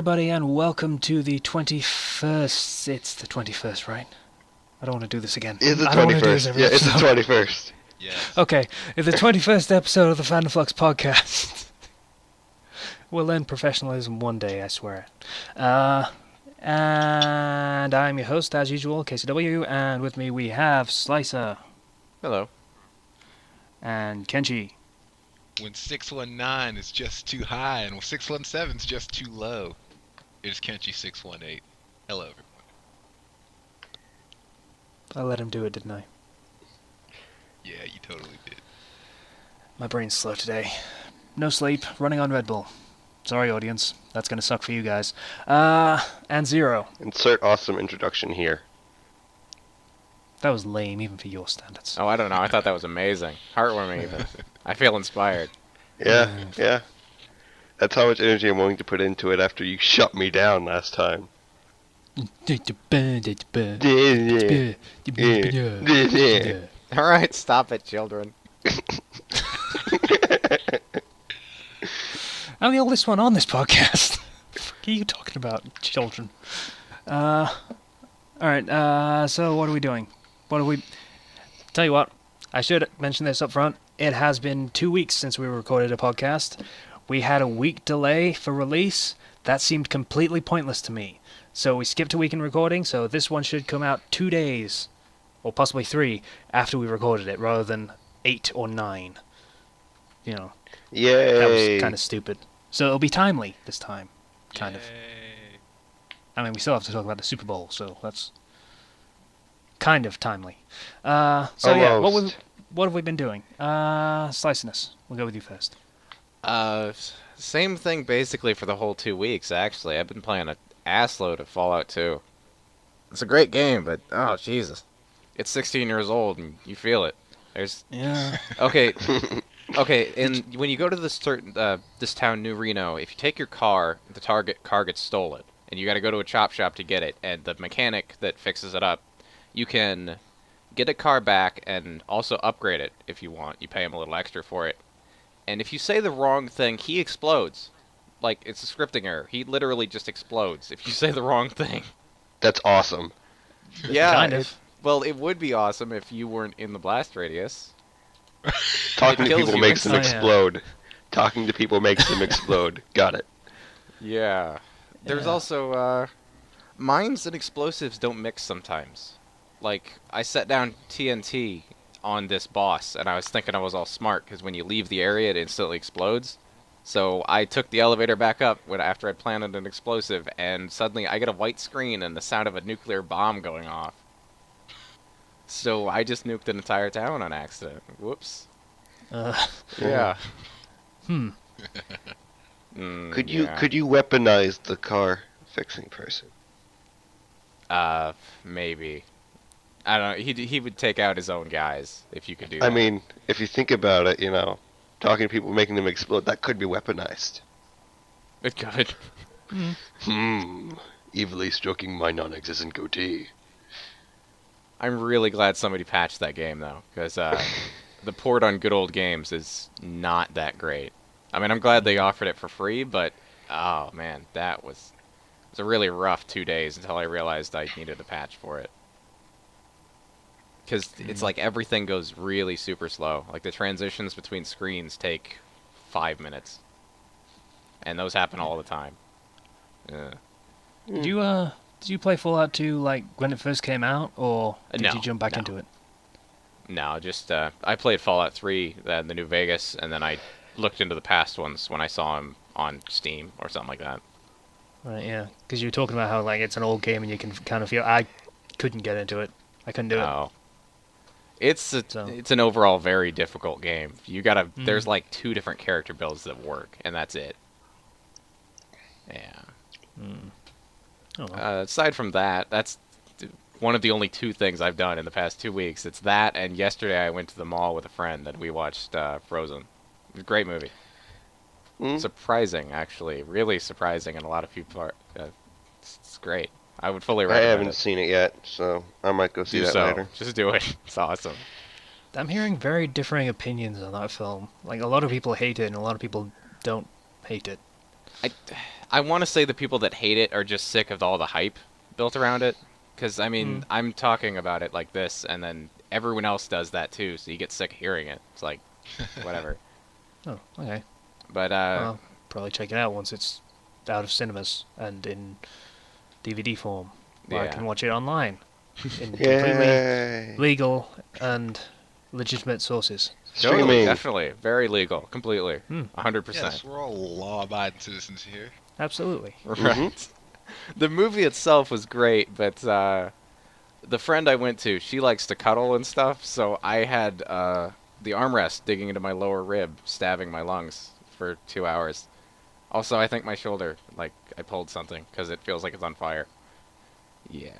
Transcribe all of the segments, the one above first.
everybody, and welcome to the 21st. It's the 21st, right? I don't want to do this again. It's the I don't want to do this 21st. every Yeah, it's the episode. 21st. Yes. Okay, it's the 21st episode of the Fandom Flux podcast. We'll learn professionalism one day, I swear. And I'm your host, as usual, KCW, and with me we have Slicer. Hello. And Kenchi. When 619 is just too high and when 617 is just too low, it is Kenchi 618. Hello, everyone. I let him do it, didn't I? Yeah, you totally did. My brain's slow today. No sleep, running on Red Bull. Sorry, audience. That's gonna suck for you guys. And Zero. Insert awesome introduction here. That was lame, even for your standards. Oh, I don't know. I thought that was amazing. Heartwarming, even. I feel inspired. Yeah. That's how much energy I'm willing to put into it after you shut me down last time. All right, stop it, children. I'm the oldest one on this podcast. What are you talking about, children? Alright, so what are we doing? Tell you what, I should mention this up front. It has been 2 weeks since we recorded a podcast. We had a week delay for release. That seemed completely pointless to me. So we skipped a week in recording, so this one should come out 2 days, or possibly 3, after we recorded it, rather than 8 or 9. You know, Yay! that was kind of stupid. So it'll be timely this time, kind of. Yay. I mean, we still have to talk about the Super Bowl, so that's kind of timely. Yeah, what have we been doing? Sliciness. We'll go with you first. Same thing basically for the whole 2 weeks, actually. I've been playing an assload of Fallout 2. It's a great game, but, oh, Jesus. It's 16 years old, and you feel it. Yeah. Okay, and when you go to this town, New Reno, if you take your car, the car gets stolen, and you gotta go to a chop shop to get it, and the mechanic that fixes it up, you can get a car back and also upgrade it if you want. You pay him a little extra for it. And if you say the wrong thing, he explodes. Like, it's a scripting error. He literally just explodes if you say the wrong thing. That's awesome. Yeah. Kind of. Well, it would be awesome if you weren't in the blast radius. Talking It to kills people you makes them instantly. explode. Talking to people makes them explode. Got it. Yeah. There's Yeah. also, mines and explosives don't mix sometimes. Like, I set down TNT on this boss, and I was thinking I was all smart, because when you leave the area, it instantly explodes. So I took the elevator back up after I'd planted an explosive, and suddenly I get a white screen and the sound of a nuclear bomb going off. So I just nuked an entire town on accident. Whoops. Yeah. Hmm. Could you Yeah. weaponize the car fixing person? Maybe. I don't know. He would take out his own guys if you could do that. I mean, if you think about it, talking to people making them explode, that could be weaponized. It could. Evilly stroking my non-existent goatee. I'm really glad somebody patched that game, though, because the port on Good Old Games is not that great. I mean, I'm glad they offered it for free, but, oh, man, it was a really rough 2 days until I realized I needed a patch for it. Because it's like everything goes really super slow. Like, the transitions between screens take 5 minutes. And those happen all the time. Yeah. Did you play Fallout 2, like, when it first came out, or did No, you jump back no. into it? No, just, I played Fallout 3, the New Vegas, and then I looked into the past ones when I saw them on Steam or something like that. Right, yeah. Because you were talking about how, like, it's an old game and you can kind of feel... I couldn't get into it. I couldn't do it. Oh. It's So- an overall very difficult game. You gotta, there's like 2 different character builds that work, and that's it. Yeah. Oh, well. Aside from that, that's one of the only 2 things I've done in the past 2 weeks. It's that, and yesterday I went to the mall with a friend and we watched Frozen. It was a great movie. Surprising, actually. Really surprising, and a lot of people are... it's great. I would fully I recommend haven't it. seen it yet, so I might go see Do that so. later. Just do it. It's awesome. I'm hearing very differing opinions on that film. Like, a lot of people hate it and a lot of people don't hate it. I want to say the people that hate it are just sick of all the hype built around it. Because, I mean, I'm talking about it like this, and then everyone else does that too, so you get sick of hearing it. It's like, whatever. Oh, okay. But, I'll probably check it out once it's out of cinemas and in DVD form, where I Yeah. can watch it online in completely Yay! legal and legitimate sources. totally, Streaming. definitely. Very legal. Completely. 100%. Yes, we're all law-abiding citizens here. Absolutely. Right. The movie itself was great, but the friend I went to, she likes to cuddle and stuff, so I had the armrest digging into my lower rib, stabbing my lungs for 2 hours. Also, I think my shoulder, like, I pulled something, because it feels like it's on fire. Yeah.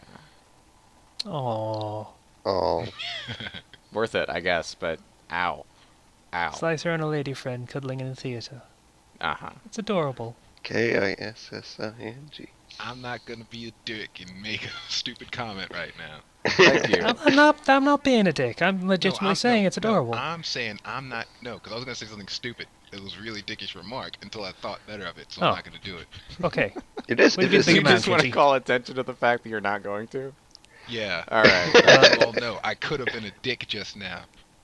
Oh, Oh, Worth it, I guess, but ow. Ow. Slicer and a lady friend cuddling in the theater. Uh-huh. It's adorable. Kissing. I'm not gonna be a dick and make a stupid comment right now. Thank you. I'm not being a dick. I'm legitimately saying it's adorable. I'm saying I'm not. No, because I was gonna say something stupid. It was a really dickish remark until I thought better of it, so Oh. I'm not gonna do it. Okay. It is. What It do you is. think You of man, just want to Kenchi? call attention to the fact that you're not going to? Yeah. All right. Well, no, I could have been a dick just now,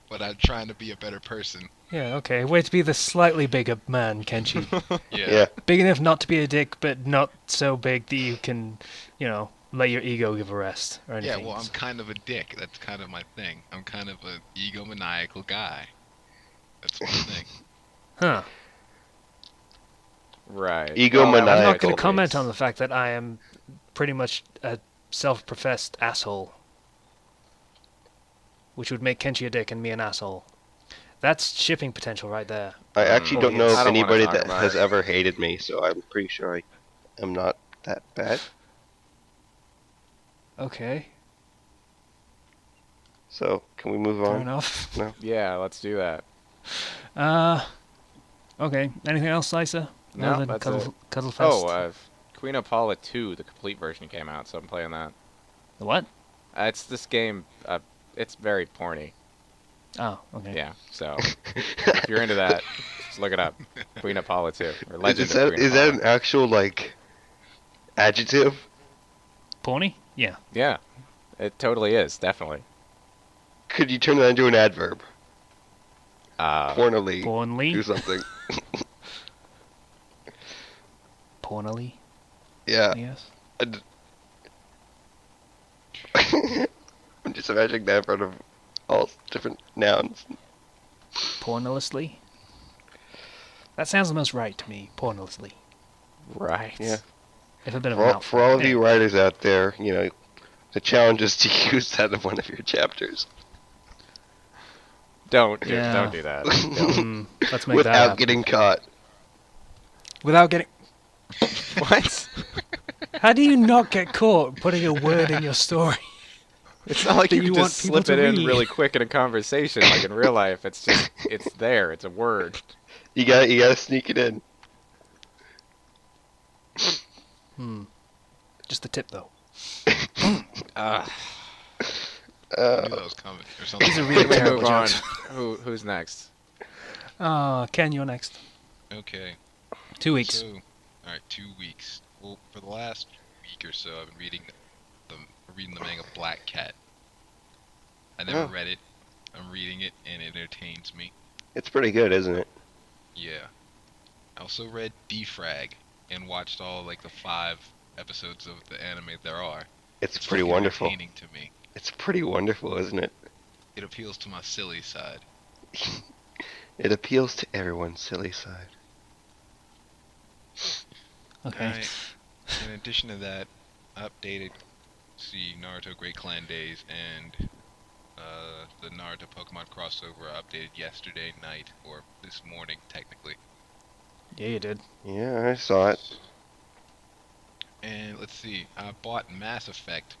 but I'm trying to be a better person. Yeah, okay. Way to be the slightly bigger man, Kenchi. Yeah. Big enough not to be a dick, but not so big that you can, let your ego give a rest or Yeah, anything. well, I'm kind of a dick. That's kind of my thing. I'm kind of a egomaniacal guy. That's my thing. Huh. Right. Egomaniacal. I'm not going Maniacal. to comment on the fact that I am pretty much a self-professed asshole. Which would make Kenchi a dick and me an asshole. That's shipping potential right there. I actually don't know yes. of I don't wanna anybody talk that about has it. ever hated me, so I'm pretty sure I am not that bad. Okay, So, can we move fair on? enough. No. Yeah, let's do that. Okay. Anything else, Slicer? No, Other than that's Cuddle, it. Cuddle Fest? Oh, Queen of Paula 2, the complete version came out, so I'm playing that. The what? It's this game, it's very porny. Oh, okay. Yeah, so if you're into that, just look it up. Queen of Paula 2, or Legend Is of that, Queen of is that Paula. an actual, like, adjective? Porny? Yeah. Yeah, it totally is, definitely. Could you turn that into an adverb? Pornily. Do Pornly? something. Pornily, Yeah. I guess. I'm just imagining that in front of all different nouns. Pornilessly? That sounds the most right to me, pornilessly. Right. Yeah. If a bit of a For all, mouthful. for all of Yeah. you writers out there, the challenge is to use that in one of your chapters. Don't do Yeah. that. Let's make that Without happen. getting caught. Without getting... What? How do you not get caught putting a word in your story? It's not like that you you can want just people slip to it in read. really quick in a conversation, like in real life. It's just, it's there. It's a word. You gotta sneak it in. Just the tip, though. Uh, I knew that was coming. Or something. These are really can we terrible move on? jokes. Who's next? Ken, you're next. Okay. 2 weeks. So, alright, 2 weeks. Well, for the last week or so, I've been reading the manga Black Cat. I never Oh. read it. I'm reading it, and it entertains me. It's pretty good, isn't it? Yeah. I also read Defrag and watched all like the 5 episodes of the anime there are. It's pretty fucking wonderful. entertaining to me. It's pretty wonderful, isn't it? It appeals to my silly side. It appeals to everyone's silly side. Okay. Alright. In addition to that, I updated Naruto Great Clan Days and the Naruto Pokemon crossover I updated yesterday night, or this morning technically. Yeah, you did. Yeah, I saw it. And let's see, I bought Mass Effect.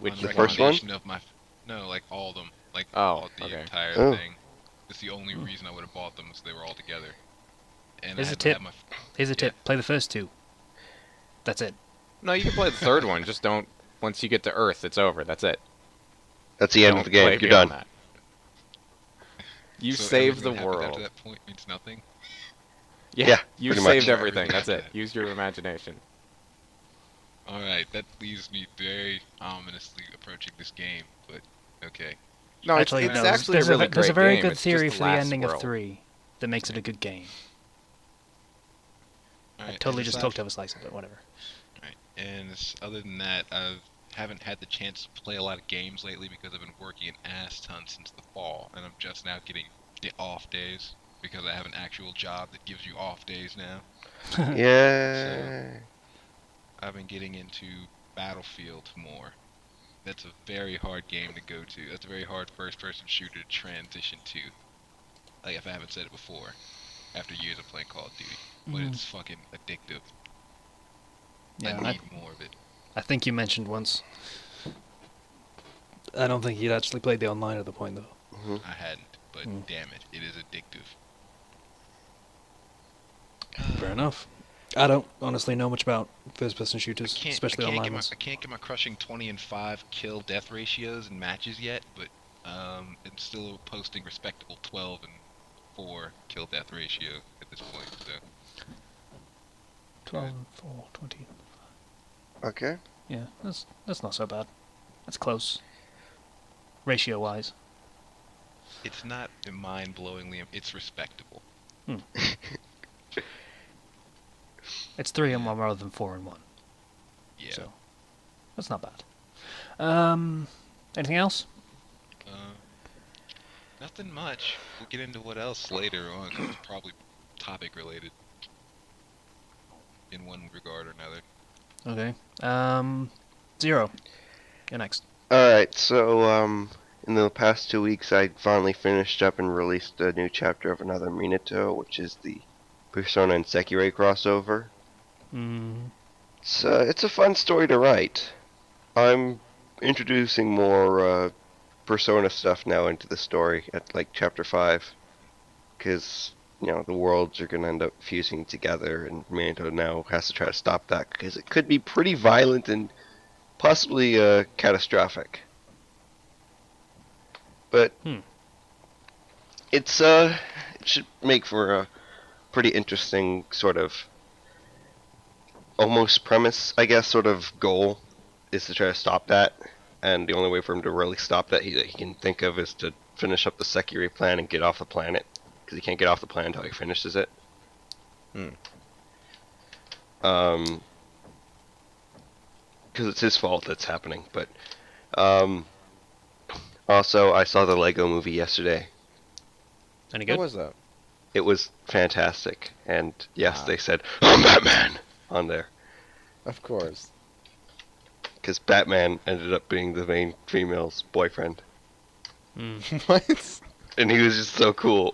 Which on The first one? recommendation Of no, like all of them. Like Oh, the okay. entire Oh. thing. It's the only reason I would have bought them, is they were all together. And Here's I a had to tip. have my Here's a Yeah. tip. Play the first 2. That's it. No, you can play the third one. Just don't. Once you get to Earth, it's over. That's it. That's the end Don't of the game. play You're beyond done. that. You So saved the everything that happens world. After that point means nothing. Yeah, You pretty saved much. everything. That's it. Use your imagination. Alright, that leaves me very ominously approaching this game, but okay. No, Actually, it's no. actually a really There's a great very game. good It's theory just for the last ending of world. 3 that makes it a good game. I Alright, totally and just aside talked over a slice of it. Whatever. Right. And other than that, I haven't had the chance to play a lot of games lately because I've been working an ass ton since the fall, and I'm just now getting the off days because I have an actual job that gives you off days now. Yeah. I've been getting into Battlefield more. That's a very hard game to go to. That's a very hard first-person shooter to transition to. Like, if I haven't said it before, after years of playing Call of Duty. But it's fucking addictive. Yeah, I need more of it. I think you mentioned once. I don't think you'd actually played the online at the point, though. Mhm. I hadn't, but damn it, it is addictive. Fair enough. I don't honestly know much about first-person shooters, I especially can't online get ones. I can't get my crushing 20 and 5 kill death ratios in matches yet, but I'm still posting respectable 12 and 4 kill death ratio at this point. So 12, 4, 20. Okay. Yeah, that's not so bad. That's close. Ratio-wise. it's not mind-blowingly, it's respectable. It's 3 and 1 rather than 4 and 1. Yeah. So, that's not bad. Anything else? Nothing much. We'll get into what else later on, 'cause it's probably topic related in one regard or another. Okay. Zero. You're next. Alright, so, in the past 2 weeks, I finally finished up and released a new chapter of another Minato, which is the Persona and Sekirei crossover. It's a fun story to write. I'm introducing more, Persona stuff now into the story at, like, chapter 5. Because, the worlds are going to end up fusing together, and Minato now has to try to stop that, because it could be pretty violent and possibly catastrophic. But it should make for a pretty interesting sort of almost premise, I guess, sort of goal is to try to stop that. And the only way for him to really stop that he can think of is to finish up the Sekirei plan and get off the planet, because he can't get off the planet until he finishes it. Because it's his fault that's happening. But also, I saw the Lego movie yesterday. Any What good? was that? It was fantastic, and yes, they said "I'm Batman" on there, Of course. because Batman ended up being the main female's boyfriend, What? and he was just so cool.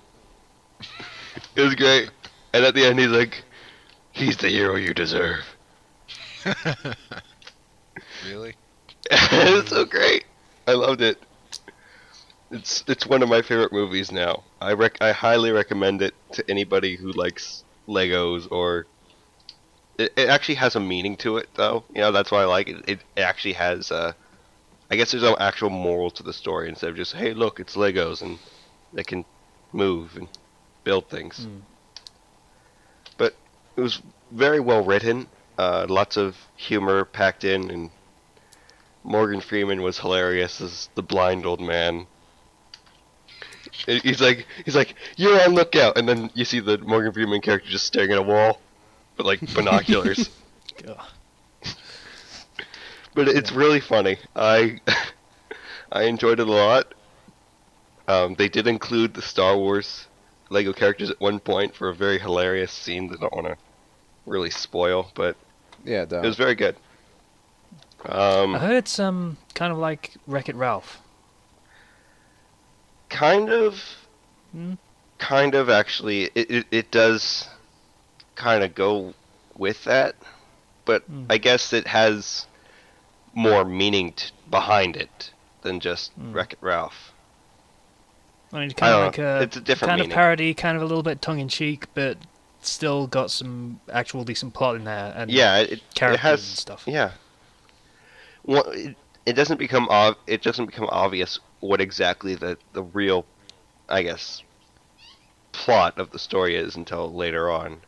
It was great, and at the end he's like, "He's the hero you deserve." Really? It's so great. I loved it. It's one of my favorite movies now. I highly recommend it to anybody who likes Legos, or it actually has a meaning to it though. That's why I like it. It actually has I guess there's no actual moral to the story instead of just, hey, look, it's Legos and they can move and build things. But it was very well written. Lots of humor packed in, and Morgan Freeman was hilarious as the blind old man. He's like, "You're on lookout," and then you see the Morgan Freeman character just staring at a wall, with like binoculars. But it's really funny. I enjoyed it a lot. They did include the Star Wars Lego characters at one point for a very hilarious scene that I don't want to really spoil, but Yeah, it don't. was very good. I heard it's kind of like Wreck-It Ralph. Kind of actually. It does kind of go with that, but I guess it has more meaning behind it than just Wreck-It Ralph. I mean, it's I kind of don't like know. It's a different kind meaning. of parody, kind of a little bit tongue-in-cheek, but still got some actual decent plot in there and Yeah, it characters has and stuff. Yeah. Well, it doesn't become obvious what exactly the real, I guess, plot of the story is until later on.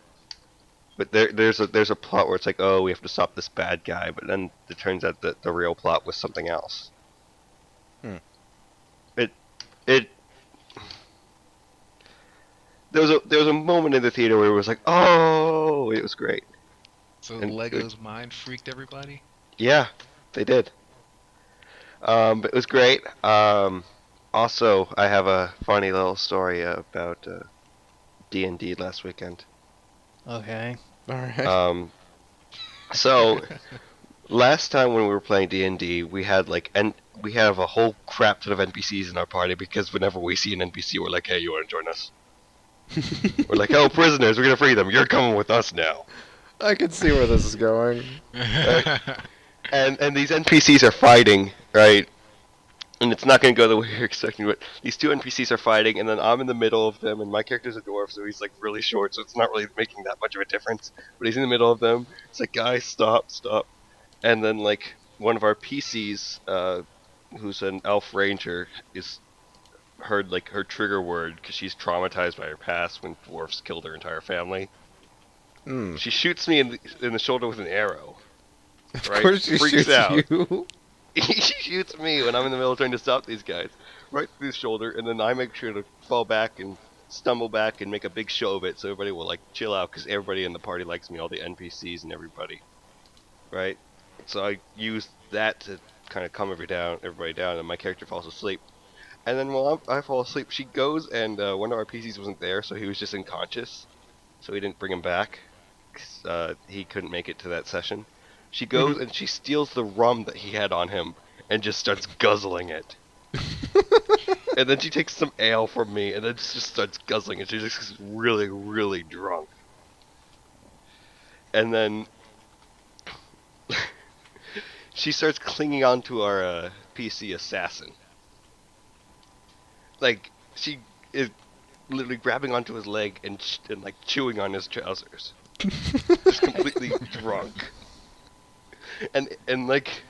But there's a plot where it's like, oh, we have to stop this bad guy, but then it turns out that the real plot was something else. Hmm. It there was a moment in the theater where it was like, oh, it was great. So And Lego's mind freaked everybody? Yeah, they did. But it was great. Also, I have a funny little story about D&D last weekend. Okay. All right. So last time when we were playing D&D, we had we have a whole crap ton of NPCs in our party because whenever we see an NPC, we're like, hey, you want to join us? We're like, oh, prisoners, we're gonna free them. You're coming with us now. I can see where this is going. And these NPCs are fighting, right? And it's not going to go the way you're expecting, but these two NPCs are fighting, and then I'm in the middle of them, and my character's a dwarf, so he's like really short, so it's not really making that much of a difference. But he's in the middle of them. It's like, guys, stop, stop. And then like one of our PCs, who's an elf ranger, is heard like her trigger word because she's traumatized by her past when dwarfs killed her entire family. Hmm. She shoots me in the shoulder with an arrow. Of Right? course she Freaks shoots out. you. He shoots me when I'm in the middle of trying to stop these guys, right through the shoulder, and then I make sure to fall back and stumble back and make a big show of it so everybody will like chill out because everybody in the party likes me, all the NPCs and everybody, right? So I use that to kind of calm everybody down, and my character falls asleep. And then while I fall asleep, she goes and one of our PCs wasn't there, so he was just unconscious, so we didn't bring him back. 'Cause, he couldn't make it to that session. She goes and she steals the rum that he had on him and just starts guzzling it. And then she takes some ale from me and then just starts guzzling it. She's just really, really drunk. And then she starts clinging onto our PC assassin. Like, she is literally grabbing onto his leg and like chewing on his trousers. Just completely drunk. And like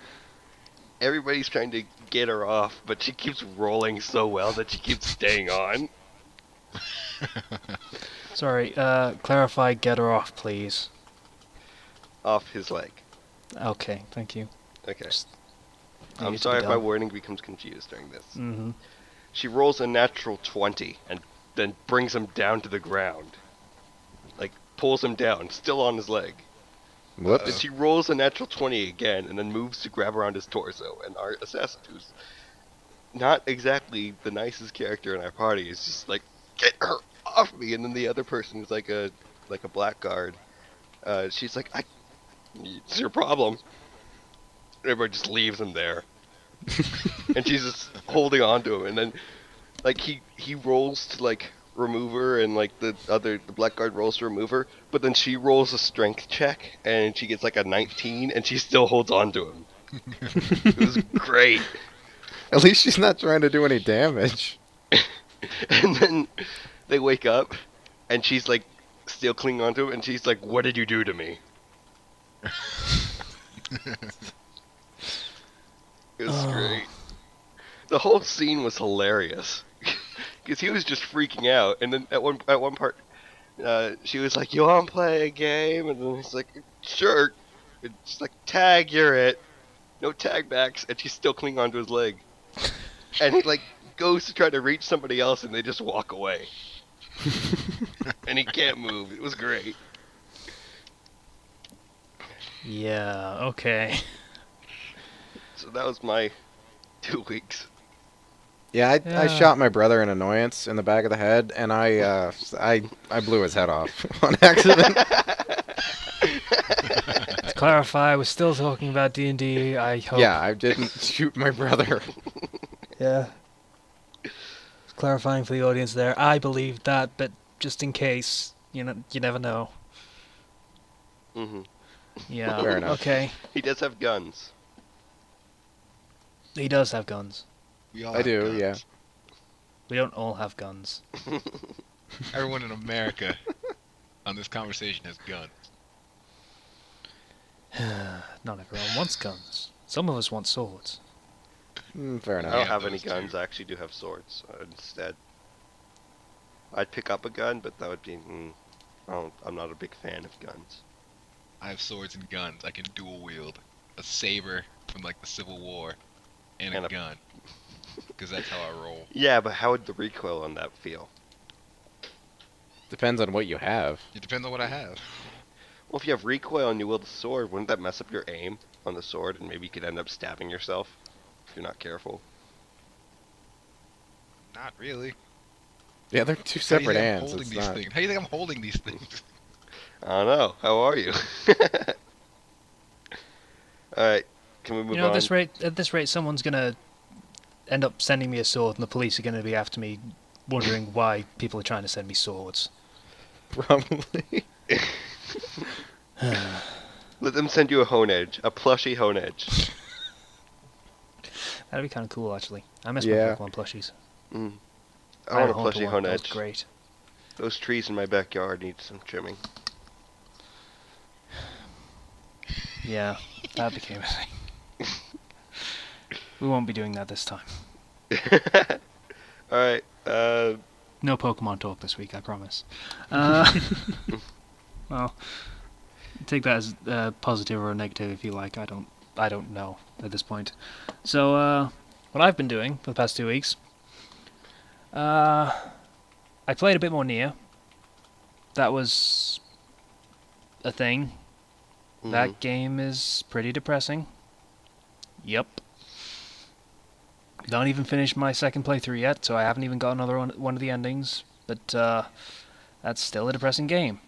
everybody's trying to get her off, but she keeps rolling so well that she keeps staying on. Sorry, clarify, get her off, please. Off his leg. Okay, thank you. Okay. Just I'm needed to sorry be if my done. wording becomes confused during this. Mm-hmm. She rolls a natural 20 and then brings him down to the ground. Like, pulls him down, still on his leg. Then Whoops. she rolls a natural 20 again and then moves to grab around his torso. And our assassin, who's not exactly the nicest character in our party, is just like, get her off me. And then the other person is like a blackguard. She's like, it's your problem. Everybody just leaves him there. And she's just holding on to him. And then, like, he rolls to, like, remove her, and, like, the blackguard rolls to remove her. But then she rolls a strength check, and she gets, like, a 19, and she still holds on to him. It was great. At least she's not trying to do any damage. And then they wake up, and she's, like, still clinging on to him, and she's like, what did you do to me? It was great. The whole scene was hilarious. Because he was just freaking out, and then at one part, she was like, you want to play a game? And then he's like, sure. And she's like, tag, you're it. No tag backs, and she's still clinging onto his leg. And he, like, goes to try to reach somebody else, and they just walk away. And he can't move. It was great. Yeah, okay. So that was my 2 weeks. Yeah, I Yeah. shot my brother in annoyance in the back of the head, and I blew his head off on accident. To clarify, we're still talking about D&D, I hope. Yeah, I didn't shoot my brother. Yeah. Clarifying for the audience there, I believe that, but just in case, you never know. Hmm. Yeah, Fair enough. okay. He does have guns. He does have guns. We all I have do, guns. yeah. We don't all have guns. Everyone in America on this conversation has guns. Not everyone wants guns. Some of us want swords. Fair I enough. don't Yeah, have any those two. guns. I actually do have swords instead. I'd pick up a gun, but that would be I'm not a big fan of guns. I have swords and guns. I can dual wield a saber from like the Civil War and And a a- gun, because that's how I roll. Yeah, but how would the recoil on that feel? Depends on what you have. It depends on what I have. Well, if you have recoil and you wield a sword, wouldn't that mess up your aim on the sword, and maybe you could end up stabbing yourself if you're not careful? Not really. Yeah, they're two How do you separate think I'm hands. holding It's these not. things? How do you think I'm holding these things? I don't know. How are you? All right, can we move You know, on? at this rate, someone's gonna end up sending me a sword, and the police are gonna be after me, wondering why people are trying to send me swords. Probably. Let them send you a hone edge, a plushy hone edge. That'd be kind of cool, actually. I miss Yeah. my Pokemon plushies. Mm. I I had want a a plushy Haunter one, hone that was edge. great. Those trees in my backyard need some trimming. Yeah, that became a thing. We won't be doing that this time. All right. No Pokemon talk this week, I promise. Well, take that as positive or negative if you like. I don't know at this point. So, what I've been doing for the past 2 weeks, I played a bit more Nier. That was a thing. mhm. That game is pretty depressing. Yep. Don't even finish my second playthrough yet, so I haven't even got another one of the endings. But that's still a depressing game.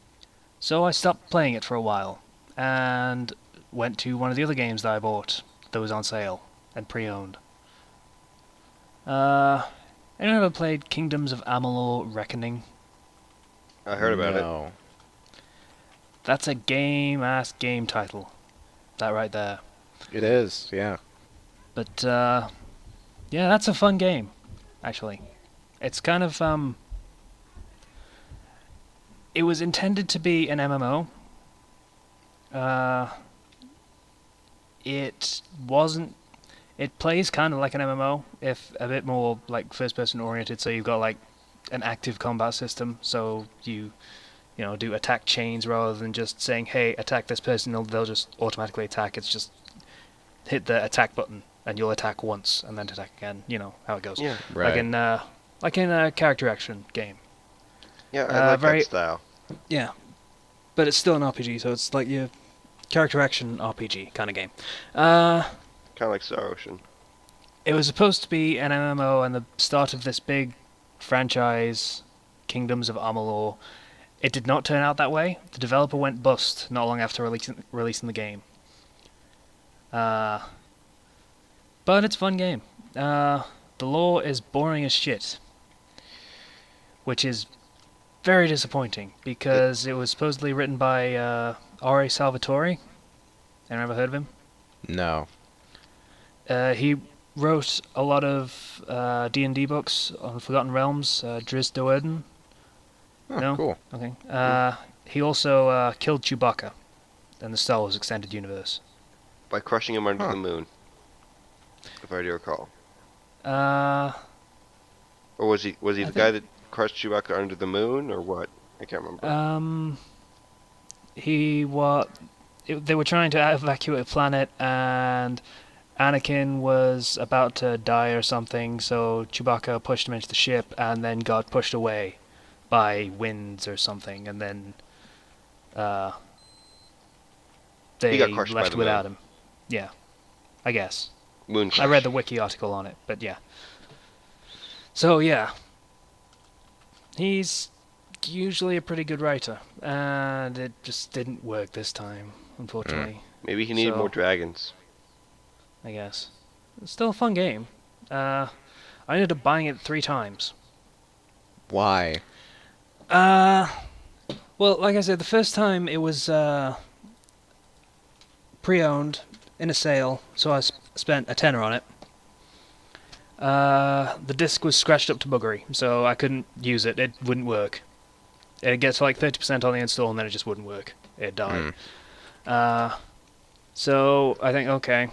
So I stopped playing it for a while, and went to one of the other games that I bought that was on sale and pre-owned. Anyone ever played Kingdoms of Amalur Reckoning? I heard about it. No. That's a game-ass game title. That right there. It is, yeah. But, yeah, that's a fun game, actually. It's kind of, it was intended to be an MMO. It wasn't. It plays kind of like an MMO, if a bit more like first-person oriented. So you've got like an active combat system. So you do attack chains rather than just saying, "Hey, attack this person." They'll just automatically attack. It's just hit the attack button and you'll attack once and then attack again. You know how it goes. Yeah. Right. Like in a character action game. Yeah, I like very- that style. Yeah, but it's still an RPG, so it's like your character action RPG kind of game. Kind of like Star Ocean. It was supposed to be an MMO and the start of this big franchise, Kingdoms of Amalur. It did not turn out that way. The developer went bust not long after releasing the game. But it's a fun game. The lore is boring as shit, which is very disappointing because it was supposedly written by R.A. Salvatore. Anyone ever heard of him? No. He wrote a lot of D&D books on Forgotten Realms, Driz Do'Urden. Oh, No? cool. Okay. He also killed Chewbacca in the Star Wars Extended Universe. By crushing him under Huh. the moon. If I do recall. Uh, Or was he I the guy that crushed Chewbacca under the moon, or what? I can't remember. They were trying to evacuate a planet, and Anakin was about to die or something, so Chewbacca pushed him into the ship, and then got pushed away by winds or something, and then they got crushed by left the without moon. him. Yeah, I guess. Moon I crush. read the wiki article on it, but yeah. So yeah, he's usually a pretty good writer, and it just didn't work this time, unfortunately. Maybe he needed So- more dragons. I guess it's still a fun game. I ended up buying it 3 times. Why? Well, like I said, the first time it was pre-owned in a sale, so I spent a tenner on it. The disc was scratched up to buggery, so I couldn't use it. It wouldn't work. It'd get to like 30% on the install, and then it just wouldn't work. It'd die. So I think, okay,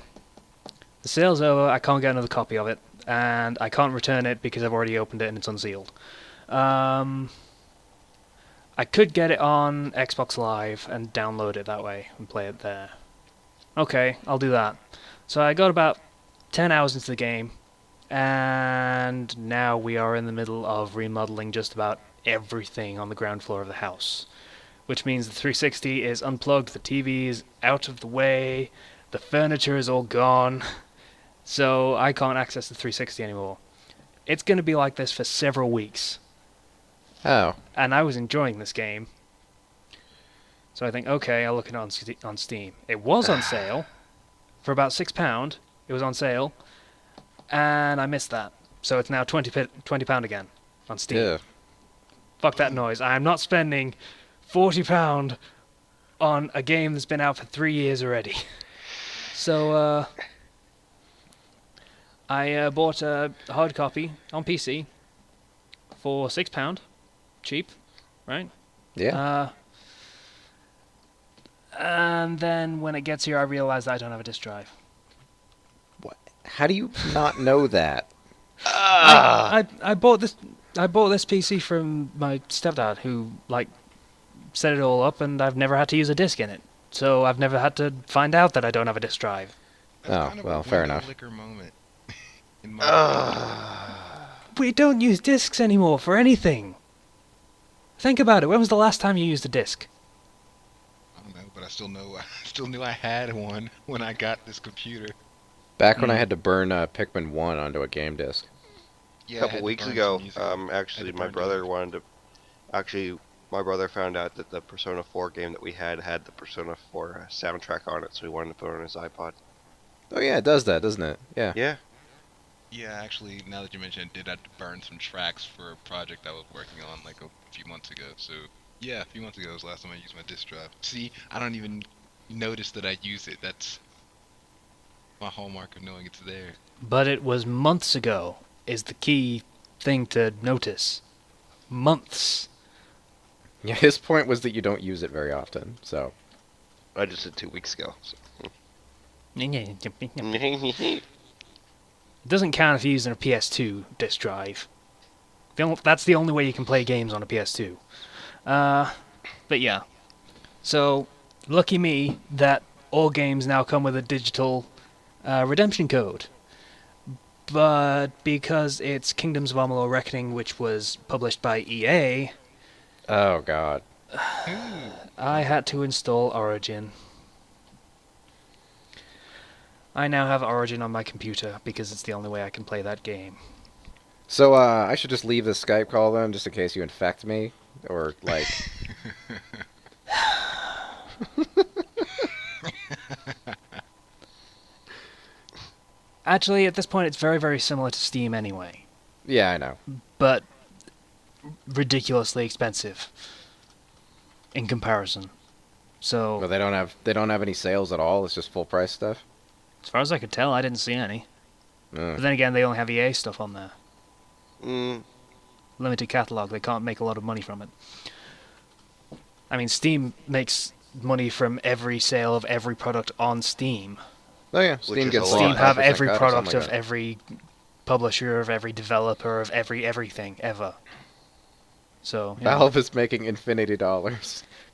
the sale's over. I can't get another copy of it, and I can't return it because I've already opened it and it's unsealed. I I could get it on Xbox Live and download it that way and play it there. Okay, I'll do that. So I got about 10 hours into the game, and now we are in the middle of remodeling just about everything on the ground floor of the house. Which means the 360 is unplugged, the TV is out of the way, the furniture is all gone, so I can't access the 360 anymore. It's going to be like this for several weeks. Oh. And I was enjoying this game. So I think, okay, I'll look it on Steam. It was on sale for about £6. It was on sale, and I missed that. So it's now £20 again on Steam. Yeah. Fuck that noise. I am not spending £40 on a game that's been out for 3 years already. So I bought a hard copy on PC for £6. Cheap, right? Yeah. And then when it gets here, I realize that I don't have a disk drive. What? How do you not know that? I bought this PC from my stepdad, who set it all up, and I've never had to use a disk in it. So I've never had to find out that I don't have a disk drive. That's Oh, kind of well, a fair window enough. liquor moment. In my We don't use disks anymore for anything. Think about it. When was the last time you used a disk? I don't know, but I still knew I had one when I got this computer. Back when I had to burn Pikmin 1 onto a game disc. Yeah, A I had couple to weeks burn ago, some music. actually, Had to my burn brother music. wanted to. Actually, my brother found out that the Persona 4 game that we had the Persona 4 soundtrack on it, so he wanted to put it on his iPod. Oh yeah, it does that, doesn't it? Yeah. Yeah. Yeah, actually, now that you mention it, I did have to burn some tracks for a project I was working on like a few months ago. So yeah, a few months ago was the last time I used my disk drive. See, I don't even notice that I use it. That's my hallmark of knowing it's there. But it was months ago, is the key thing to notice. Months. Yeah, his point was that you don't use it very often, so. I just did 2 weeks ago. So. It doesn't count if you're using a PS2 disk drive. That's the only way you can play games on a PS2. But yeah. So, lucky me that all games now come with a digital redemption code. But because it's Kingdoms of Amalur Reckoning, which was published by EA, Oh god. I had to install Origin. I now have Origin on my computer because it's the only way I can play that game. So I should just leave this Skype call then, just in case you infect me, or like. Actually, at this point, it's very, very similar to Steam anyway, Yeah, I know. but ridiculously expensive in comparison. So, But they don't have any sales at all. It's just full price stuff. as far as I could tell, I didn't see any. Uh, But then again, they only have EA stuff on there. Mm, Limited catalog, they can't make a lot of money from it. I mean, Steam makes money from every sale of every product on Steam. oh yeah, Which Steam is gets a lot. Steam have 5% every cut or product something of like that. every publisher, of every developer, of everything ever. So, yeah. Valve is making $infinity.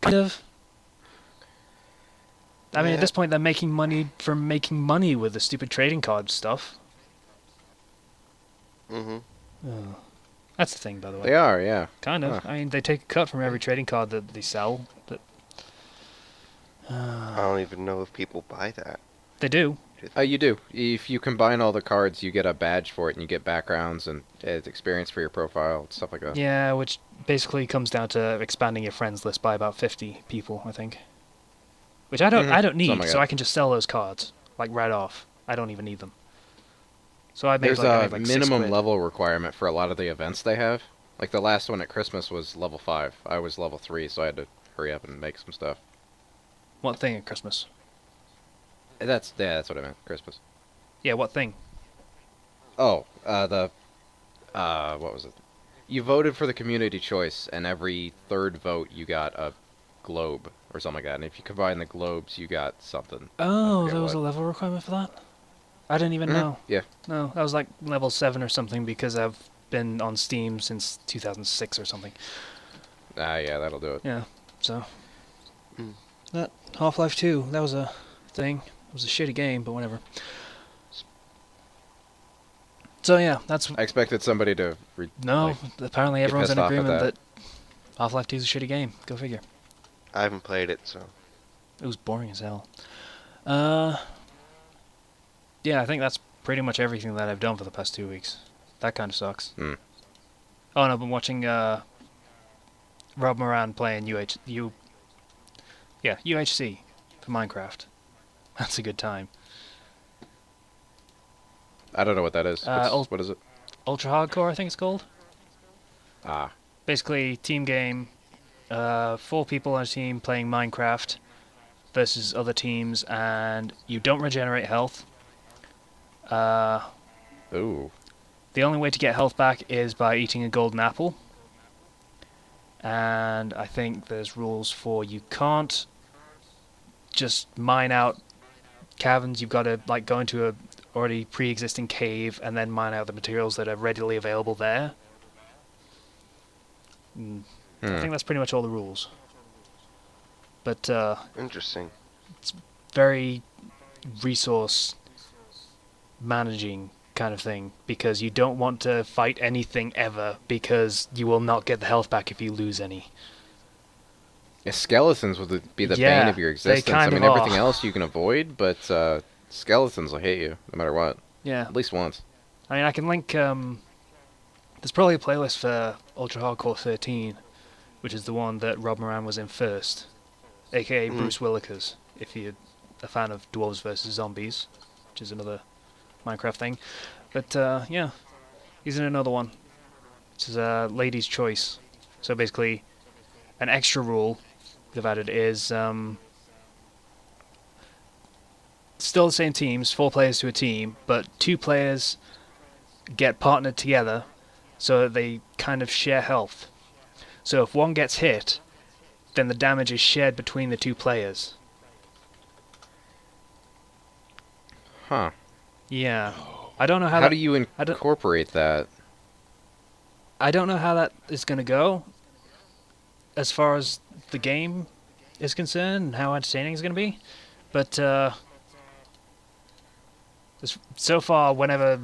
Kind of. I mean, Yeah. at this point, they're making money from making money with the stupid trading card stuff. mm-hmm. Oh. That's the thing, by the way. They are, yeah. Kind of. Huh. I mean, they take a cut from every trading card that they sell. But I don't even know if people buy that. they do. You do. If you combine all the cards, you get a badge for it, and you get backgrounds and experience for your profile, stuff like that. Yeah, which basically comes down to expanding your friends list by about 50 people, I think. Which I don't Mhm. need, Something like so that. I can just sell those cards right off. I don't even need them. So I made There's I a made, like, minimum £6. level requirement for a lot of the events they have. Like the last one at Christmas was level 5. I was level 3, so I had to hurry up and make some stuff. What thing at Christmas? That's what I meant. Christmas. Yeah, what thing? Oh, what was it? You voted for the community choice, and every third vote you got a globe or something like that. And if you combine the globes, you got something. Oh, forget there was what. a level requirement for that? I didn't even Mhm. know. Yeah. No, that was like level 7 or something because I've been on Steam since 2006 or something. Yeah, that'll do it. Yeah, so Mm. that Half-Life 2, that was a thing. It was a shitty game, but whatever. So yeah, that's I expected somebody to no. Apparently, get everyone's in pissed off at agreement that. that Half-Life 2 is a shitty game. Go figure. I haven't played it, so It was boring as hell. Yeah, I think that's pretty much everything that I've done for the past 2 weeks. That kind of sucks. Hmm. Oh, and I've been watching Rob Moran playing UHC for Minecraft. That's a good time. I don't know what that is. What is it? Ultra Hardcore, I think it's called. Ah. Basically, team game. 4 people on a team playing Minecraft versus other teams, and you don't regenerate health. Ooh. The only way to get health back is by eating a golden apple. And I think there's rules for you can't just mine out caverns. You've got to like go into a already pre-existing cave and then mine out the materials that are readily available there. I think that's pretty much all the rules. But interesting. very resource managing kind of thing, because you don't want to fight anything ever, because you will not get the health back if you lose any. Yeah, skeletons would be the Yeah, bane of your they existence. kind I mean, of everything are. else you can avoid, but skeletons will hit you no matter what. Yeah. At least once. I mean, I can link. There's probably a playlist for Ultra Hardcore 13, which is the one that Rob Moran was in first, aka Bruce Willikers, if you're a fan of Dwarves vs. Zombies, which is another Minecraft thing. But yeah, he's in another one, which is Lady's Choice. So basically, an extra rule they've added is still the same teams, 4 players to a team, but 2 players get partnered together so that they kind of share health. So if one gets hit, then the damage is shared between the 2 players. Huh. Yeah. I don't know how How do you I don't- incorporate that? I don't know how that is going to go as far as the game is concerned and how entertaining it's going to be. But so far, whenever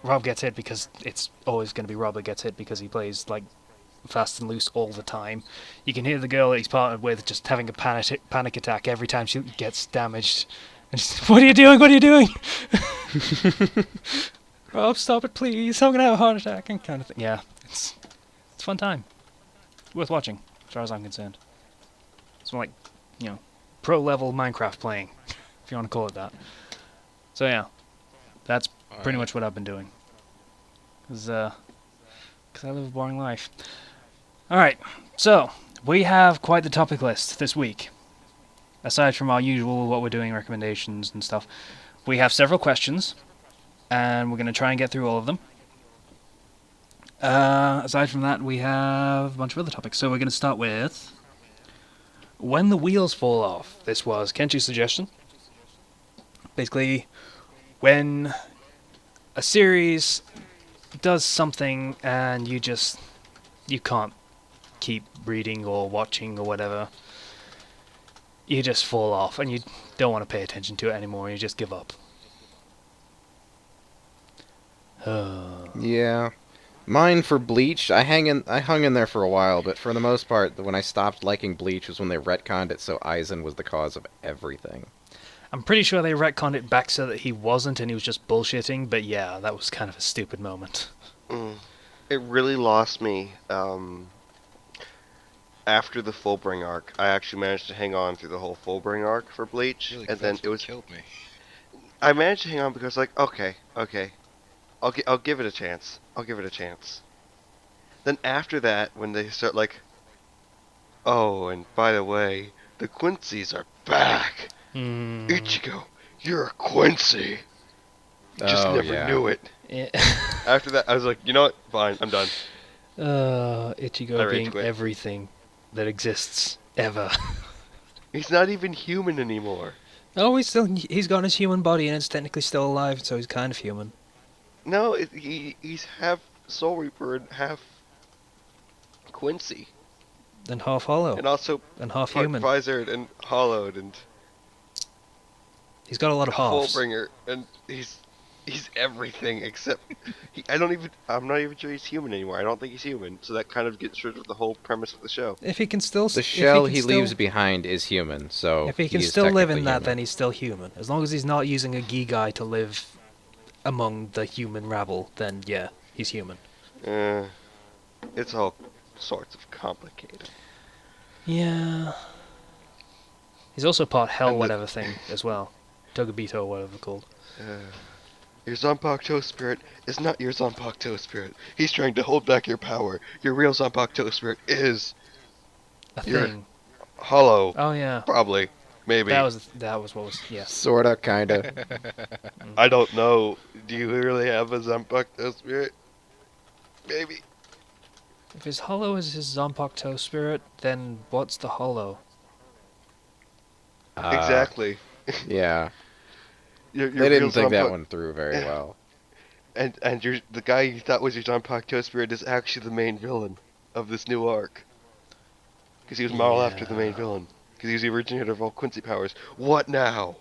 Rob gets hit, because it's always going to be Rob that gets hit because he plays like fast and loose all the time, you can hear the girl that he's partnered with just having a panic attack every time she gets damaged. And she's, what are you doing? What are you doing? Rob, stop it, please. I'm going to have a heart attack. And kind of thing. Yeah, it's a fun time. Worth watching, as far as I'm concerned. It's more like, pro-level Minecraft playing, if you want to call it that. So yeah, that's pretty much what I've been doing. Because I live a boring life. Alright, so, we have quite the topic list this week. Aside from our usual what we're doing recommendations and stuff, we have several questions, and we're going to try and get through all of them. Aside from that, we have a bunch of other topics. So we're going to start with When the Wheels Fall Off. This was Kenchi's suggestion. Basically, when a series does something and you can't keep reading or watching or whatever, you just fall off and you don't want to pay attention to it anymore, you just give up. Yeah. Mine for Bleach, I hung in there for a while, but for the most part, when I stopped liking Bleach was when they retconned it so Aizen was the cause of everything. I'm pretty sure they retconned it back so that he wasn't and he was just bullshitting, but yeah, that was kind of a stupid moment. It really lost me after the Fullbring arc. I actually managed to hang on through the whole Fullbring arc for Bleach, Really, and then that's it what was. killed me. I managed to hang on because okay, I'll give it a chance. I'll give it a chance. Then after that, when they start oh, and by the way, the Quincy's are back. Ichigo, you're a Quincy. You just never knew it. Yeah. After that, I was like, you know what? Fine, I'm done. Ichigo I rage being quit. everything that exists ever. He's not even human anymore. Oh, he's got his human body and it's technically still alive, so he's kind of human. No, he's half Soul Reaper and half Quincy. And half hollow. and also And half part human. visored and hollowed and He's got a lot of halves. Fullbringer, and he's everything except I'm not even sure he's human anymore. I don't think he's human, so that kind of gets rid of the whole premise of the show. If he can still... The shell he leaves behind is human, so If he can is still live in technically that, human. then he's still human. As long as he's not using a Gigai to live among the human rabble, then yeah, he's human. It's all sorts of complicated. Yeah. He's also part hell And the- whatever thing as well. Togabito or whatever they're called. Your Zanpakuto spirit is not your Zanpakuto spirit. He's trying to hold back your power. Your real Zanpakuto spirit is A You're- thing. hollow. Oh yeah. Probably. Maybe. That was what was yeah. Sorta, kinda. I don't know. Do you really have a Zanpakuto spirit? Maybe. If his hollow is his Zanpakuto spirit, then what's the hollow? Exactly. Yeah. Your They didn't real think that Zanpak- one through very well. And the guy you thought was your Zanpakuto spirit is actually the main villain of this new arc. Because he was modeled after the main villain. Because he was the originator of all Quincy powers. What now?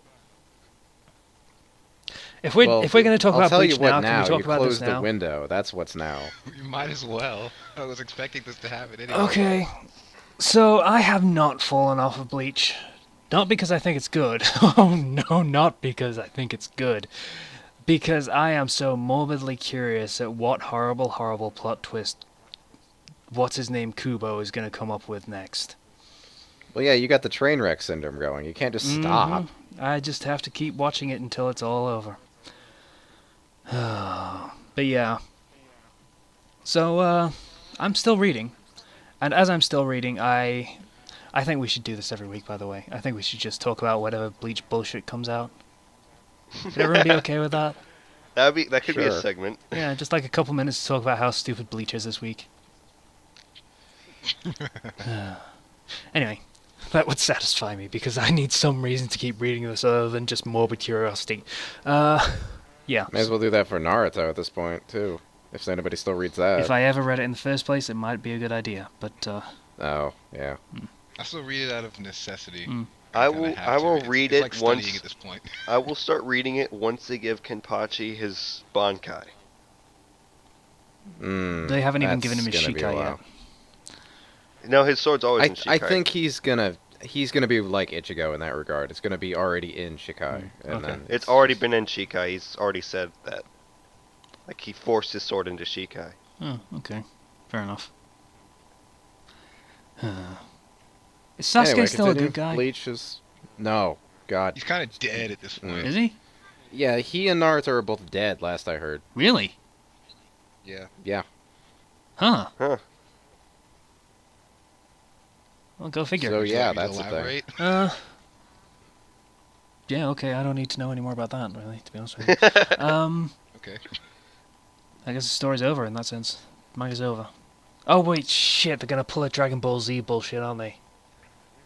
If we're Well, going to talk I'll about tell Bleach you what now, now. can we talk You about closed this now? the window. That's what's now. You might as well. I was expecting this to happen anyway. Okay. So I have not fallen off of Bleach. Not because I think it's good. Oh no, not because I think it's good. Because I am so morbidly curious at what horrible, horrible plot twist what's his name Kubo is going to come up with next. Well, yeah, you got the train wreck syndrome going. You can't just stop. I just have to keep watching it until it's all over. But yeah. So, I'm still reading. And as I'm still reading, I think we should do this every week, by the way. I think we should just talk about whatever Bleach bullshit comes out. Would everyone be okay with that? That could be a Sure. segment. Yeah, just like a couple minutes to talk about how stupid Bleach is this week. Anyway, that would satisfy me because I need some reason to keep reading this other than just morbid curiosity. Yeah. May as well do that for Naruto at this point, too. If anybody still reads that. If I ever read it in the first place, it might be a good idea. But Oh, yeah. I still read it out of necessity. I kinda have I to. will It's- read it's it like studying once. at this point. I will start reading it once they give Kenpachi his Bankai. they haven't even given him his that's gonna be a Shikai yet. while. No, his sword's always in I Shikai. think he's gonna be like Ichigo in that regard. It's gonna be already in Shikai, and okay. then It's already been in Shikai. He's already said that. Like, he forced his sword into Shikai. Oh, okay. Fair enough. Is Sasuke Anyway, still a continue. good guy? Bleach is no God. He's kind of dead at this point. Is he? Yeah, he and Naruto are both dead. Last I heard. Really? Yeah. Yeah. Huh. Huh. Well, go figure. So Would you yeah, like me to that's the thing. elaborate? Yeah, okay, I don't need to know any more about that, really, to be honest with you. Okay. I guess the story's over in that sense. Manga's over. Oh, wait, shit, they're gonna pull a Dragon Ball Z bullshit, aren't they?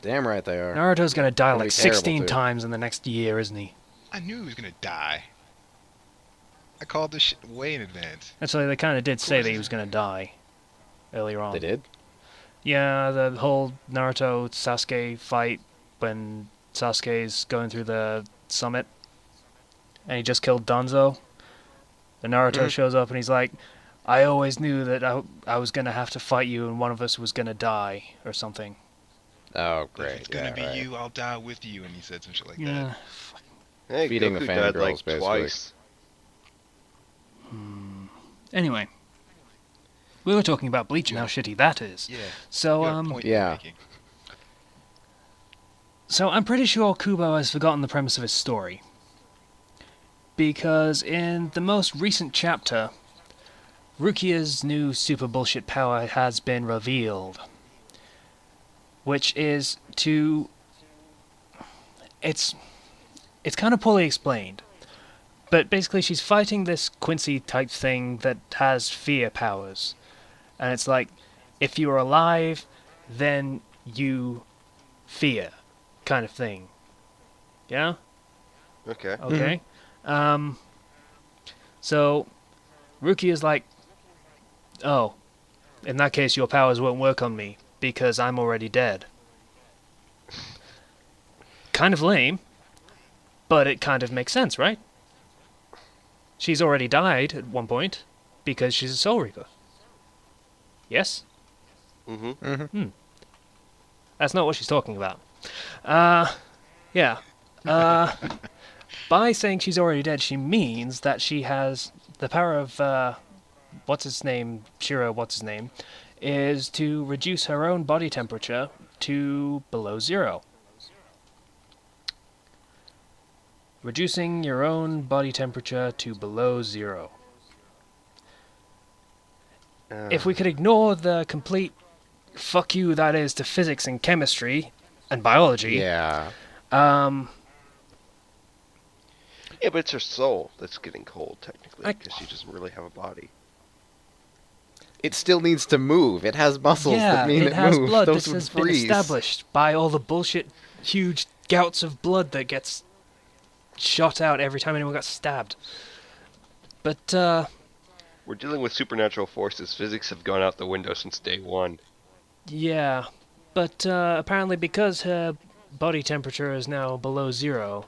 Damn right they are. Naruto's gonna die Gonna like be terrible, 16 too. times in the next year, isn't he? I knew he was gonna die. I called this shit way in advance. Actually, they kind of did say that he was gonna die earlier on. They did. Yeah, the whole Naruto Sasuke fight when Sasuke's going through the summit and he just killed Danzo. The Naruto shows up and he's like, I always knew that I was going to have to fight you and one of us was going to die or something. Oh If great. it's gonna yeah, be right. you, I'll die with you. And he said some shit like Yeah. Hey, Feeding Goku the died fangirls, like basically. twice. Anyway. We were talking about Bleach and how shitty that is. that. Yeah. So, you got a point yeah. you're making. So I'm pretty sure Kubo has forgotten the premise of his story. Because in the most recent chapter, Rukia's new super bullshit power has been revealed. Which is to... It's kind of poorly explained. But basically she's fighting this Quincy type thing that has fear powers. And it's like, if you're alive, then you fear. Kind of thing. Yeah? Okay. Okay. So Ruki is like, oh, in that case your powers won't work on me. because I'm already dead. Kind of lame, but it kind of makes sense, right? She's already died at one point because she's a Soul Reaper. Yes? Mm-hmm. That's not what she's talking about. Yeah. By saying she's already dead, she means that she has the power of, Shiro, is to reduce her own body temperature to below zero. Reducing your own body temperature to below zero. If we could ignore the complete fuck you that is to physics and chemistry and biology, Yeah. Yeah, but it's her soul that's getting cold, technically, because she doesn't really have a body. It still needs to move. It has muscles yeah, that mean it has move. blood. Those This would has freeze. been established by all the bullshit huge gouts of blood that gets shot out every time anyone got stabbed. But, We're dealing with supernatural forces. Physics have gone out the window since day one. yeah. But, apparently because her body temperature is now below zero,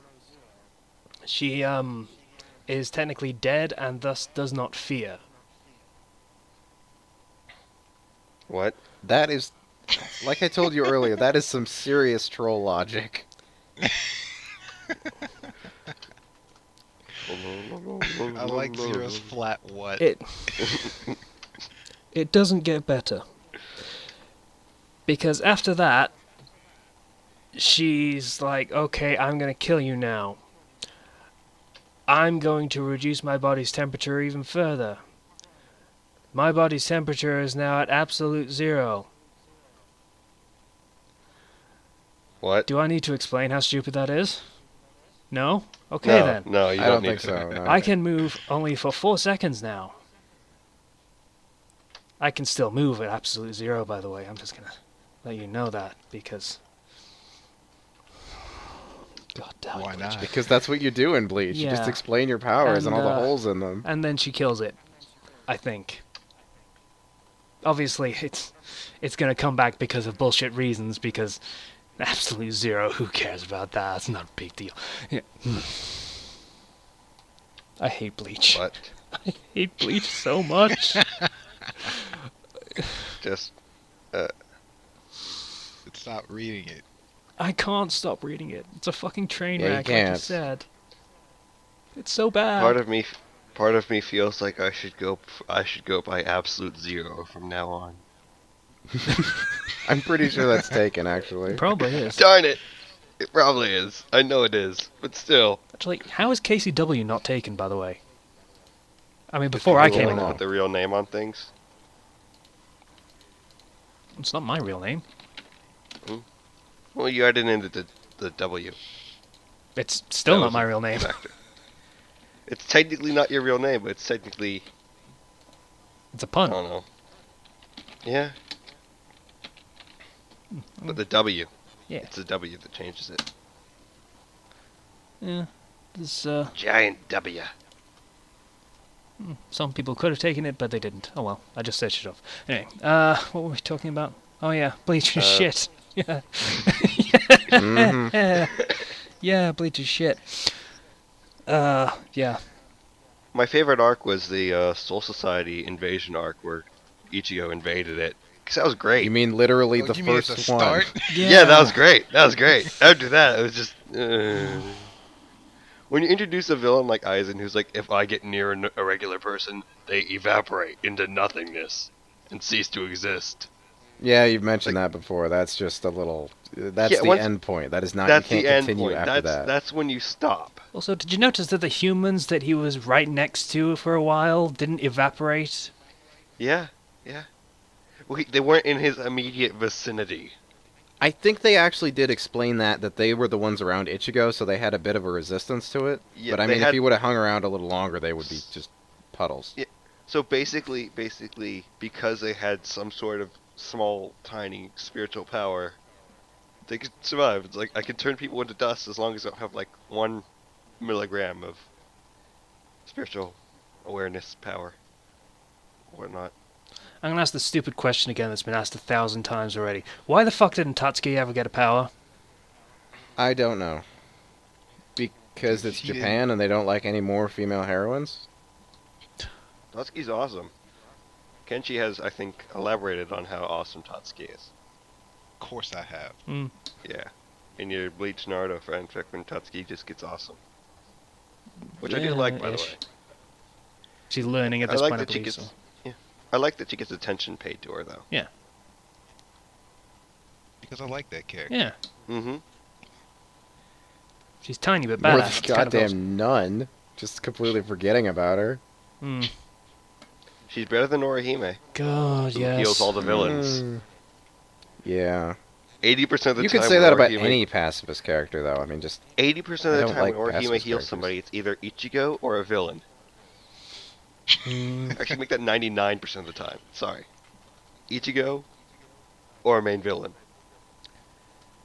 she, is technically dead and thus does not fear. What? That is, like I told you earlier, that is some serious troll logic. I like Zero's flat what. It doesn't get better. Because after that, she's like, okay, I'm gonna kill you now. I'm going to reduce my body's temperature even further. My body's temperature is now at absolute zero. What? Do I need to explain how stupid that is? No? Okay no, then. No, you I don't need think to. so. No. I can move only for 4 seconds now. I can still move at absolute zero, by the way. I'm just gonna let you know that, because... God damn it. Why not? Because that's what you do in Bleach. You just Yeah. explain your powers and all the And, holes in them. And then she kills it, I think. Obviously, it's gonna come back because of bullshit reasons, because absolute zero, who cares about that? It's not a big deal. Yeah. I hate Bleach. What? I hate Bleach so much. Just. Stop reading it. I can't stop reading it. It's a fucking train Yeah, you wreck, like you can't. said. It's so bad. Part of me feels like I should go by absolute zero from now on. I'm pretty sure that's taken, actually. It probably is. Darn it! It probably is. I know it is, but still. Actually, how is KCW not taken, by the way? I mean, before I People came like to along. put the real name on things. It's not my real name. Well, you added in the W. It's still That not was my a real name. factor. It's technically not your real name, but it's technically, It's a I pun. don't know. Yeah. But the W. Yeah. It's the W that changes it. Yeah. This, Giant W. some people could have taken it, but they didn't. Oh well, I just searched it off. Anyway, what were we talking about? Oh yeah, Bleach is shit. Yeah. Mhm. Yeah, Bleach is shit. Yeah. My favorite arc was the Soul Society invasion arc where Ichigo invaded it. Because that was great. You mean literally Oh, the you mean at first the one? start? Yeah, that was great. That was great. After that, it was just... When you introduce a villain like Aizen, who's like, if I get near a regular person, they evaporate into nothingness and cease to exist. Yeah, you've mentioned that before. That's just a little... That's Yeah, the once- end point. That is not... That's you the can't end continue point. after That's that. that's when you stop. Also, did you notice that the humans that he was right next to for a while didn't evaporate? Yeah, yeah. Well, they weren't in his immediate vicinity. I think they actually did explain that they were the ones around Ichigo, so they had a bit of a resistance to it. Yeah, but I they mean, if had- he would have hung around a little longer, they would be just puddles. Yeah. So basically, because they had some sort of small, tiny spiritual power, they could survive. It's like I can turn people into dust as long as I don't have like 1 milligram of spiritual awareness power, or whatnot. I'm gonna ask the stupid question again that's been asked 1,000 times already. Why the fuck didn't Tatsuki ever get a power? I don't know. Because it's He didn't- Japan and they don't like any more female heroines? Tatsuki's awesome. Kenchi has, I think, elaborated on how awesome Tatsuki is. Of course I have. Yeah. In your Bleach Naruto fanfic, when Tatsuki just gets awesome. Which I do like, by the ish. way. She's learning at I this like point, I that she believe. gets. So. Yeah. I like that she gets attention paid to her, though. Because I like that character. Yeah. Mm-hmm. She's tiny but More badass. the goddamn nun. Just completely forgetting about her. She's better than Orihime, God, who yes. heals all the villains. Yeah. 80% of the time. You could say that about Orihime- any pacifist character, though. I mean, just 80% I of the don't time like when Orihime pacifist heals characters. somebody, it's either Ichigo or a villain. Actually, make that 99% of the time. Sorry. Ichigo or a main villain.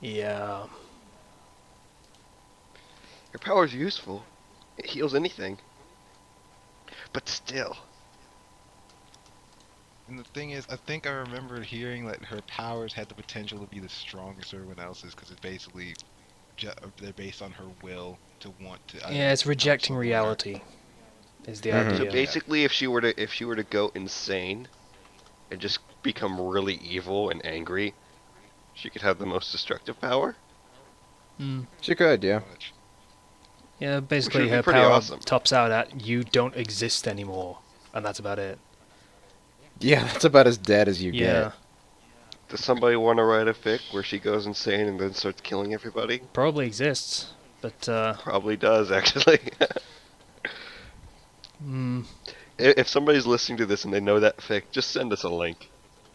Yeah. Your power is useful. It heals anything. But still. And the thing is, I think I remember hearing that her powers had the potential to be the strongest of everyone else's because it's basically they're based on her will to want to. Yeah, it's help rejecting someone. reality. Is the Mhm. So idea. basically, if she were to go insane and just become really evil and angry, she could have the most destructive power. she could, yeah. Much. Yeah, basically Which would be her pretty power awesome. tops out at you don't exist anymore, and that's about it. Yeah, that's about as dead as you Yeah, Does somebody want to write a fic where she goes insane and then starts killing everybody? probably exists, but Probably does, actually. If somebody's listening to this and they know that fic, just send us a link.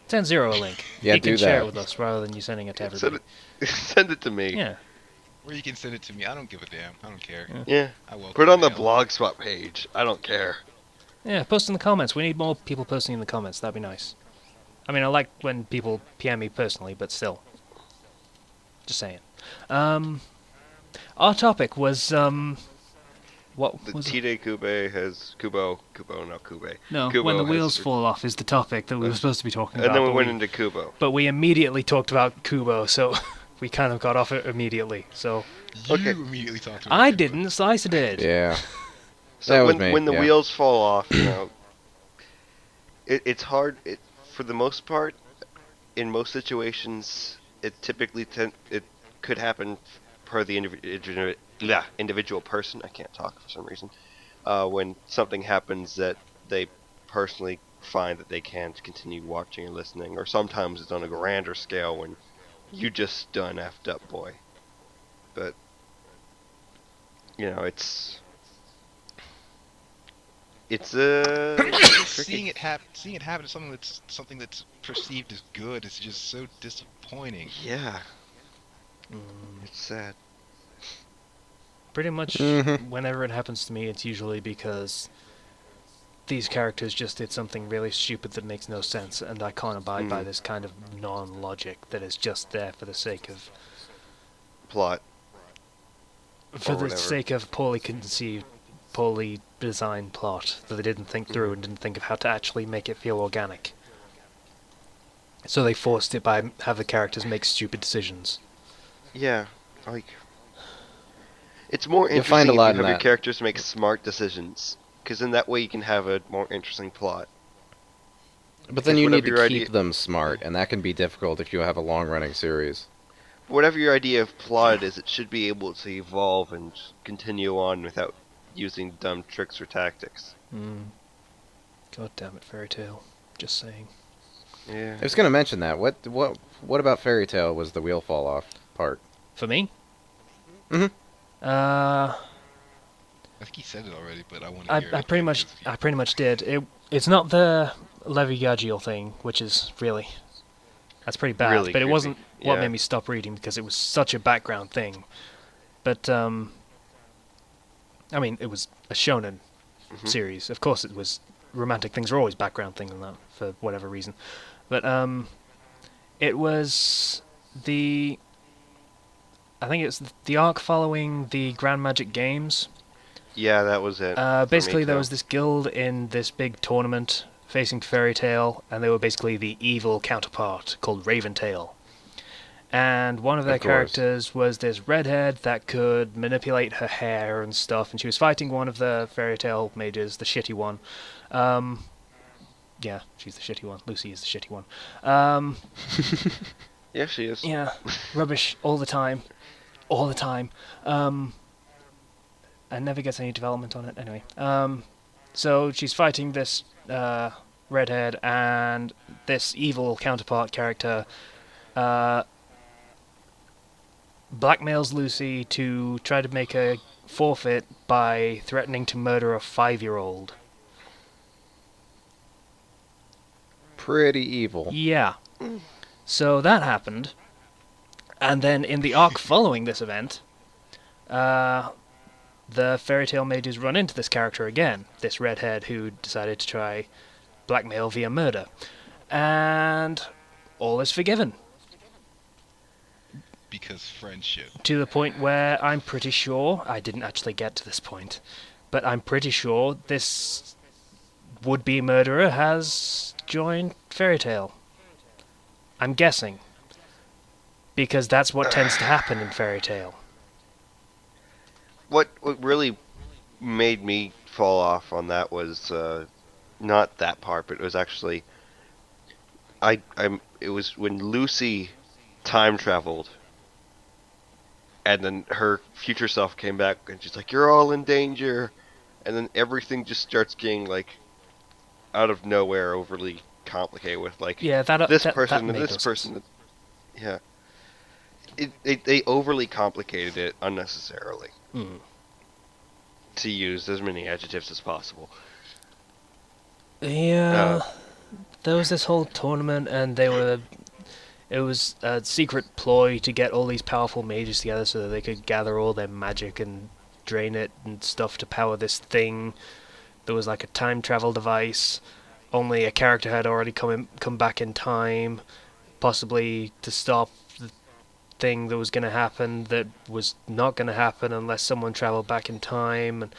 send Zero a link. Yeah, he can do share that. it with us rather than you sending it to Send everybody. it, send it to me. Yeah, Or you can send it to me. I don't give a damn. I don't care. Yeah. I welcome Put it on the mail. Blogspot page. I don't care. yeah. Post in the comments. We need more people posting in the comments. That'd be nice. I mean, I like when people PM me personally, but still. Just saying. Our topic was what The was it? Tide Kube has Kubo, not Kube. No, Kubo when the has- wheels fall off is the topic that we were supposed to be talking about. And then we but went into Kubo. But we immediately talked about Kubo, so we kind of got off it immediately. So You Okay. immediately talked about I it. didn't, Slicer did. Yeah. That So was when me, when the yeah. wheels fall off, it's hard. For the most part, in most situations, it typically it could happen per the individual person. I can't talk for some reason. When something happens that they personally find that they can't continue watching or listening, or sometimes it's on a grander scale when you just done effed up, boy. But it's Seeing it happen to something that's perceived as good is just so disappointing. Yeah, it's sad. Pretty much Mhm. whenever it happens to me, it's usually because these characters just did something really stupid that makes no sense, and I can't abide by this kind of non-logic that is just there for the sake of Plot. for the whatever. sake of poorly conceived, poorly designed plot that they didn't think through and didn't think of how to actually make it feel organic. So they forced it by have the characters make stupid decisions. Yeah, like it's more You'll interesting find a if lot you in have your that. characters make smart decisions, because in that way you can have a more interesting plot. But then If you need whatever to your keep idea- them smart, and that can be difficult if you have a long-running series. Whatever your idea of plot is, it should be able to evolve and continue on without using dumb tricks or tactics. God damn it, Fairy Tail. Just saying. Yeah. I was going to mention that. What about Fairy Tail was the wheel fall off part? For me? Mhm. I think he said it already, but I want to hear it. I pretty much did. It's not the Levi Gargiel thing, which is really that's pretty bad. Really but it creepy. wasn't what Yeah. made me stop reading because it was such a background thing. But I mean, it was a shonen series. Of course, it was romantic things are always background things in that for whatever reason. But it was I think it's the arc following the Grand Magic Games. Yeah, that was it. for me Basically, there too. was this guild in this big tournament facing Fairy Tail, and they were basically the evil counterpart called Raven Tail. And one of their Of course. characters was this redhead that could manipulate her hair and stuff, and she was fighting one of the Fairy Tail mages, the shitty one. Yeah, she's the shitty one. Lucy is the shitty one. Yeah, she is. Yeah, rubbish all the time. All the time. And never gets any development on it anyway. So she's fighting this redhead, and this evil counterpart character blackmails Lucy to try to make her forfeit by threatening to murder a 5-year-old. Pretty evil. Yeah. So that happened, and then in the arc following this event, the Fairy Tail mages run into this character again, this redhead who decided to try blackmail via murder, and all is forgiven. Because friendship. To the point where I'm pretty sure, I didn't actually get to this point, but I'm pretty sure this would-be murderer has joined Fairy Tail. I'm guessing. Because that's what tends to happen in Fairy Tail. What really made me fall off on that was not that part, but it was actually it was when Lucy time traveled, and then her future self came back, and she's like, "You're all in danger," and then everything just starts getting like out of nowhere, overly complicated with like Yeah, this that person made and this no person. sense. Yeah, they overly complicated it unnecessarily. Mm. To use as many adjectives as possible. Yeah, there was this whole tournament, and it was a secret ploy to get all these powerful mages together so that they could gather all their magic and drain it and stuff to power this thing. There was like a time travel device. Only a character had already come back in time, possibly to stop the thing that was going to happen that was not going to happen unless someone traveled back in time. And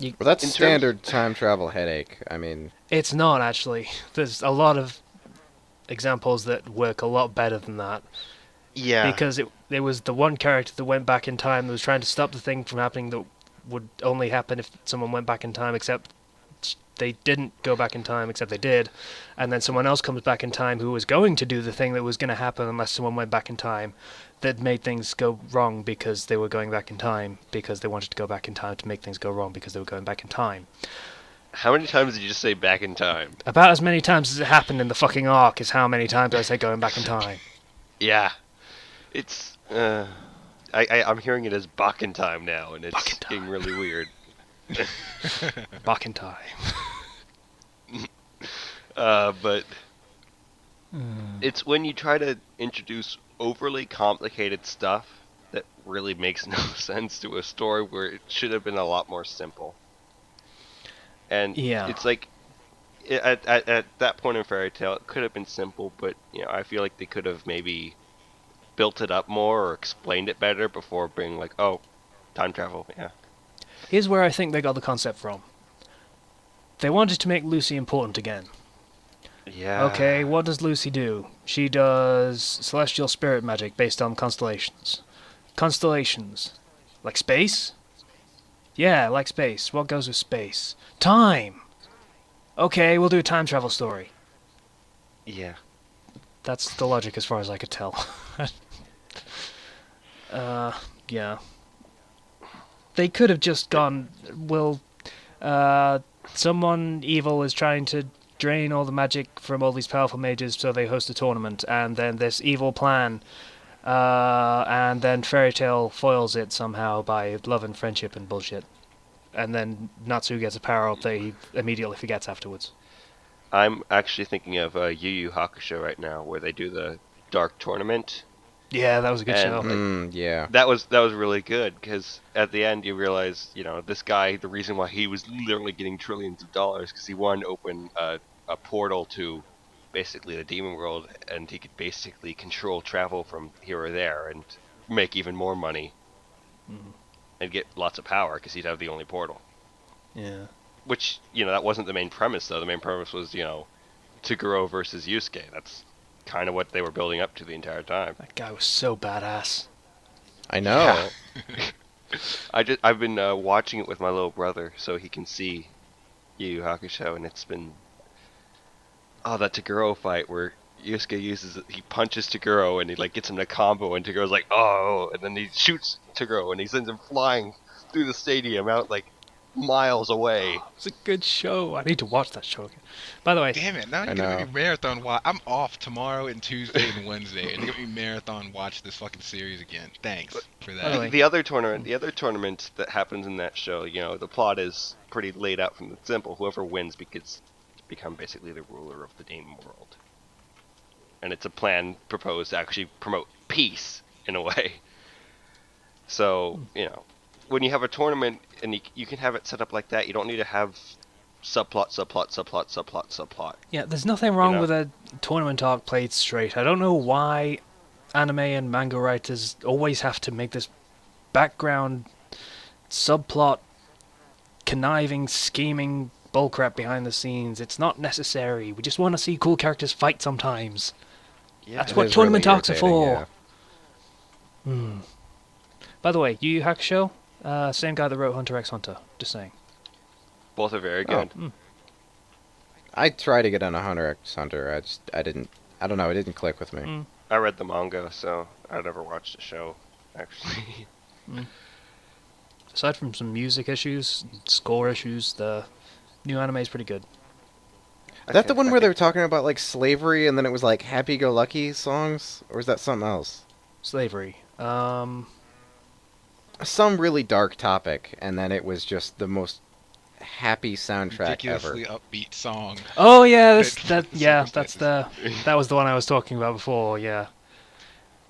Well, that's In standard time travel headache. I mean, it's not actually. There's a lot of examples that work a lot better than that. Yeah. Because it was the one character that went back in time that was trying to stop the thing from happening that would only happen if someone went back in time, except they didn't go back in time, except they did. And then someone else comes back in time who was going to do the thing that was going to happen unless someone went back in time, that made things go wrong because they were going back in time, because they wanted to go back in time to make things go wrong because they were going back in time. How many times did you just say back in time? About as many times as it happened in the fucking arc is how many times I say going back in time. Yeah. It's I'm hearing it as back in time now, and it's getting really weird. Back in time. But it's when you try to introduce overly complicated stuff that really makes no sense to a story where it should have been a lot more simple. And Yeah. it's like at that point in Fairy Tail, it could have been simple, but I feel like they could have maybe built it up more or explained it better before being like, oh, time travel, yeah. Here's where I think they got the concept from. They wanted to make Lucy important again. Yeah. Okay, what does Lucy do? She does celestial spirit magic based on constellations. Constellations. Like space? Yeah, like space. What goes with space? Time! Okay, we'll do a time travel story. Yeah. That's the logic as far as I could tell. Yeah. They could have just gone, well, someone evil is trying to drain all the magic from all these powerful mages, so they host a tournament, and then this evil plan, and then Fairy Tail foils it somehow by love and friendship and bullshit. And then Natsu gets a power-up that he immediately forgets afterwards. I'm actually thinking of Yu Yu Hakusho right now, where they do the Dark Tournament. Yeah, that was a good show. Yeah. That was really good, because at the end you realize, this guy, the reason why he was literally getting trillions of dollars, because he wanted to open a portal to basically the demon world, and he could basically control travel from here or there and make even more money and get lots of power, because he'd have the only portal. Yeah. which that wasn't the main premise though. The main premise was Toguro versus Yusuke. That's kind of what they were building up to the entire time. That guy was so badass. I know. I've been watching it with my little brother so he can see Yu Yu Hakusho, and it's been that Toguro fight where Yusuke he punches Toguro and he like gets him to combo, and Togoro's like and then he shoots Toguro and he sends him flying through the stadium out like miles away. It's a good show. I need to watch that show again. By the way, Damn it! Now I you're gonna know. be marathon watch. I'm off tomorrow and Tuesday and Wednesday, and you're gonna be marathon watch this fucking series again. Thanks for By the that. way- The other tournament that happens in that show, the plot is pretty laid out from the simple. Whoever wins become basically the ruler of the game world. And it's a plan proposed to actually promote peace in a way. So, when you have a tournament and you can have it set up like that, you don't need to have subplot. yeah, there's nothing wrong know? with a tournament arc played straight. I don't know why anime and manga writers always have to make this background subplot, conniving, scheming bullcrap behind the scenes. It's not necessary. We just want to see cool characters fight sometimes. Yeah, That's It what is tournament really talks are irritating, for. By the way, Yu Yu Hakusho, same guy that wrote Hunter x Hunter. Just saying. both are very Oh. good. I tried to get on a Hunter x Hunter. I don't know. It didn't click with me. Mm. I read the manga, so I never watched the show, actually. Aside from some music issues, score issues, the new anime is pretty good. Is that the one where they were talking about like slavery and then it was like happy-go-lucky songs, or is that something else? Slavery. Some really dark topic, and then it was just the most happy soundtrack ever. Ridiculously upbeat song. Oh yeah, that's Circumstances. that was the one I was talking about before. Yeah,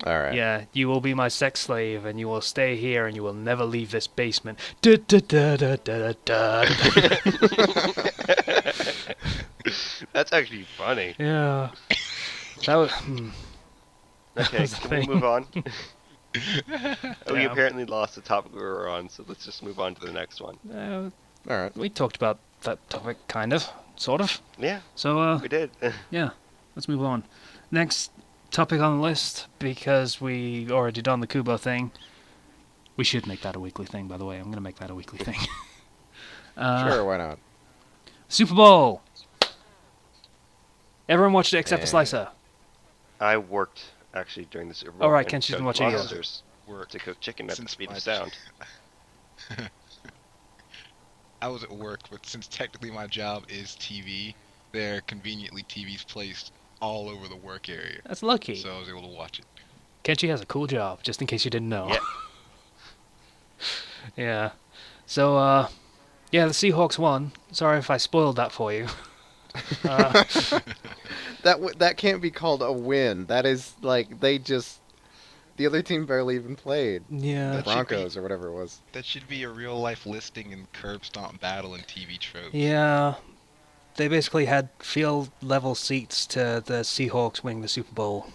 All right. yeah. You will be my sex slave, and you will stay here, and you will never leave this basement. Da, da, da, da, da, da, da. That's actually funny. Yeah. That was. Okay, was the can we thing. move on? We Yeah. apparently lost the topic we were on, so let's just move on to the next one. Uh, All right. we talked about that topic, kind of, sort of. Yeah, So we did. yeah, let's move on. Next topic on the list, because we already done the Kubo thing. We should make that a weekly thing, by the way. I'm going to make that a weekly thing. Sure, why not? Super Bowl! Everyone watched it except for Yeah. Slicer. I worked actually during the Super Bowl. Oh, right, and Kenchi didn't cooked watch it either. lobsters Work. to cook chicken at the Since speed my- of sound. I was at work, but since technically my job is TV, there are conveniently TVs placed all over the work area, That's lucky. so I was able to watch it. Kenchi has a cool job, just in case you didn't know. Yeah. Yeah. So, yeah, the Seahawks won. Sorry if I spoiled that for you. That can't be called a win. That is like the other team barely even played. Yeah. The That should be- Broncos or whatever it was. That should be a real life listing in curb stomp battle and TV tropes. Yeah. They basically had field level seats to the Seahawks winning the Super Bowl.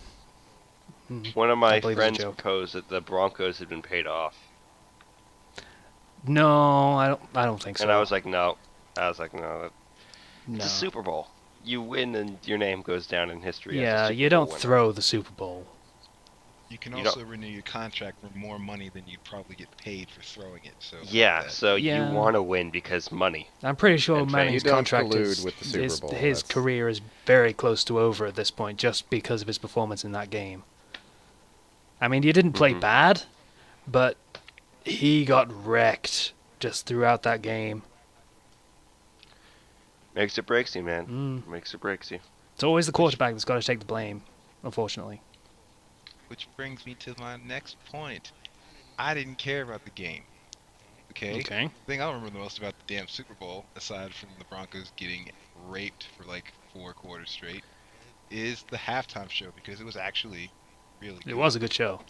One of I my believe it's a friends joke. proposed that the Broncos had been paid off, No, I don't think so. and I was like, no. It's no. a Super Bowl. You win, and your name goes down in history. as a Yeah, Super you Bowl don't winner. throw the Super Bowl. You can You also renew your contract for more money than you'd probably get paid for throwing it. So Yeah, that- so Yeah. you want to win because money. I'm pretty sure And Manning's you don't contract collude is with the Super his, Bowl, his that's- career is very close to over at this point just because of his performance in that game. I mean, he didn't play Mhm. bad, but he got wrecked just throughout that game. Makes it breaks you, man. Mm. Makes it breaks you. It's always the quarterback that's got to take the blame, unfortunately. Which brings me to my next point. I didn't care about the game. Okay? Okay. The thing I remember the most about the damn Super Bowl, aside from the Broncos getting raped for like 4 quarters straight, is the halftime show because it was actually really good. It was a good show.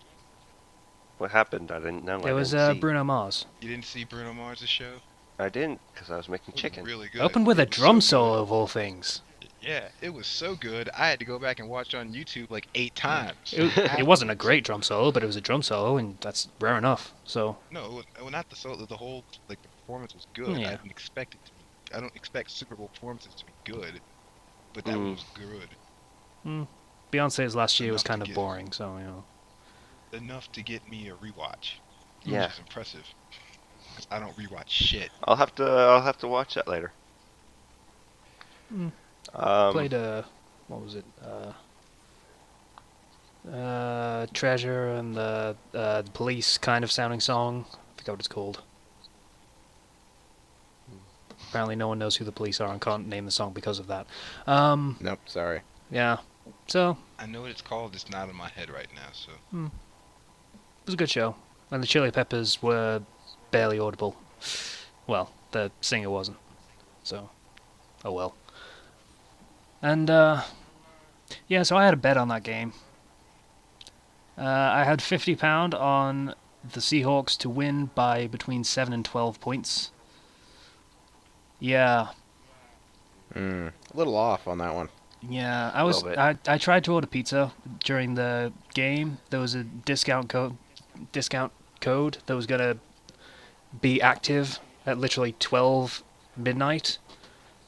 What happened? I didn't know. It was Bruno Mars. You didn't see Bruno Mars' show? I didn't, because I was making It was chicken. really good. Opened with a It was drum so good. solo of all things. Yeah, it was so good. I had to go back and watch on YouTube like 8 times. It wasn't a great drum solo, but it was a drum solo, and that's rare enough. So No, well, not the solo. The whole like the performance was good. Yeah. I didn't expect it to be. I don't expect Super Bowl performances to be good, but that one was good. Beyonce's last year was Enough to kind of get- boring, so Enough to get me a rewatch, Yeah. which is impressive. Because I don't rewatch shit. I'll have to watch that later. played what was it? Treasure and the Police kind of sounding song. I forgot what it's called. Apparently, no one knows who the Police are and can't name the song because of that. Nope, sorry. Yeah. So I know what it's called, it's not in my head right now, so. it was a good show, and the Chili Peppers were barely audible. Well, the singer wasn't. So, oh well. And yeah, so I had a bet on that game. I had £50 on the Seahawks to win by between 7 and 12 points. Yeah, A little off on that one. yeah. Little bit. I tried to order pizza during the game. There was a discount code that was gonna be active at literally 12 midnight.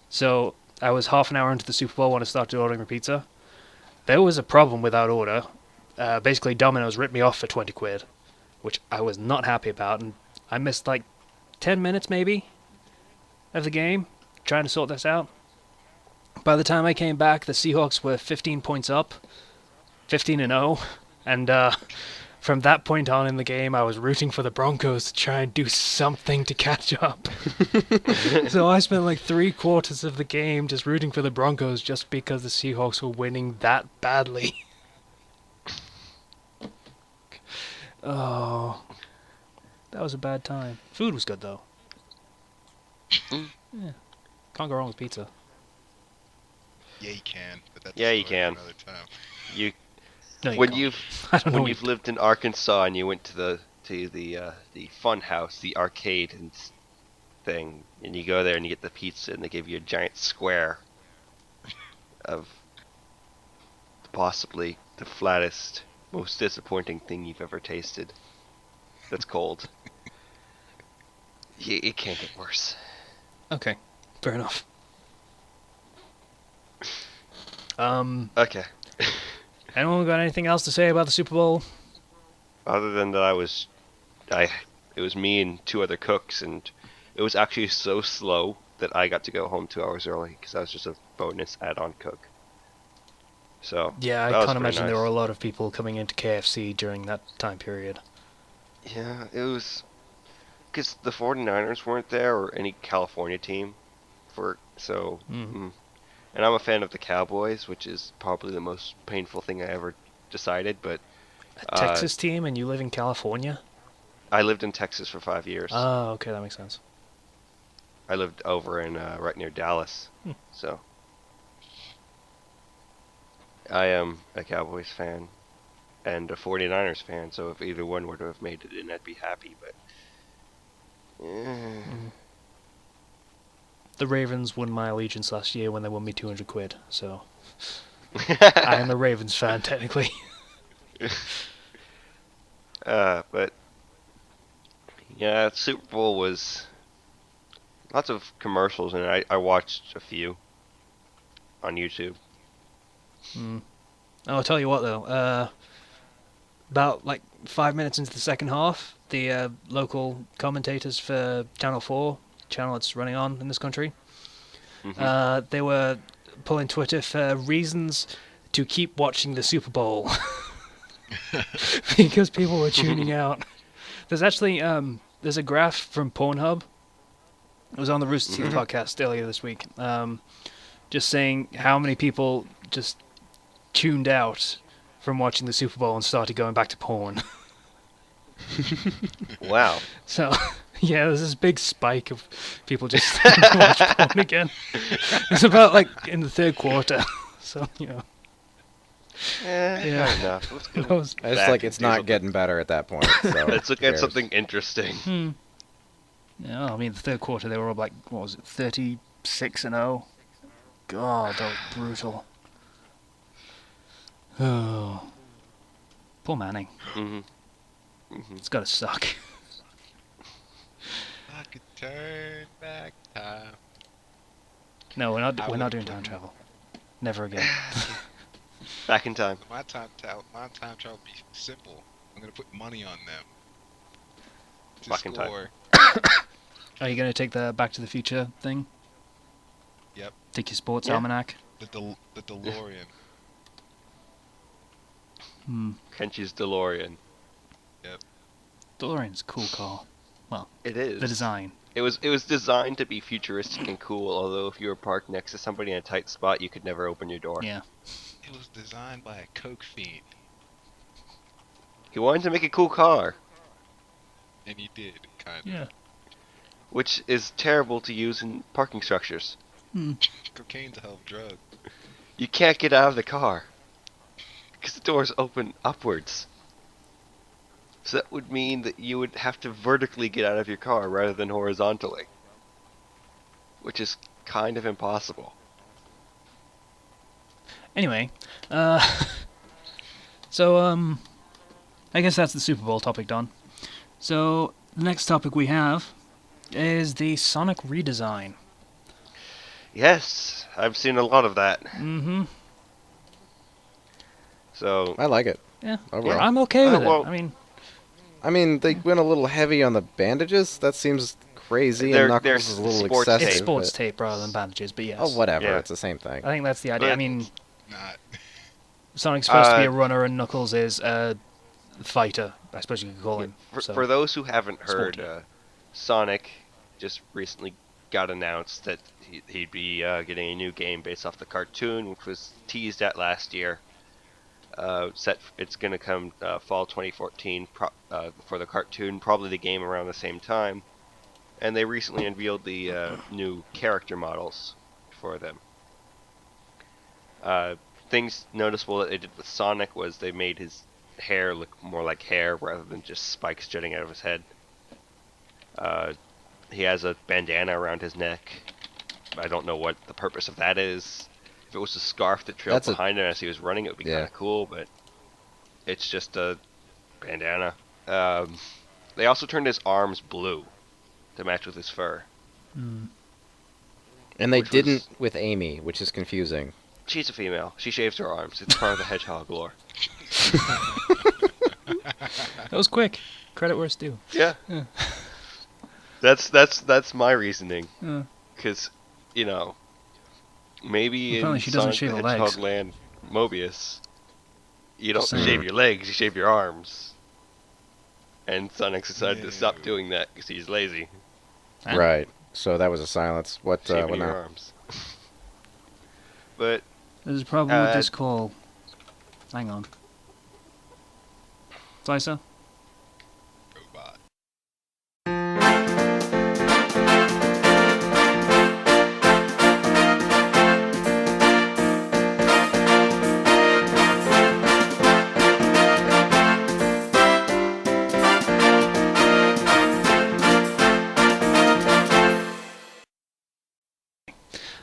So I was half an hour into the Super Bowl when I started ordering a pizza. There was a problem with that order. Basically, Domino's ripped me off for 20 quid, which I was not happy about, and I missed like 10 minutes maybe of the game trying to sort this out. By the time I came back, the Seahawks were 15 points up, 15-0, and from that point on in the game, I was rooting for the Broncos to try and do something to catch up. So I spent like 3/4 of the game just rooting for the Broncos just because the Seahawks were winning that badly. Oh, that was a bad time. Food was good though. Yeah, can't go wrong with pizza. Yeah, you can, but that's Yeah, a you story can. for another time. You No, you when can't. you've I don't know. when you've lived in Arkansas and you went to the fun house, the arcade and thing, and you go there and you get the pizza and they give you a giant square of possibly the flattest, most disappointing thing you've ever tasted. That's cold. It can't get worse. Okay, fair enough. Okay. Anyone got anything else to say about the Super Bowl? Other than that, it was me and two other cooks, and it was actually so slow that I got to go home 2 hours early because I was just a bonus add-on cook. So Yeah, I that was can't pretty imagine there nice. were a lot of people coming into KFC during that time period. Yeah, it was because the 49ers weren't there or any California team and I'm a fan of the Cowboys, which is probably the most painful thing I ever decided, but A Texas team, and you live in California? I lived in Texas for 5 years. Oh, okay, that makes sense. I lived over in right near Dallas, so I am a Cowboys fan and a 49ers fan, so if either one were to have made it in, I'd be happy, but The Ravens won my allegiance last year when they won me 200 quid, so I am a Ravens fan, technically. But yeah, Super Bowl was lots of commercials, and I watched a few on YouTube. Oh, I'll tell you what, though. About like 5 minutes into the second half, the local commentators for Channel 4, channel that's running on in this country, they were pulling Twitter for reasons to keep watching the Super Bowl because people were tuning out. There's actually there's a graph from Pornhub. It was on the Rooster Teeth podcast earlier this week, just saying how many people just tuned out from watching the Super Bowl and started going back to porn. Wow. So, yeah, there's this big spike of people just starting to watch porn again. It's about like in the third quarter. So, you know. Yeah. Fair enough. Let's go that was- It's back like and it's do not something. getting better at that point. So Let's look who at cares? something interesting. Yeah, I mean, the third quarter, they were like, what was it, 36-0? God, that was brutal. Oh. Poor Manning. hmm It's gotta suck. I could turn back time. No, we're not. I We're not would've doing put time him- travel. Never again. Back in time. My time travel would be simple. I'm gonna put money on them to Back in time. score. Are you gonna take the Back to the Future thing? Yep. Take your sports Yeah. almanac. The DeLorean. Hmm. Kenchi's DeLorean. DeLorean's a cool car. It is. The design. It was designed to be futuristic and cool, although if you were parked next to somebody in a tight spot, you could never open your door. Yeah. It was designed by a coke fiend, He wanted to make a cool car, and he did kind of. Yeah. which is terrible to use in parking structures. Cocaine's a hell of a drug. You can't get out of the car because the doors open upwards. So that would mean that you would have to vertically get out of your car rather than horizontally, which is kind of impossible. Anyway, so I guess that's the Super Bowl topic done. So the next topic we have is the Sonic redesign. Yes, I've seen a lot of that. Mm-hmm. So I like it. Yeah. Overall. I'm okay with well, it. I mean, they went a little heavy on the bandages. That seems crazy. They're- And Knuckles they're is a little sports excessive. it's tape, sports but- tape rather than bandages, but yes. Oh, whatever. Yeah. It's the same thing. I think that's the idea. But- I mean, Not. Sonic's supposed to be a Uh, runner and Knuckles is a fighter, I suppose you could call him. So. For those who haven't heard, Sporty. Sonic just recently got announced that he'd be getting a new game based off the cartoon, which was teased at last year. It's going to come fall 2014 for the cartoon, probably the game around the same time. And they recently unveiled the new character models for them. Things noticeable that they did with Sonic was they made his hair look more like hair rather than just spikes jutting out of his head. He has a bandana around his neck. I don't know what the purpose of that is. If it was a scarf that trailed That's a- behind him as he was running, it would be Yeah. kind of cool, but it's just a bandana. They also turned his arms blue to match with his fur. And they which didn't was- with Amy, which is confusing. She's a female. She shaves her arms. It's part of the hedgehog lore. That was quick. Credit where it's due. Yeah. Yeah. That's my reasoning. Yeah. Because, maybe Apparently in she doesn't Sonic shave the her legs. Hedgehog Land, Mobius, you don't Same. shave your legs, you shave your arms. And Sonic decided to stop No. doing that because he's lazy. Huh? Right. So that was a silence. What Shaving your now? arms. But There's a problem with Uh, this call. Hang on. Slicer? Robot.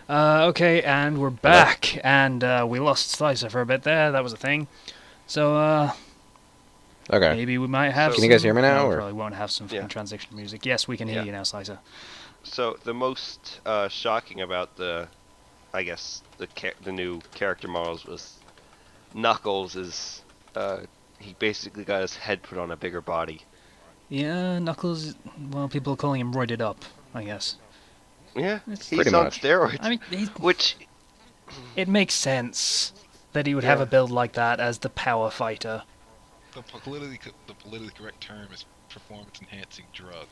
Okay, and we're back. And we lost Slicer for a bit there. That was a thing. So, Okay. maybe we might have Can some... you guys hear me now, No, we or- probably won't have some fucking Yeah. transition music. Yes, we can hear Yeah. you now, Slicer. so the most shocking about the new character models was Knuckles is he basically got his head put on a bigger body. Yeah, Knuckles... Well, people are calling him roided up, I guess. Yeah, It's he's pretty on much. steroids. I mean, which it makes sense that he would have Yeah. a build like that as the power fighter. The politically correct term is performance-enhancing drug.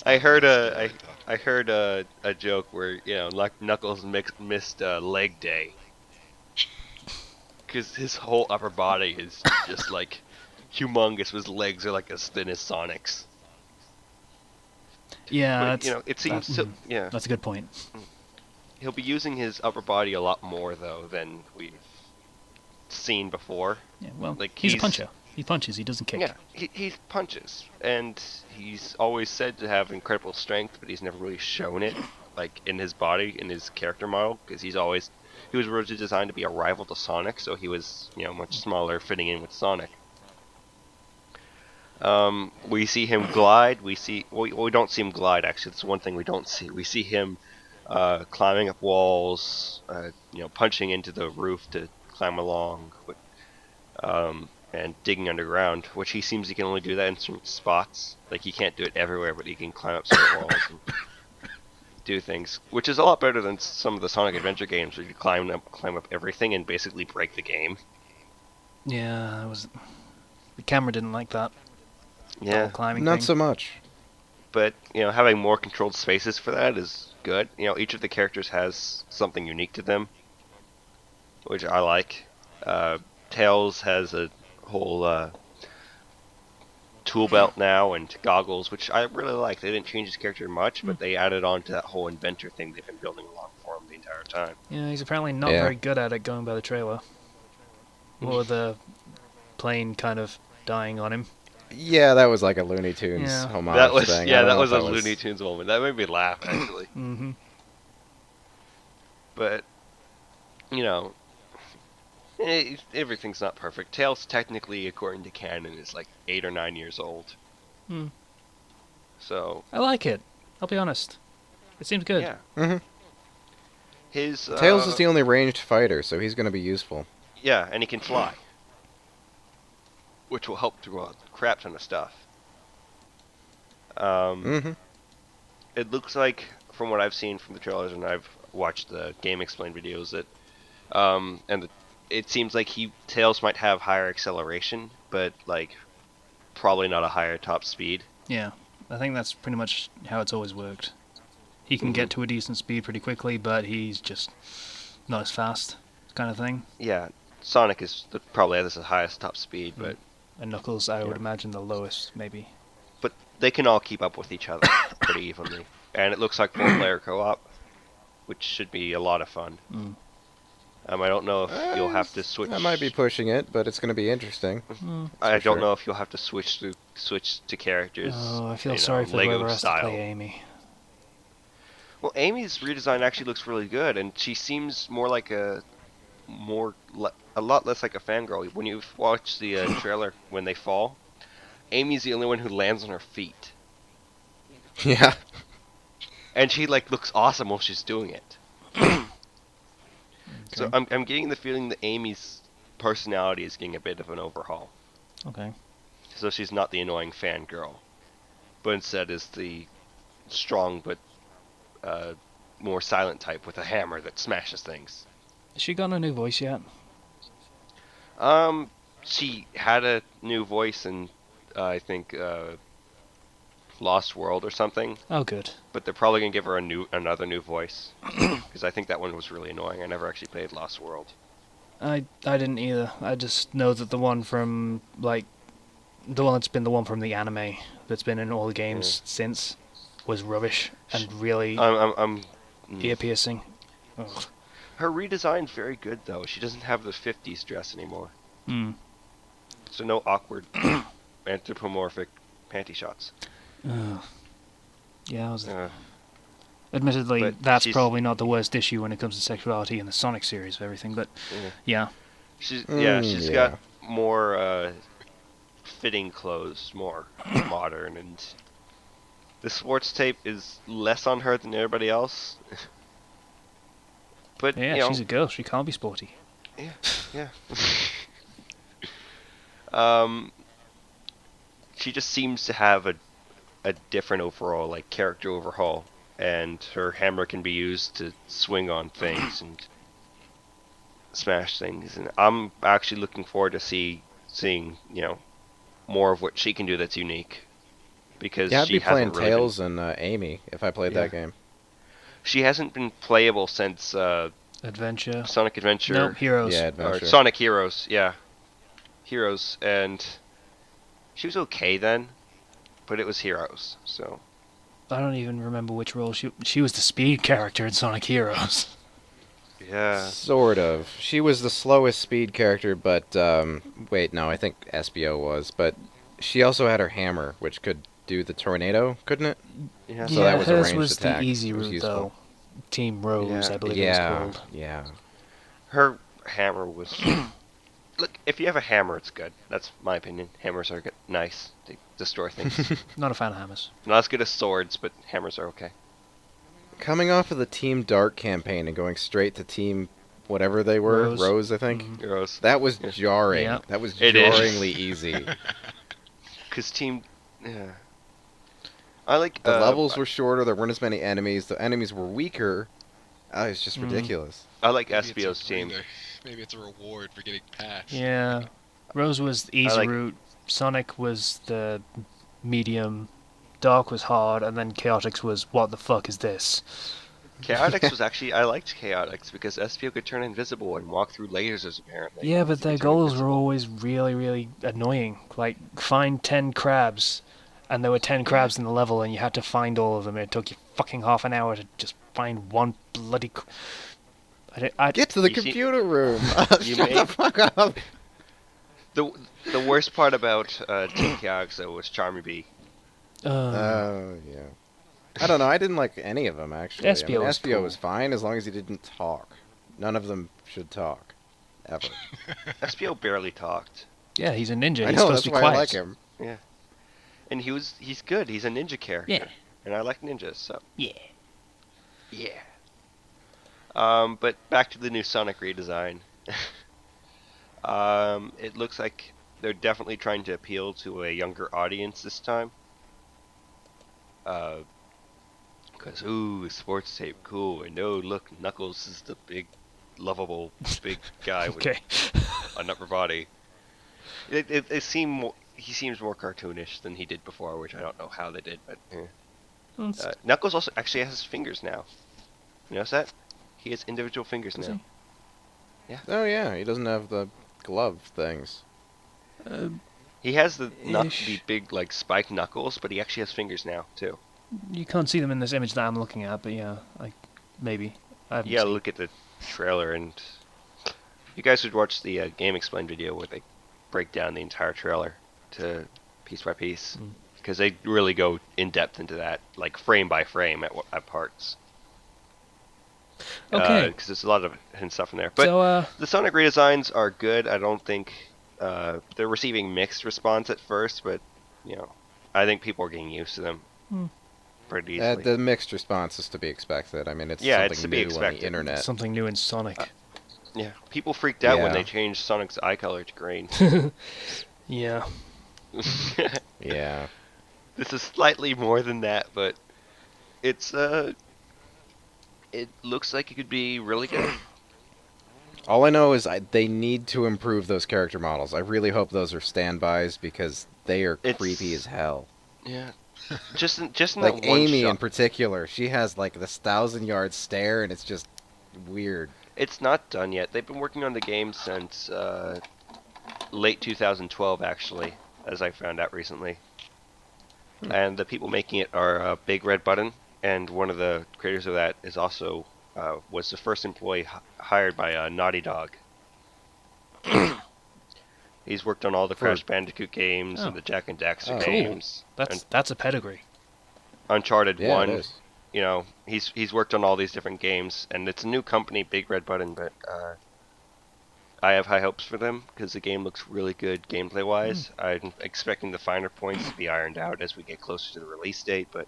I heard a joke where Knuckles missed leg day because his whole upper body is just like humongous. His legs are like as thin as Sonic's. Yeah, But it seems that- so. Yeah, that's a good point. he'll be using his upper body a lot more though than we've seen before. Yeah, well, Like, he's a he's- puncher. He punches, he doesn't kick. Yeah, he punches, and he's always said to have incredible strength, but he's never really shown it, like in his body, in his character model, because he was originally designed to be a rival to Sonic, so he was much smaller, fitting in with Sonic. We see him glide. We don't see him glide. Actually, that's one thing we don't see. We see him climbing up walls, punching into the roof to climb along, and digging underground, which he seems he can only do that in certain spots. Like, he can't do it everywhere, but he can climb up certain walls and do things, which is a lot better than some of the Sonic Adventure games where you climb up everything and basically break the game. Yeah, the camera didn't like that. The whole Yeah, climbing Not thing. so much. but having more controlled spaces for that is good. Each of the characters has something unique to them, which I like. Tails has a whole tool belt now and goggles, which I really like. They didn't change his character much, but they added on to that whole inventor thing they've been building along for him the entire time. Yeah, he's apparently not Yeah. very good at it, going by the trailer. Or the plane kind of dying on him. Yeah, that was like a Looney Tunes Yeah. homage That was thing. I yeah, don't that know was if a Looney Tunes moment. That made me laugh actually. Mm-hmm. But everything's not perfect. Tails technically, according to canon, is like 8 or 9 years old. Hmm. So I like it. I'll be honest. It seems good. yeah, hmm his Tails is the only ranged fighter, so he's going to be useful. yeah, and he can fly, which will help through a crap ton of stuff. hmm It looks like, from what I've seen from the trailers, and I've watched the game explain videos, that it seems like Tails might have higher acceleration, but like probably not a higher top speed. Yeah. I think that's pretty much how it's always worked. He can get to a decent speed pretty quickly, but he's just not as fast, kind of thing. Yeah, Sonic is probably has the highest top speed, but And Knuckles, I would Yeah. imagine the lowest, maybe. but they can all keep up with each other pretty evenly. And it looks like 4-player co-op, which should be a lot of fun. Mm. I don't know if you'll have to switch. I might be pushing it, but it's going to be interesting. I for don't sure. know if you'll have to switch to characters. Oh, I feel sorry for Lego whoever has style. to play Amy. Well, Amy's redesign actually looks really good, and she seems more like a lot less like a fangirl. When you watch the trailer when they fall, Amy's the only one who lands on her feet, Yeah. and she looks awesome while she's doing it. So Okay. I'm getting the feeling that Amy's personality is getting a bit of an overhaul. Okay. So she's not the annoying fangirl, but instead is the strong but more silent type with a hammer that smashes things. Has she got a new voice yet? She had a new voice in, I think, Lost World or something, Oh, good. but they're probably gonna give her another new voice because I think that one was really annoying. I never actually played Lost World. I didn't either. I just know that the one from, the one that's been the one from the anime that's been in all the games since was rubbish and really I'm ear-piercing. Ugh. Her redesign's very good though. She doesn't have the 50s dress anymore, Mm. so no awkward anthropomorphic panty shots. Ugh. Yeah, I was... Uh, Admittedly, but that's she's- probably not the worst issue when it comes to sexuality in the Sonic series of everything, but yeah. yeah. She's yeah. got more fitting clothes, more modern, and the sports tape is less on her than everybody else. But Yeah, she's a girl. She can't be sporty. yeah. She just seems to have a different overall character overhaul, and her hammer can be used to swing on things and smash things. And I'm actually looking forward to seeing more of what she can do that's unique, because Yeah, I'd she be playing hasn't really Tails and Amy if I played Yeah. that game. she hasn't been playable since Adventure. Sonic Adventure. No, Heroes. Yeah, Or Adventure. Sonic Heroes, yeah. Heroes, and she was okay then, but it was Heroes, so. I don't even remember which role she was the speed character in Sonic Heroes. Yeah. Sort of. She was the slowest speed character, but wait, no, I think SBO was. But she also had her hammer, which could do the tornado, couldn't it? Yeah. So that was a hers ranged was attack. the easy It was route, useful. though. Team Rose, Yeah. I believe Yeah, it was called. yeah. Her hammer was. Look, if you have a hammer, it's good. That's my opinion. Hammers are good. Nice. They destroy things. Not a fan of hammers. Not as good as swords, but hammers are okay. Coming off of the Team Dark campaign and going straight to Team whatever they were, Rose I think. Mhm. Gross. That was Yeah. jarring. Yeah. That was It is. jarringly easy. Because Team... Yeah. I like... The levels were shorter, there weren't as many enemies, the enemies were weaker. It's just Mhm. ridiculous. I like Maybe it's a SBO's team. breather. Maybe it's a reward for getting past. Yeah. Rose was the easy like- route. Sonic was the medium. Dark was hard, and then Chaotix was what the fuck is this? Chaotix was actually... I liked Chaotix because SBO could turn invisible and walk through lasers, apparently. Yeah, but He their could turn goals were invisible. always really, really annoying. Like, find 10 crabs, and there were 10 crabs in the level, and you had to find all of them. It took you fucking half an hour to just find one bloody... Get to the You see- computer room! You Shut may- the fuck up! The worst part about Team Chaotix, though, was Charmy Bee. Oh, yeah. I don't know, I didn't like any of them, actually. SBO was SBO cool. was fine as long as he didn't talk. None of them should talk. Ever. SBO barely talked. yeah, he's a ninja. I He's know, supposed that's to be why quiet. I like him. And he's good. He's a ninja character. Yeah. And I like ninjas, so... Yeah. Yeah. But back to the new Sonic redesign. It looks like they're definitely trying to appeal to a younger audience this time. Because, ooh, sports tape, cool. And oh, look, Knuckles is the big, lovable, big guy with Okay. an upper body. It seemed more, he seems more cartoonish than he did before, which I don't know how they did, but Knuckles also actually has fingers now. You notice that? He has individual fingers Does now. Oh, yeah, he doesn't have the glove things. He has the Ish. big like spiked knuckles, but he actually has fingers now too. You can't see them in this image that I'm looking at, but yeah, maybe. I haven't Yeah, seen. look at the trailer, and you guys should watch the Game Explained video where they break down the entire trailer to piece by piece, Mm. because they really go in depth into that, like frame by frame at parts. Okay. Because there's a lot of hidden stuff in there. But So, the Sonic redesigns are good. I don't think they're receiving mixed response at first, but you know, I think people are getting used to them Hmm. pretty easily. The mixed response is to be expected. I mean, it's Yeah, something it's to be new on expected. the internet. something new in Sonic. Yeah, people freaked out when Yeah. they changed Sonic's eye color to green. Yeah. Yeah. This is slightly more than that, but it's it looks like it could be really good. All I know is they need to improve those character models. I really hope those are standbys because they are It's- creepy as hell. Yeah, just in Like that one Amy in shot. particular, she has like this 1,000-yard stare, and it's just weird. It's not done yet. They've been working on the game since late 2012, actually, as I found out recently. And the people making it are Big Red Button, and one of the creators of that is also was the first employee hired by Naughty Dog. He's worked on all the For- Crash Bandicoot games Oh. and the Jack and Daxter Oh. Cool. games. That's a pedigree. Uncharted Yeah, 1. it is. You know, he's worked on all these different games, and it's a new company, Big Red Button, but I have high hopes for them because the game looks really good gameplay-wise. I'm expecting the finer points to be ironed out as we get closer to the release date, but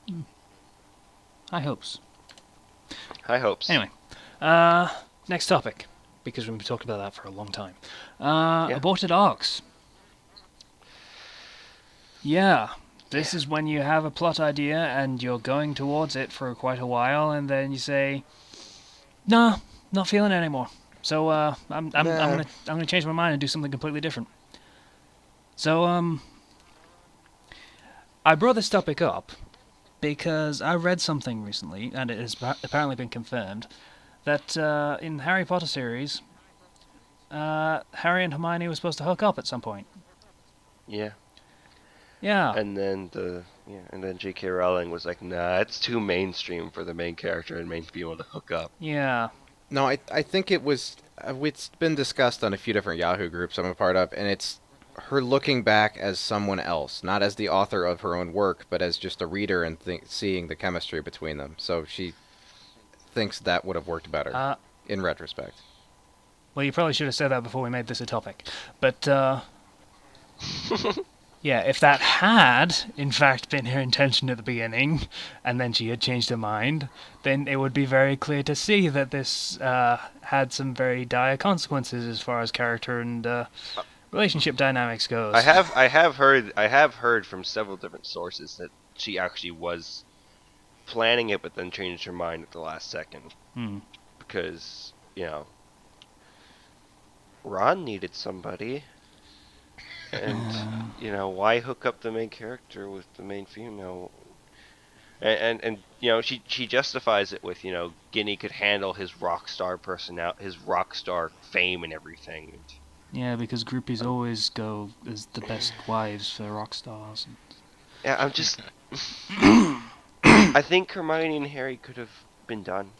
High hopes. high hopes. Anyway, next topic, because we've been talking about that for a long time. Yeah. Aborted arcs. Yeah, this is when you have a plot idea and you're going towards it for quite a while, and then you say, "Nah, not feeling it anymore." So I'm gonna change my mind and do something completely different. So I brought this topic up because I read something recently, and it has apparently been confirmed, that in the Harry Potter series, Harry and Hermione were supposed to hook up at some point. Yeah. Yeah. And then J.K. Rowling was like, "Nah, it's too mainstream for the main character and main people to hook up." Yeah. No, I think it was. It's been discussed on a few different Yahoo groups I'm a part of, and it's her looking back as someone else, not as the author of her own work, but as just a reader and seeing the chemistry between them. So she thinks that would have worked better in retrospect. Well, you probably should have said that before we made this a topic. But Yeah, if that had, in fact, been her intention at the beginning, and then she had changed her mind, then it would be very clear to see that this had some very dire consequences as far as character and relationship dynamics goes. I have heard from several different sources that she actually was planning it, but then changed her mind at the last second Hmm. because Ron needed somebody, and why hook up the main character with the main female? And she justifies it with Guinea could handle his rock star his rock star fame and everything. Yeah, because groupies always go as the best wives for rock stars. Yeah, I'm just. I think Hermione and Harry could have been done.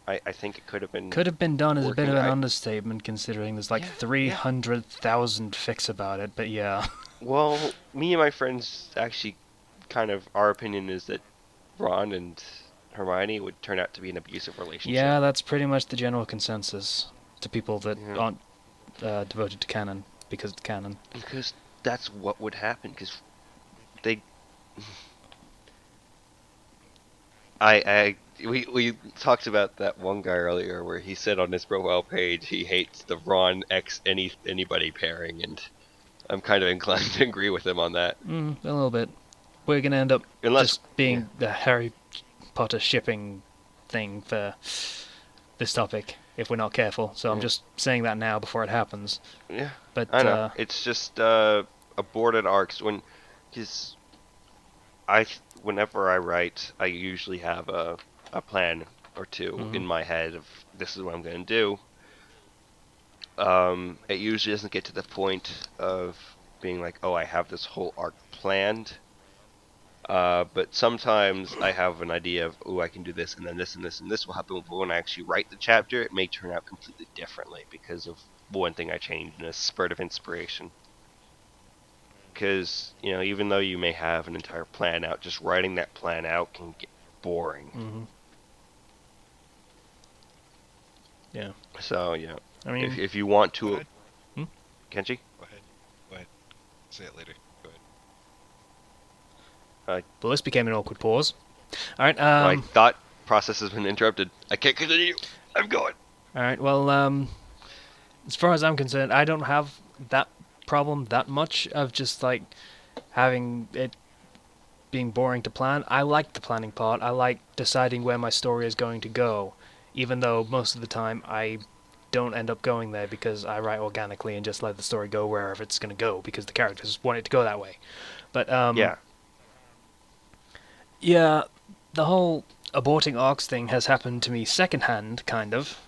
I think it could have been. Could have been done as a bit of an working. understatement, considering there's like Yeah, 300,000 fics about it, but yeah. Well, me and my friends actually, kind of, our opinion is that Ron and Hermione would turn out to be an abusive relationship. Yeah, that's pretty much the general consensus to people that Yeah. aren't devoted to canon, because it's canon. Because that's what would happen. Because they. We talked about that one guy earlier where he said on his profile page he hates the Ron X anybody pairing, and I'm kind of inclined to agree with him on that. A little bit. We're gonna end up Unless just being the Harry Potter shipping thing for this topic if we're not careful. So I'm Yeah. just saying that now before it happens. yeah, But I know it's just aborted arcs because whenever I write, I usually have a plan or two in my head of this is what I'm going to do. It usually doesn't get to the point of being like, oh, I have this whole arc planned. But sometimes I have an idea of, oh, I can do this, and then this and this and this will happen. But when I actually write the chapter, it may turn out completely differently because of one thing I changed in a spurt of inspiration. Because, even though you may have an entire plan out, just writing that plan out can get boring. Yeah. So, yeah. I mean, If you want Go to... ahead. Kenchi? Go ahead. Say it later. Go ahead. well, this became an awkward pause. All right. My thought process has been interrupted. I can't continue. I'm going. All right. Well, as far as I'm concerned, I don't have that problem that much of just like having it being boring to plan. I like the planning part. I like deciding where my story is going to go, even though most of the time I don't end up going there because I write organically and just let the story go wherever it's going to go because the characters want it to go that way. But Yeah. yeah, the whole aborting arcs thing has happened to me secondhand, kind of,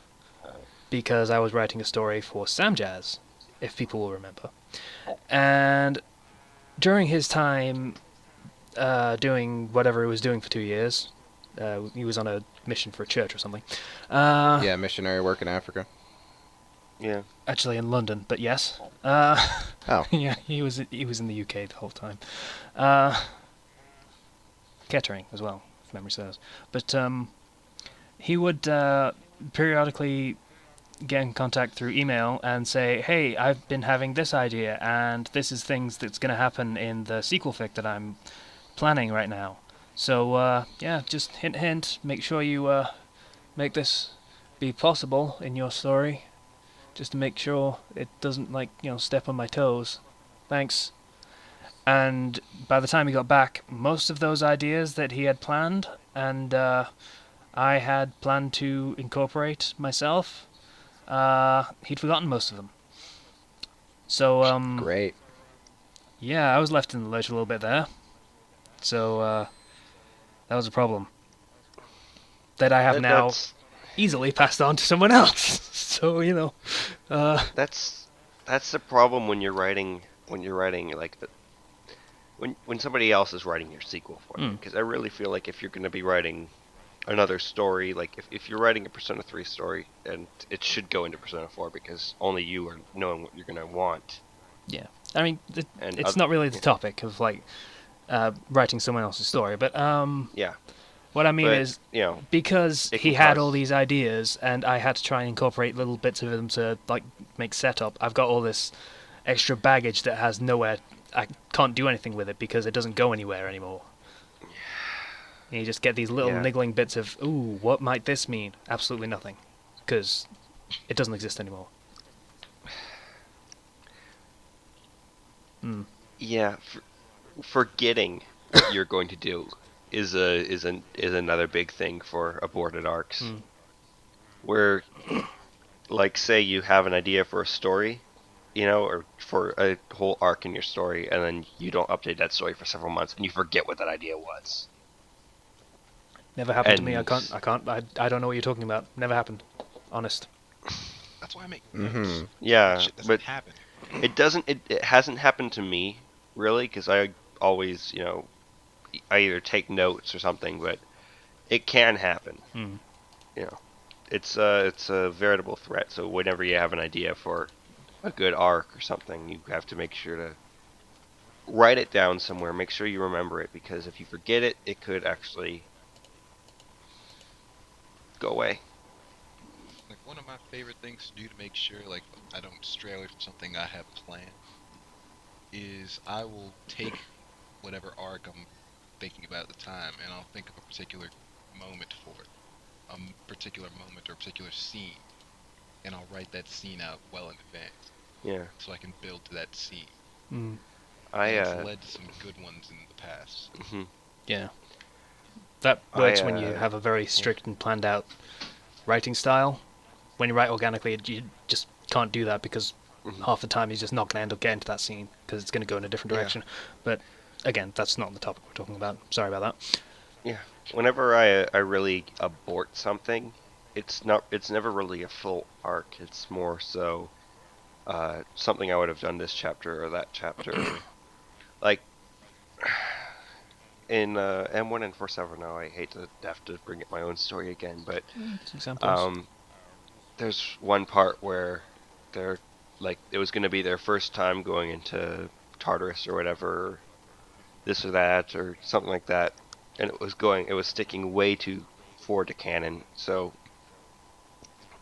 because I was writing a story for Sam Jazz, if people will remember. And during his time doing whatever he was doing for 2 years, he was on a mission for a church or something. Yeah, missionary work in Africa. Yeah. Actually in London, but yes. Oh. Yeah, he was in the UK the whole time. Kettering as well, if memory serves. But he would periodically get in contact through email and say, hey, I've been having this idea, and this is things that's going to happen in the sequel fic that I'm planning right now. So, yeah, just hint, hint, make sure you make this be possible in your story, just to make sure it doesn't, like, step on my toes. Thanks. And by the time he got back, most of those ideas that he had planned and I had planned to incorporate myself, he'd forgotten most of them. So, Great. yeah, I was left in the lurch a little bit there. So, that was a problem. That I have now easily passed on to someone else. So, That's the problem when you're writing like when somebody else is writing your sequel for you. Because I really feel like if you're going to be writing another story, like if you're writing a Persona 3 story, and it should go into Persona 4 because only you are knowing what you're going to want. yeah. I mean, And it's not really the topic of, like, writing someone else's story, but Yeah. what I mean But, is, you know, because it he can had cause- all these ideas and I had to try and incorporate little bits of them to, like, make setup, I've got all this extra baggage that has nowhere I can't do anything with it because it doesn't go anywhere anymore. And you just get these little Yeah. niggling bits of, ooh, what might this mean? Absolutely nothing, because it doesn't exist anymore. Mm. Yeah, forgetting what you're going to do is another big thing for aborted arcs. Mm. Where, like, say you have an idea for a story, or for a whole arc in your story, and then you don't update that story for several months, and you forget what that idea was. Never happened to me. And- I don't know what you're talking about. Never happened. Honest. That's why I make Mhm. notes. Yeah, Shit doesn't but happen. it hasn't happened to me really, because I always, I either take notes or something, but it can happen. Mm. It's a veritable threat. So whenever you have an idea for a good arc or something, you have to make sure to write it down somewhere. Make sure you remember it, because if you forget it, it could actually go away. Like, one of my favorite things to do to make sure, like, I don't stray away from something I have planned is I will take whatever arc I'm thinking about at the time, and I'll think of a particular moment for it. A particular moment or a particular scene, and I'll write that scene out well in advance, Yeah, so I can build to that scene. Mm. I And it's led to some good ones in the past. mhm. Yeah. That works I, when you have a very strict and planned out writing style. When you write organically, you just can't do that because Mhm. half the time you're just not going to end up getting to that scene because it's going to go in a different Yeah. direction. But again, that's not the topic we're talking about. Sorry about that. Yeah. Whenever I really abort something, it's never really a full arc. It's more so something I would have done this chapter or that chapter. Like in M1 and 47, now I hate to have to bring up my own story again, but Examples. there's one part where they're like, it was going to be their first time going into Tartarus or whatever, this or that or something like that, and it was sticking way too forward to canon. So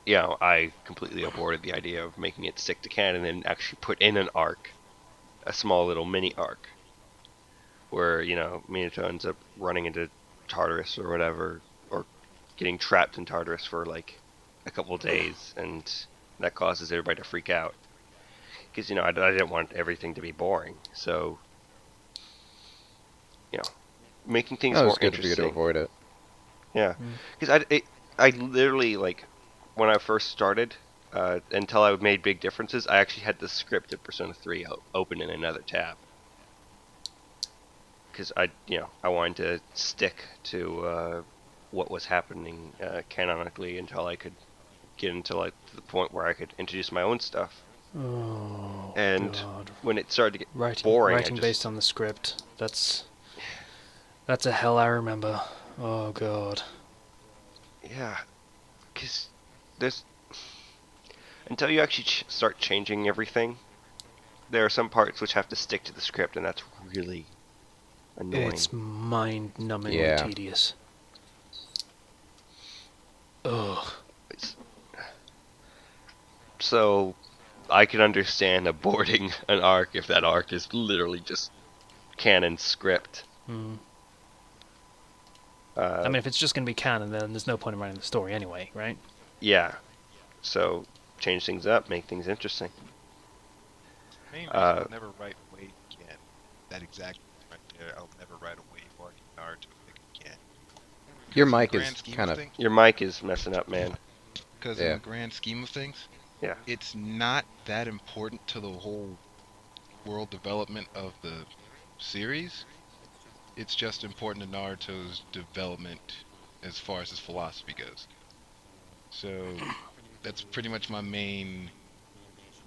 I completely aborted the idea of making it stick to canon and actually put in an arc, a small little mini arc, where Minato ends up running into Tartarus or whatever, or getting trapped in Tartarus for like a couple days, and that causes everybody to freak out. Because I didn't want everything to be boring, so making things That more was good for you to interesting. avoid it. Yeah, Mm. because I literally, like, when I first started, until I made big differences, I actually had the script of Persona 3 open in another tab. Because I wanted to stick to what was happening canonically until I could get into like the point where I could introduce my own stuff. Oh, And God. when it started to get Writing, boring, writing based on the script. That's a hell I remember. Oh, God. yeah, because there's until you actually start changing everything, there are some parts which have to stick to the script, and that's really annoying. It's mind-numbingly Yeah. tedious. Ugh. So I can understand aborting an arc if that arc is literally just canon script. Mm. Uh, I mean, if it's just going to be canon, then there's no point in writing the story anyway, right? yeah. So change things up, make things interesting. Main reason I'll never write Wave again. That exact right there. I'll never write a Wave arc in Naruto again. Your 'Cause in the mic is grand scheme kind of. things- Your mic is messing up, man. Because Yeah. in the grand scheme of things, Yeah. it's not that important to the whole world development of the series. It's just important to Naruto's development as far as his philosophy goes. So that's pretty much my main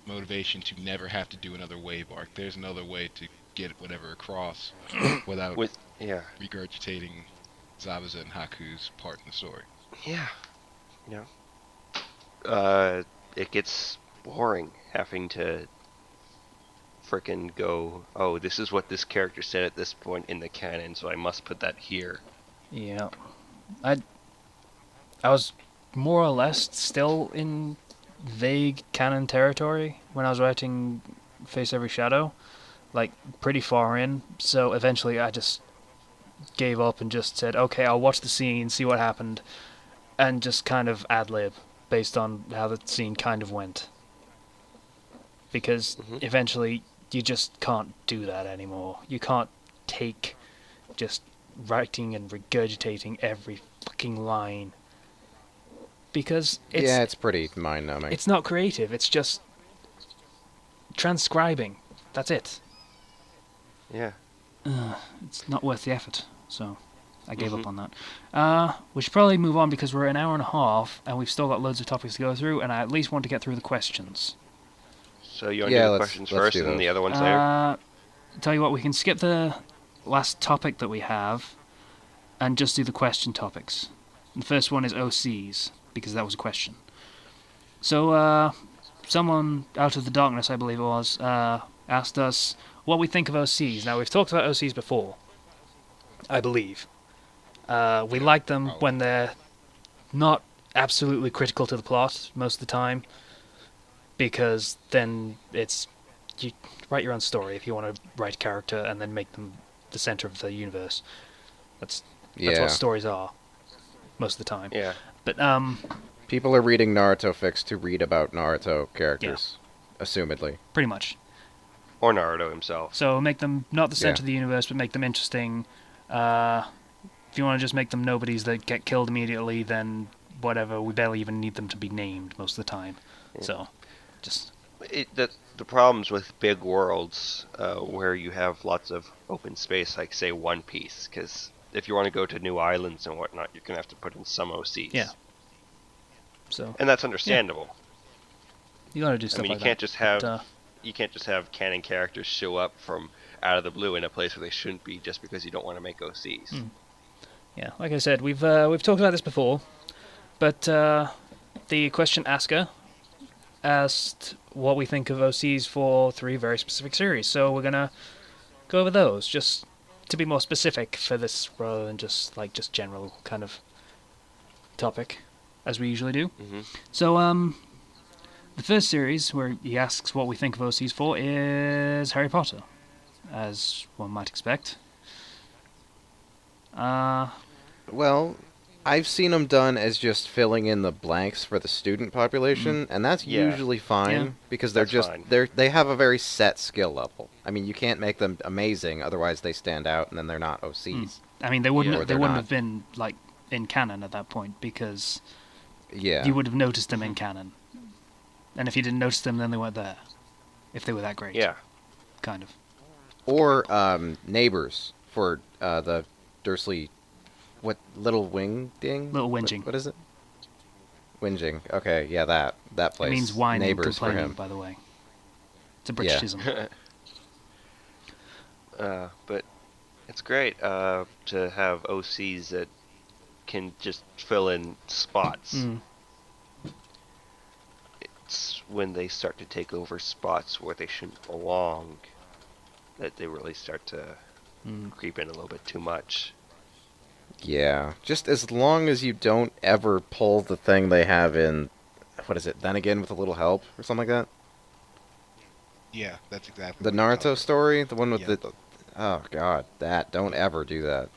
motivation to never have to do another wave arc. There's another way to get whatever across without Yeah. regurgitating Zabuza and Haku's part in the story. Yeah. It gets boring having to frickin' go, oh, this is what this character said at this point in the canon, so I must put that here. Yeah. I was more or less still in vague canon territory when I was writing Face Every Shadow, like pretty far in. So eventually, I just gave up and just said, okay, I'll watch the scene, see what happened, and just kind of ad lib based on how the scene kind of went. Because Mhm. eventually, you just can't do that anymore. You can't take just writing and regurgitating every fucking line. Because Yeah, it's pretty mind-numbing. it's not creative, it's just transcribing. That's it. Yeah. It's not worth the effort. So I gave Mhm. up on that. We should probably move on because we're an hour and a half and we've still got loads of topics to go through, and I at least want to get through the questions. So you want to Yeah, do the let's- questions let's first do and then the those. other ones later? Tell you what, we can skip the last topic that we have and just do the question topics. The first one is OCs, because that was a question. So, someone out of the darkness, I believe it was, asked us what we think of OCs. Now, we've talked about OCs before, I believe. We like them Probably. when they're not absolutely critical to the plot most of the time, because then it's you write your own story if you want to write a character and then make them the center of the universe. That's Yeah. what stories are most of the time. Yeah. But People are reading Naruto fics to read about Naruto characters, assumedly. pretty much. Or Naruto himself. So make them not the center Yeah. of the universe, but make them interesting. If you want to just make them nobodies that get killed immediately, then whatever. We barely even need them to be named most of the time. Yeah. So, just The problems with big worlds where you have lots of open space, like say One Piece, because if you want to go to new islands and whatnot, you're gonna have to put in some OCs. Yeah. so And that's understandable. you got to do I stuff mean, you like can't that. just have But, you can't just have canon characters show up from out of the blue in a place where they shouldn't be just because you don't want to make OCs. yeah, like I said, we've talked about this before, but the question asker asked what we think of OCs for 3 very specific series. So we're gonna go over those just to be more specific for this rather than just general kind of topic as we usually do. Mm-hmm. So the first series where he asks what we think of OCs for is Harry Potter, as one might expect. Well, I've seen them done as just filling in the blanks for the student population, and that's Yeah. usually fine Yeah. because they're That's just fine. they have a very set skill level. I mean, you can't make them amazing, otherwise they stand out and then they're not OCs. I mean, they Or wouldn't they're not. have been like in canon at that point because Yeah. you would have noticed them in canon, and if you didn't notice them, then they weren't there. If they were that great, Yeah. kind of. Or neighbors for the Dursley, what little wing ding? Little whinging. What is it? Whinging. Okay, yeah, that place. It means whining and Neighbors for complaining, him. by the way. It's a Yeah. Britishism. But it's great to have OCs that can just fill in spots. Mm. It's when they start to take over spots where they shouldn't belong that they really start to creep in a little bit too much. Yeah, just as long as you don't ever pull the thing they have in, what is it? Then again, with a little help or something like that. Yeah, that's exactly The what I'm talking Naruto story, the one with Yeah. the. Oh God, that don't ever do that.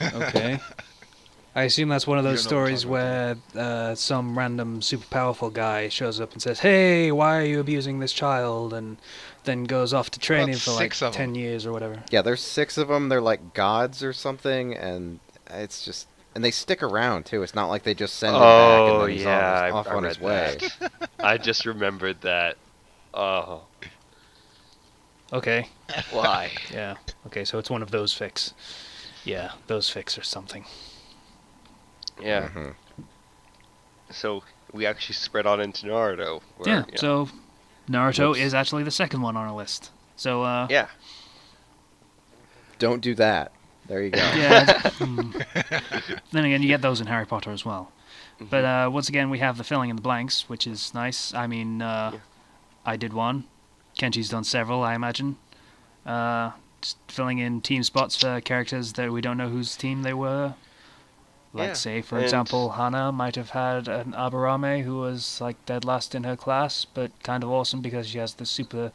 Okay. I assume that's one of You those don't know what I'm stories talking where some random super powerful guy shows up and says, "Hey, why are you abusing this child?" and then goes off to training About for like 6 of 10 them. years or whatever. Yeah, there's 6 of them. They're like gods or something, and it's just. And they stick around too. It's not like they just send him back and then he's off I on read his way. that. I just remembered that. Oh, Okay. why? Yeah. Okay, so it's one of those fics. Yeah, those fics or something. Yeah. Mhm. So we actually spread on into Naruto. Where, Yeah, so Naruto Whoops. is actually the second one on our list. So, yeah. Don't do that. There you go. yeah. Then again, you get those in Harry Potter as well. Mm-hmm. But once again, we have the filling in the blanks, which is nice. I mean, I did one. Kenchi's done several, I imagine. Just filling in team spots for characters that we don't know whose team they were. Like, Yeah, say, for and- example, Hana might have had an Aburame who was, like, dead last in her class, but kind of awesome because she has the super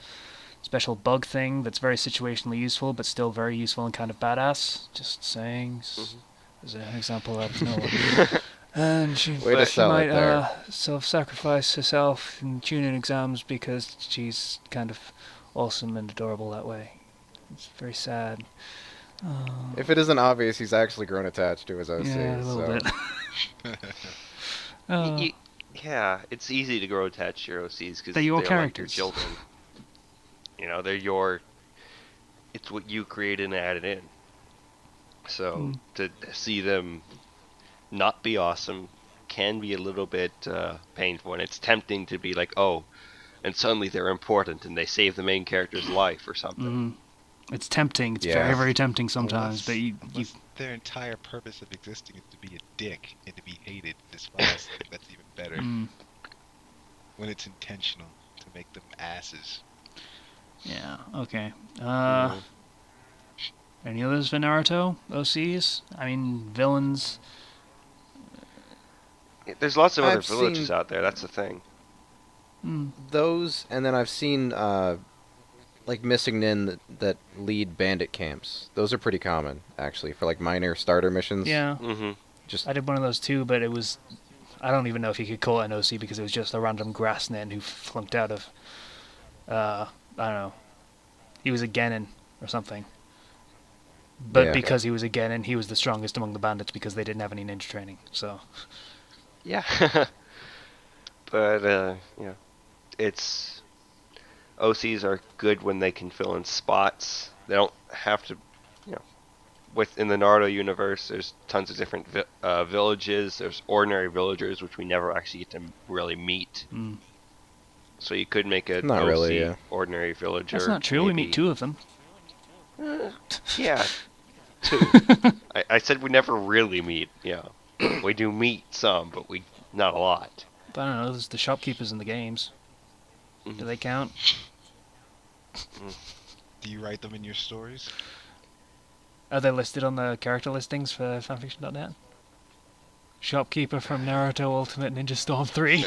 special bug thing that's very situationally useful, but still very useful and kind of badass. Just saying. As an example out of nowhere. And she, Way to she sell might it there. self-sacrifice herself in tuning exams because she's kind of awesome and adorable that way. It's very sad. If it isn't obvious, he's actually grown attached to his OC. Yeah, a little so. bit. Yeah, it's easy to grow attached to your OCs because They're your like your characters. children. You know, they're your. It's what you created and added in. So to see them not be awesome can be a little bit painful, and it's tempting to be like, oh, and suddenly they're important and they save the main character's life or something. It's tempting. It's Yeah. very, very tempting sometimes. But you Their entire purpose of existing is to be a dick and to be hated and despised. That's even better. When it's intentional to make them asses. yeah, okay. Any others for Naruto? OCs? I mean, villains. There's lots of other I've villages seen- out there. That's the thing. Those, and then I've seen like missing nin that lead bandit camps. Those are pretty common, actually, for like minor starter missions. Yeah, Hmm. Just I did one of those too, but it was. I don't even know if you could call it an OC because it was just a random grass nin who flunked out of. I don't know. He was a Genin or something. But Yeah. because he was a Genin, he was the strongest among the bandits because they didn't have any ninja training. So. Yeah. But you know, it's OCs are good when they can fill in spots. They don't have to, you know. Within the Naruto universe, there's tons of different villages. There's ordinary villagers, which we never actually get to really meet. So you could make a Not OC really, yeah. ordinary villager. That's not true. We maybe- meet two of them. Yeah, two. I said we never really meet. Yeah, we do meet some, but we not a lot. But I don't know. There's the shopkeepers in the games. Do they count? Do you write them in your stories? Are they listed on the character listings for fanfiction.net? Shopkeeper from Naruto Ultimate Ninja Storm 3.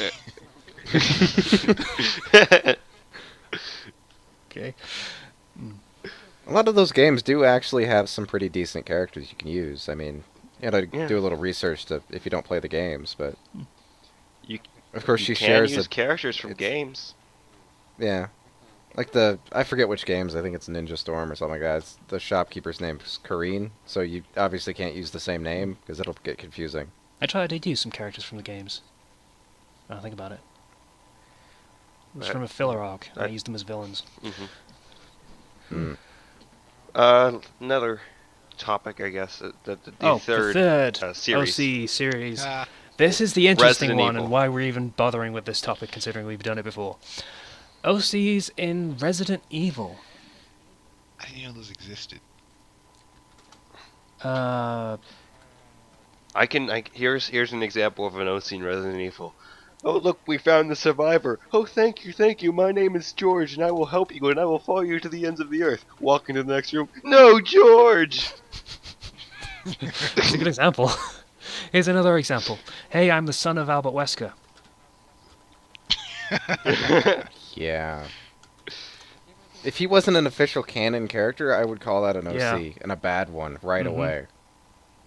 Okay. a lot of those games do actually have some pretty decent characters you can use. I mean, you gotta Yeah. do a little research to if you don't play the games, but You of course you she can shares use the characters from it's- games. yeah. Like I forget which games. I think it's Ninja Storm or something like that. It's, the shopkeeper's name is Kareen, so you obviously can't use the same name because it'll get confusing. I tried to use some characters from the games. When I think about it. It was But- from a filler arc, and I that- used them as villains. Another topic, I guess. The The third, third series. OC series. Ah, This is the interesting Resident one, Evil. and why we're even bothering with this topic, considering we've done it before. OCs in Resident Evil. I didn't know those existed. Here's an example of an OC in Resident Evil. Oh, look, we found the survivor. Oh, thank you. My name is George, and I will help you, and I will follow you to the ends of the earth. Walk into the next room. No, George! That's a good example. Here's another example. Hey, I'm the son of Albert Wesker. Yeah. If he wasn't an official canon character, I would call that an OC, Yeah. and a bad one right Mhm. away.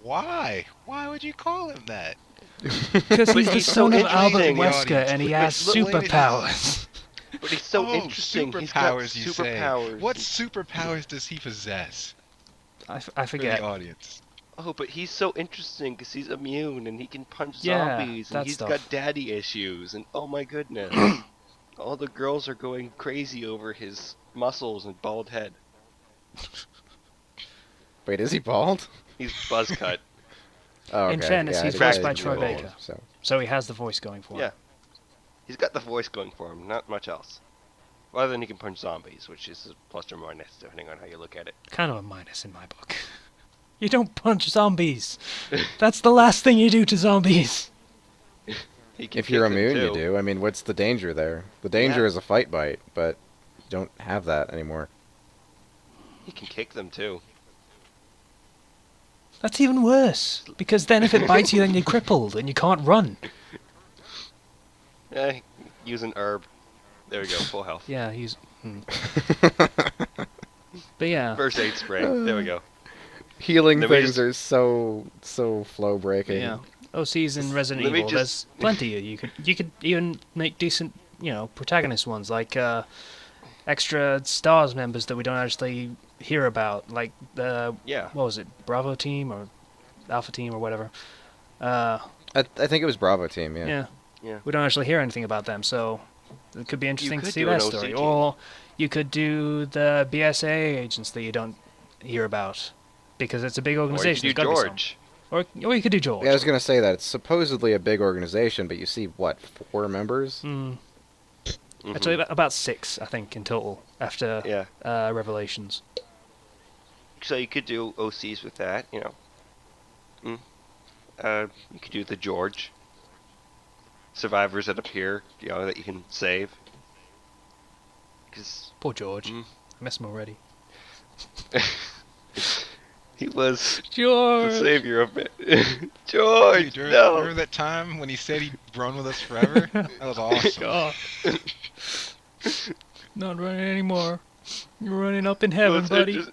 Why? Why would you call him that? Because But he's the he's so son of Albert interesting. Wesker, and he But has look, wait, superpowers. But he's so Oh, interesting. He's got superpowers, you say. superpowers. What superpowers does he possess? I For the forget. audience. Oh, but he's so interesting because he's immune and he can punch Yeah, zombies that and he's stuff. got daddy issues and oh my goodness, all the girls are going crazy over his muscles and bald head. Wait, is he bald? He's buzz cut. Oh, okay. In fairness, yeah, he's I voiced didn't by know Troy that. Baker. So. So he has the voice going for him. Yeah, he's got the voice going for him, not much else. Other than he can punch zombies, which is a plus or minus depending on how you look at it. Kind of a minus in my book. You don't punch zombies. That's the last thing you do to zombies. He can If you're kick them, immune, you too. do. I mean, what's the danger there? The danger Yeah. is a fight bite, but you don't have that anymore. He can kick them too. That's even worse. Because then if it bites you, then you're crippled and you can't run. Yeah, use an herb. There we go. Full health. Yeah, he's. But yeah, First aid spray. There we go. Healing Let me things just- are so flow breaking. yeah. OCs in Resident Let me Evil, just- there's plenty. You could even make decent, protagonist ones like extra Stars members that we don't actually hear about, like the Yeah. what was it, Bravo team or Alpha team or whatever. I think it was Bravo Team. Yeah. Yeah. Yeah. We don't actually hear anything about them, so it could be interesting to could see do that an OC story. team. Or you could do the BSA agents that you don't hear about because it's a big Or you organization. could There's do gotta be some. George. Or you could do George. Yeah, I was gonna say that it's supposedly a big organization, but you see what 4 members? Mm, Mhm. actually, about 6, I think, in total after Yeah. Revelations. So you could do OCs with that, you could do the George. Survivors that appear, that you can save. Because Poor George. Mm. I miss him already. he was the George! savior of it. George, Dude, remember, no! remember that time when he said he'd run with us forever? That was awesome. God. Not running anymore. You're running up in heaven, Let's buddy. just-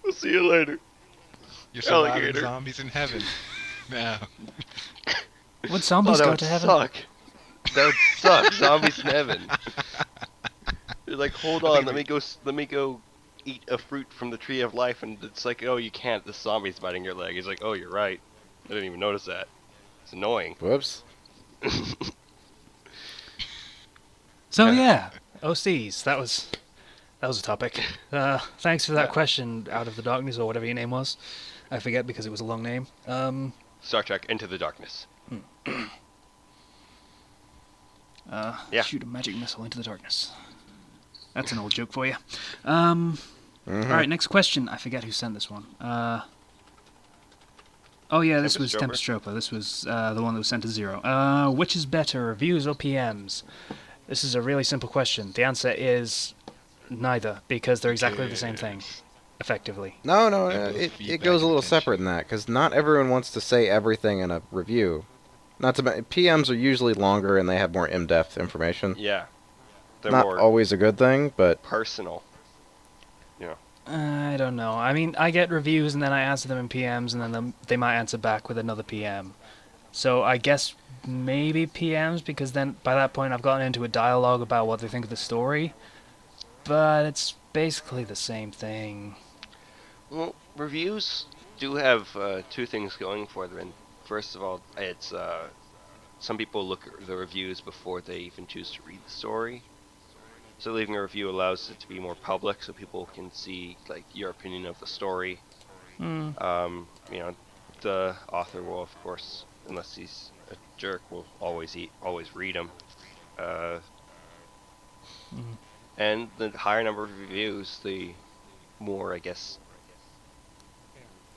We'll see you later. You're surviving Alligator. zombies in heaven. Now. Would Oh, zombies that go would to heaven? suck. That would suck. Zombies in heaven. You're like, hold on, let me go eat a fruit from the tree of life, and it's like, oh, you can't. The zombie's biting your leg. He's like, oh, you're right. I didn't even notice that. It's annoying. Whoops. So yeah, OCs. That was a topic. Thanks for that Yeah. question, Out of the Darkness or whatever your name was. I forget because it was a long name. Star Trek Into the Darkness. Yeah. Shoot a magic missile into the darkness. That's an old joke for you. Mhm. All right, next question. I forget who sent this one. Oh yeah, this was Tempest Tempest This was the one that was sent to Zero. Which is better, reviews or PMs? This is a really simple question. The answer is neither, because they're exactly the same thing, effectively. No, Yeah, both it feedback goes a and little attention. separate than that, because not everyone wants to say everything in a review. Not to PMs are usually longer and they have more in-depth information. Yeah. They're Not more always a good thing, but personal. I don't know. I mean, I get reviews and then I answer them in PMs, and then they might answer back with another PM. So I guess maybe PMs, because then by that point I've gotten into a dialogue about what they think of the story. But it's basically the same thing. Well, reviews do have two things going for them. And first of all, it's some people look at the reviews before they even choose to read the story. So leaving a review allows it to be more public, so people can see like your opinion of the story. The author will, of course, unless he's a jerk, will always read them. And the higher number of reviews, the more, I guess,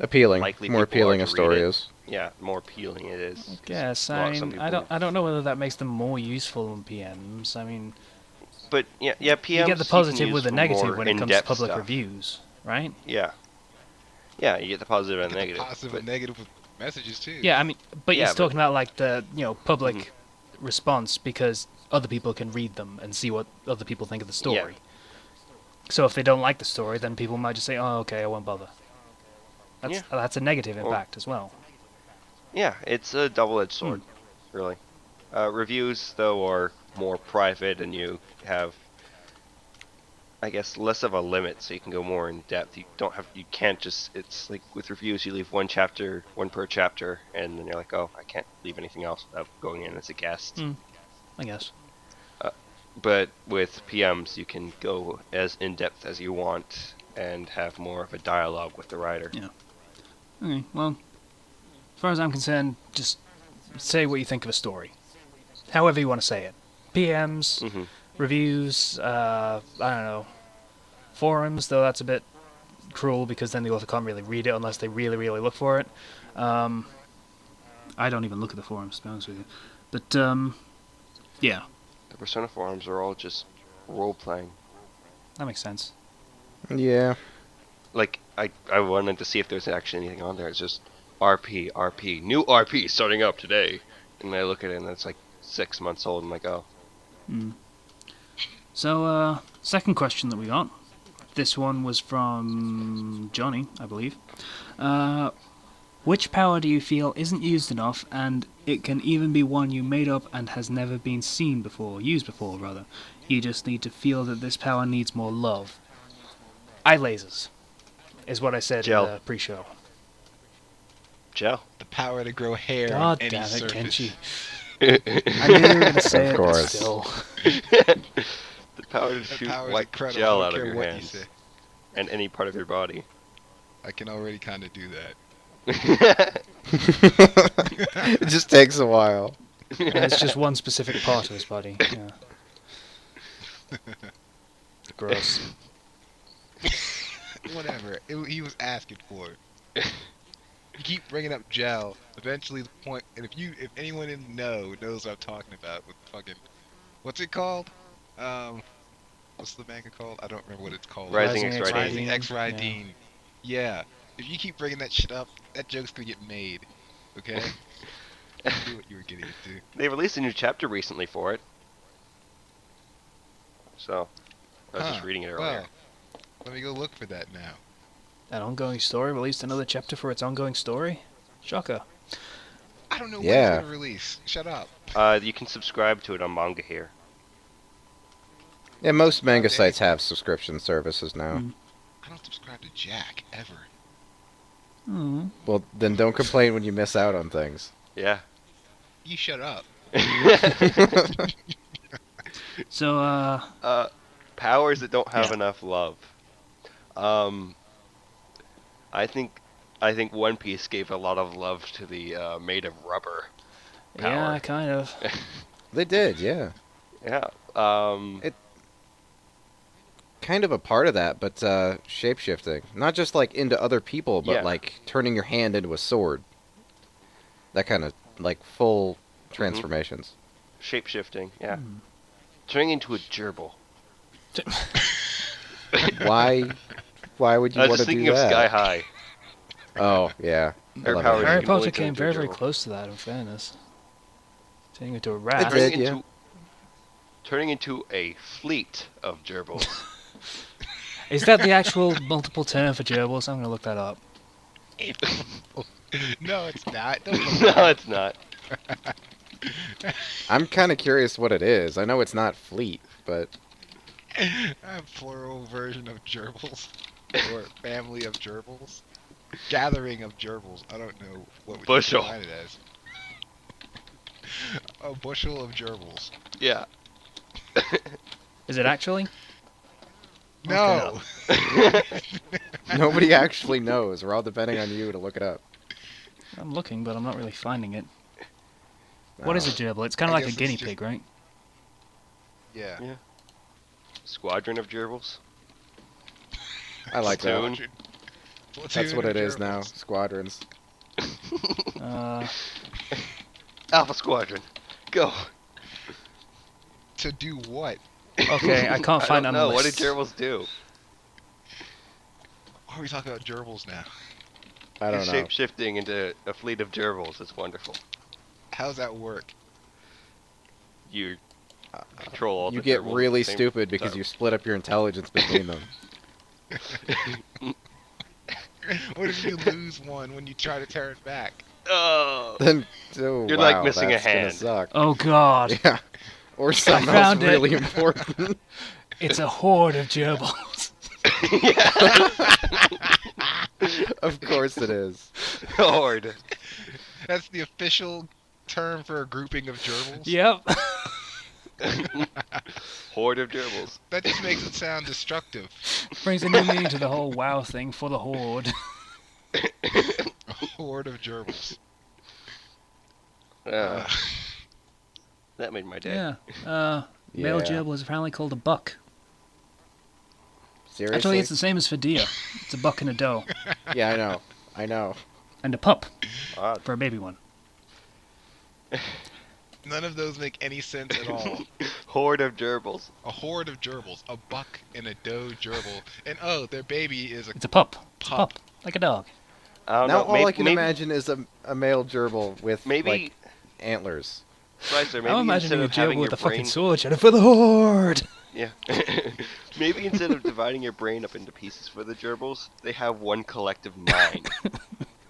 appealing. likely More people are appealing to a story read it. is. Yeah, the more appealing it is. 'Cause Yes, some I mean, people- I don't know whether that makes them more useful than PMs. I mean, But yeah, PMs. you get the can positive use with the for negative more when it comes to in-depth public stuff. reviews, right? Yeah, you get the positive and Get the negative. positive but- and negative with messages too. Yeah, I mean, but Yeah, you're but- talking about like the public Mhm. response because other people can read them and see what other people think of the Yeah. story. So if they don't like the story, then people might just say, "Oh, okay, I won't bother." That's a negative Or- impact as well. Yeah, it's a double-edged sword, really. Reviews, though, are more private, and you have, I guess, less of a limit, so you can go more in depth. You can't just. It's like with reviews, you leave one per chapter, and then you're like, oh, I can't leave anything else without going in as a guest. I guess. But with PMs, you can go as in depth as you want and have more of a dialogue with the writer. Yeah. Okay, well, as far as I'm concerned, just say what you think of a story. However you want to say it. PMs, hmm reviews, I don't know, forums, though that's a bit cruel because then the author can't really read it unless they really, really look for it. I don't even look at the forums, to be honest with you. But, yeah, The Persona forums are all just role-playing. that makes sense. Yeah. Like, I wanted to see if there's actually anything on there. It's just RP, new RP starting up today. And I look at it and it's like 6 months old. I'm like, oh. So, second question that we got. This one was from Johnny, I believe. Which power do you feel isn't used enough, and it can even be one you made up and has never been used before, rather. You just need to feel that this power needs more love. Eye lasers, is what I said Gel. in the pre-show. Gel. The power to grow hair God on any damn it, surface. Kenchi. I knew you were going to say Of it, but course. still. The power to That shoot power is white incredible. gel I out don't of care your what hands you say. and any part of your body. I can already kind of do that. It just takes a while. It's just one specific part of his body. Yeah. Gross. Whatever. He was asking for it. You keep bringing up gel. Eventually, the point. And if anyone in the know knows what I'm talking about, with fucking, what's it called? What's the manga called? I don't remember what it's called. Rising Rising X X Riding. Rising X Riding. Yeah. If you keep bringing that shit up, that joke's gonna get made. Okay. You knew what you were getting into. They released a new chapter recently for it. So, I was just reading it earlier. Well, let me go look for that now. An ongoing story released another chapter for its ongoing story? Shocker. I don't know when Yeah. it's gonna release. Shut up. You can subscribe to it on Manga here. Yeah, most manga Okay. sites have subscription services now. Mm. I don't subscribe to Jack ever. Mm. Well, then don't complain when you miss out on things. Yeah. You shut up. So, Powers that don't have Yeah. enough love. I think One Piece gave a lot of love to the made of rubber yeah, power. kind of. They did, yeah. Yeah. Kind of a part of that, but shape-shifting. Not just like into other people, but Yeah. like turning your hand into a sword. That kind of like full transformations. Shape-shifting, yeah. Hmm. Turning into a gerbil. Why would you I was want just to do thinking of that? Sky High. Oh, yeah. I Her love powers it. Harry can Potter only came turn very, into a very gerbil. close to that, in fairness. Turning into a rat. did. Turning yeah. into turning into a fleet of gerbils. Is that the actual multiple term for gerbils? I'm going to look that up. No, it's not. Don't No, it's not. I'm kind of curious what it is. I know it's not fleet, but a plural version of gerbils. Or family of gerbils. Gathering of gerbils. I don't know what would Bushel. you define it as. A bushel of gerbils. Yeah. Is it actually? No! nobody actually knows. We're all depending on you to look it up. I'm looking, but I'm not really finding it. What Oh. is a gerbil? It's kind I of like a guess it's guinea just- pig, right? Yeah. Yeah. Squadron of gerbils. I like that. Platoon. That's what it is now. Gerbils. Squadrons. Alpha Squadron. Go. To do what? Okay, I can't I find don't it on know. the What list. did gerbils do? Why are we talking about gerbils now? I don't know. Shape-shifting into a fleet of gerbils. It's wonderful. How's that work? You control all You the get gerbils at really the same stupid because time. you split up your intelligence between them. What if you lose one when you try to turn it back? Oh. Then, oh, You're wow, like missing a that's gonna hand. suck. Oh god, Yeah. Or something else found it. really important. it's a horde of gerbils. Of course it is. Horde. That's the official term for a grouping of gerbils? Yep. Horde of gerbils. That just makes it sound destructive. Brings a new meaning to the whole WoW thing for the horde. A horde of gerbils. Uh, that made my day. Yeah. Male Yeah. gerbil is apparently called a buck. Seriously? Actually, it's the same as for deer. It's a buck and a doe. Yeah, I know. I know. And a pup Odd. for a baby one. None of those make any sense at all. Horde of gerbils. A horde of gerbils. A buck and a doe gerbil. And oh, their baby is a It's a pup. It's a Pup. pup. Like a dog. I don't Now know. all I can imagine is a male gerbil with Maybe, like antlers. Slicer, maybe I'm instead imagining a of having gerbil your with a brain, fucking sword shouting for the horde. Yeah. Maybe instead of dividing your brain up into pieces for the gerbils, they have one collective mind.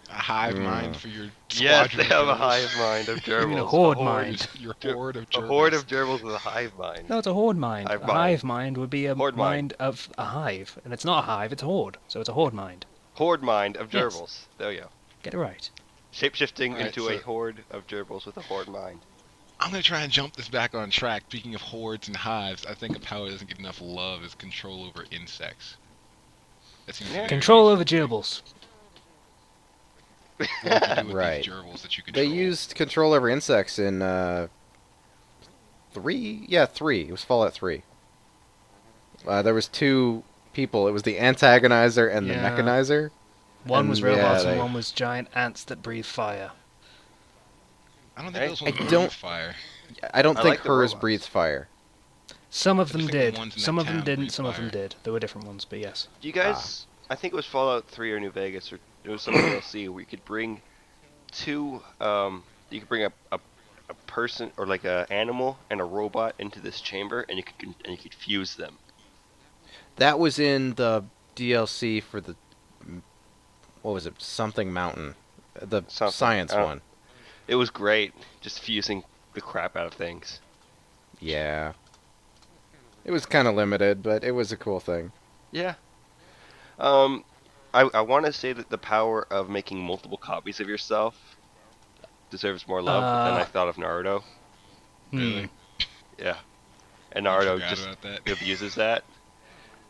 A hive mind for your Yes, squadron they of have a gerbils. hive mind of gerbils. You mean a horde mind? Your horde of A gerbils. horde of gerbils with a hive mind. No, it's a horde mind. Hive A mind. hive mind would be a Horde mind. mind of a hive, and it's not a hive; it's a horde. So it's a horde mind. Horde mind of Yes. gerbils. There you go. Get it right. Shapeshifting Alright, into a so- horde of gerbils with a horde mind. I'm gonna try and jump this back on track. Speaking of hordes and hives, I think a power that doesn't get enough love is control over insects. That seems Yeah. very Control over interesting. gerbils. What would you do with Right. these gerbils that you They control? used control over insects in 3. Yeah, 3. It was Fallout 3. There was 2 people. It was the antagonizer and the Yeah. mechanizer. One was And, yeah, robots, they- and one was giant ants that breathe fire. I don't think Hey, those I ones breathe don't- fire. I don't I think like the hers robots. breathes fire. Some of I them just think the did. ones in Some that of them town didn't. breathe Some of them fire. did. There were different ones, but yes. Do you guys? I think it was Fallout 3 or New Vegas, or it was some DLC where you could bring two. You could bring a person or like a animal and a robot into this chamber, and you could fuse them. That was in the DLC for the what was it? Something Mountain, the Something. science one. It was great, just fusing the crap out of things. Yeah. It was kind of limited, but it was a cool thing. Yeah. I want to say that the power of making multiple copies of yourself deserves more love than I thought of Naruto. Really? Yeah. And I Naruto forgot just about that. abuses that.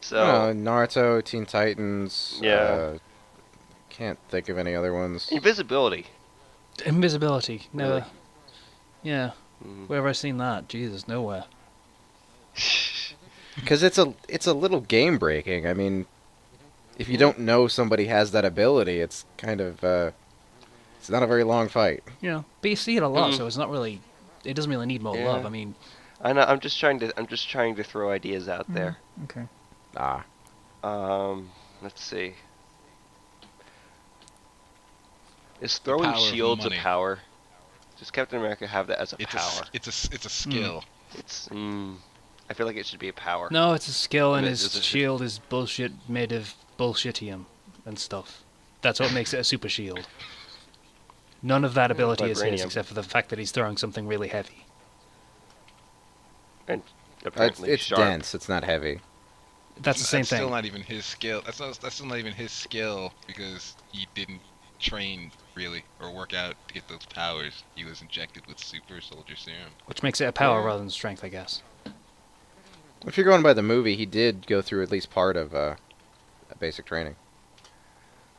So Naruto, Teen Titans. Yeah. Can't think of any other ones. invisibility. Invisibility. Never. Really? Yeah. Mm. Where have I seen that? Jesus, nowhere. Because it's a little game breaking. I mean, if you don't know somebody has that ability, it's kind of it's not a very long fight. Yeah. But you see it a lot, Mm. so it's not really. It doesn't really need more Yeah. love. I mean. I know. I'm just trying to throw ideas out there. Okay. Ah, Let's see. Is throwing power of shields a money. power? Does Captain America have that as a It's power? it's a skill. It's. I feel like it should be a power. No, it's a skill, and It his is a- shield is bullshit made of bullshitium and stuff. That's what makes it a super shield. None of that ability is his, Vibranium. except for the fact that he's throwing something really heavy. And it's apparently sharp. dense. It's not heavy. That's the same Still thing. not even his skill. That's still not even his skill because he didn't train really or work out to get those powers. He was injected with super soldier serum. Which makes it a power Yeah. rather than strength, I guess. If you're going by the movie, he did go through at least part of basic training.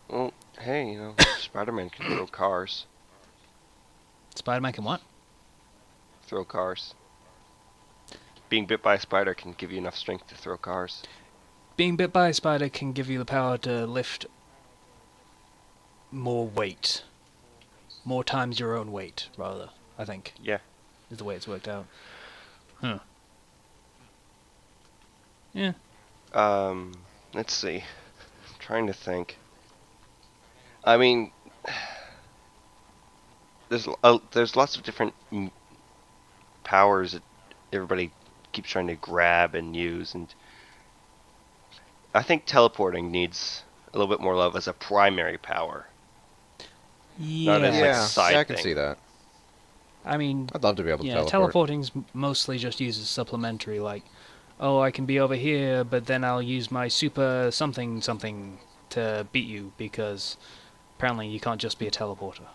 Well, hey, Spider-Man can throw cars. Spider-Man can what? Throw cars. Being bit by a spider can give you enough strength to throw cars. Being bit by a spider can give you the power to lift more weight. More times your own weight, rather, I think. Yeah. Is the way it's worked out. Huh. Yeah. Let's see. I'm trying to think. I mean, there's lots of different powers that everybody keeps trying to grab and use, and I think teleporting needs a little bit more love as a primary power. Yeah. Not as, like, Yeah, side I can thing. see that. I mean, I'd love to be able to yeah, teleport. teleporting's mostly just used as supplementary, like, oh, I can be over here, but then I'll use my super something something to beat you, because apparently you can't just be a teleporter.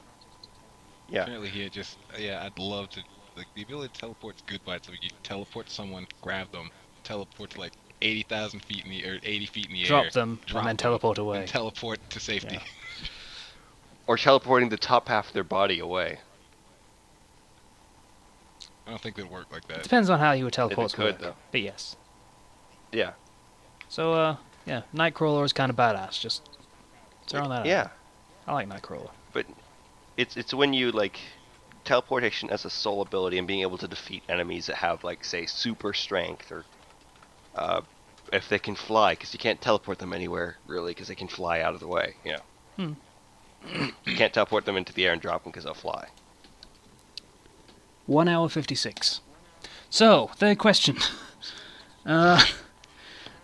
Yeah. Apparently he had just I'd love to like the ability to teleport's good by itself. You teleport someone, grab them, teleport to like 80,000 feet in the air, 80 feet in the Drop air, them, drop and then them, teleport away. and teleport to safety. Yeah. Or teleporting the top half of their body away. I don't think they'd work like that. Depends on how you would teleport could, work, though. but yes. Yeah. So, yeah, Nightcrawler is kind of badass, just throwing that out. Yeah. I like Nightcrawler. It's when you like teleportation as a sole ability and being able to defeat enemies that have like say super strength or if they can fly, because you can't teleport them anywhere really because they can fly out of the way. You can't teleport them into the air and drop them because they'll fly. 1 hour 56. So, third question. Uh,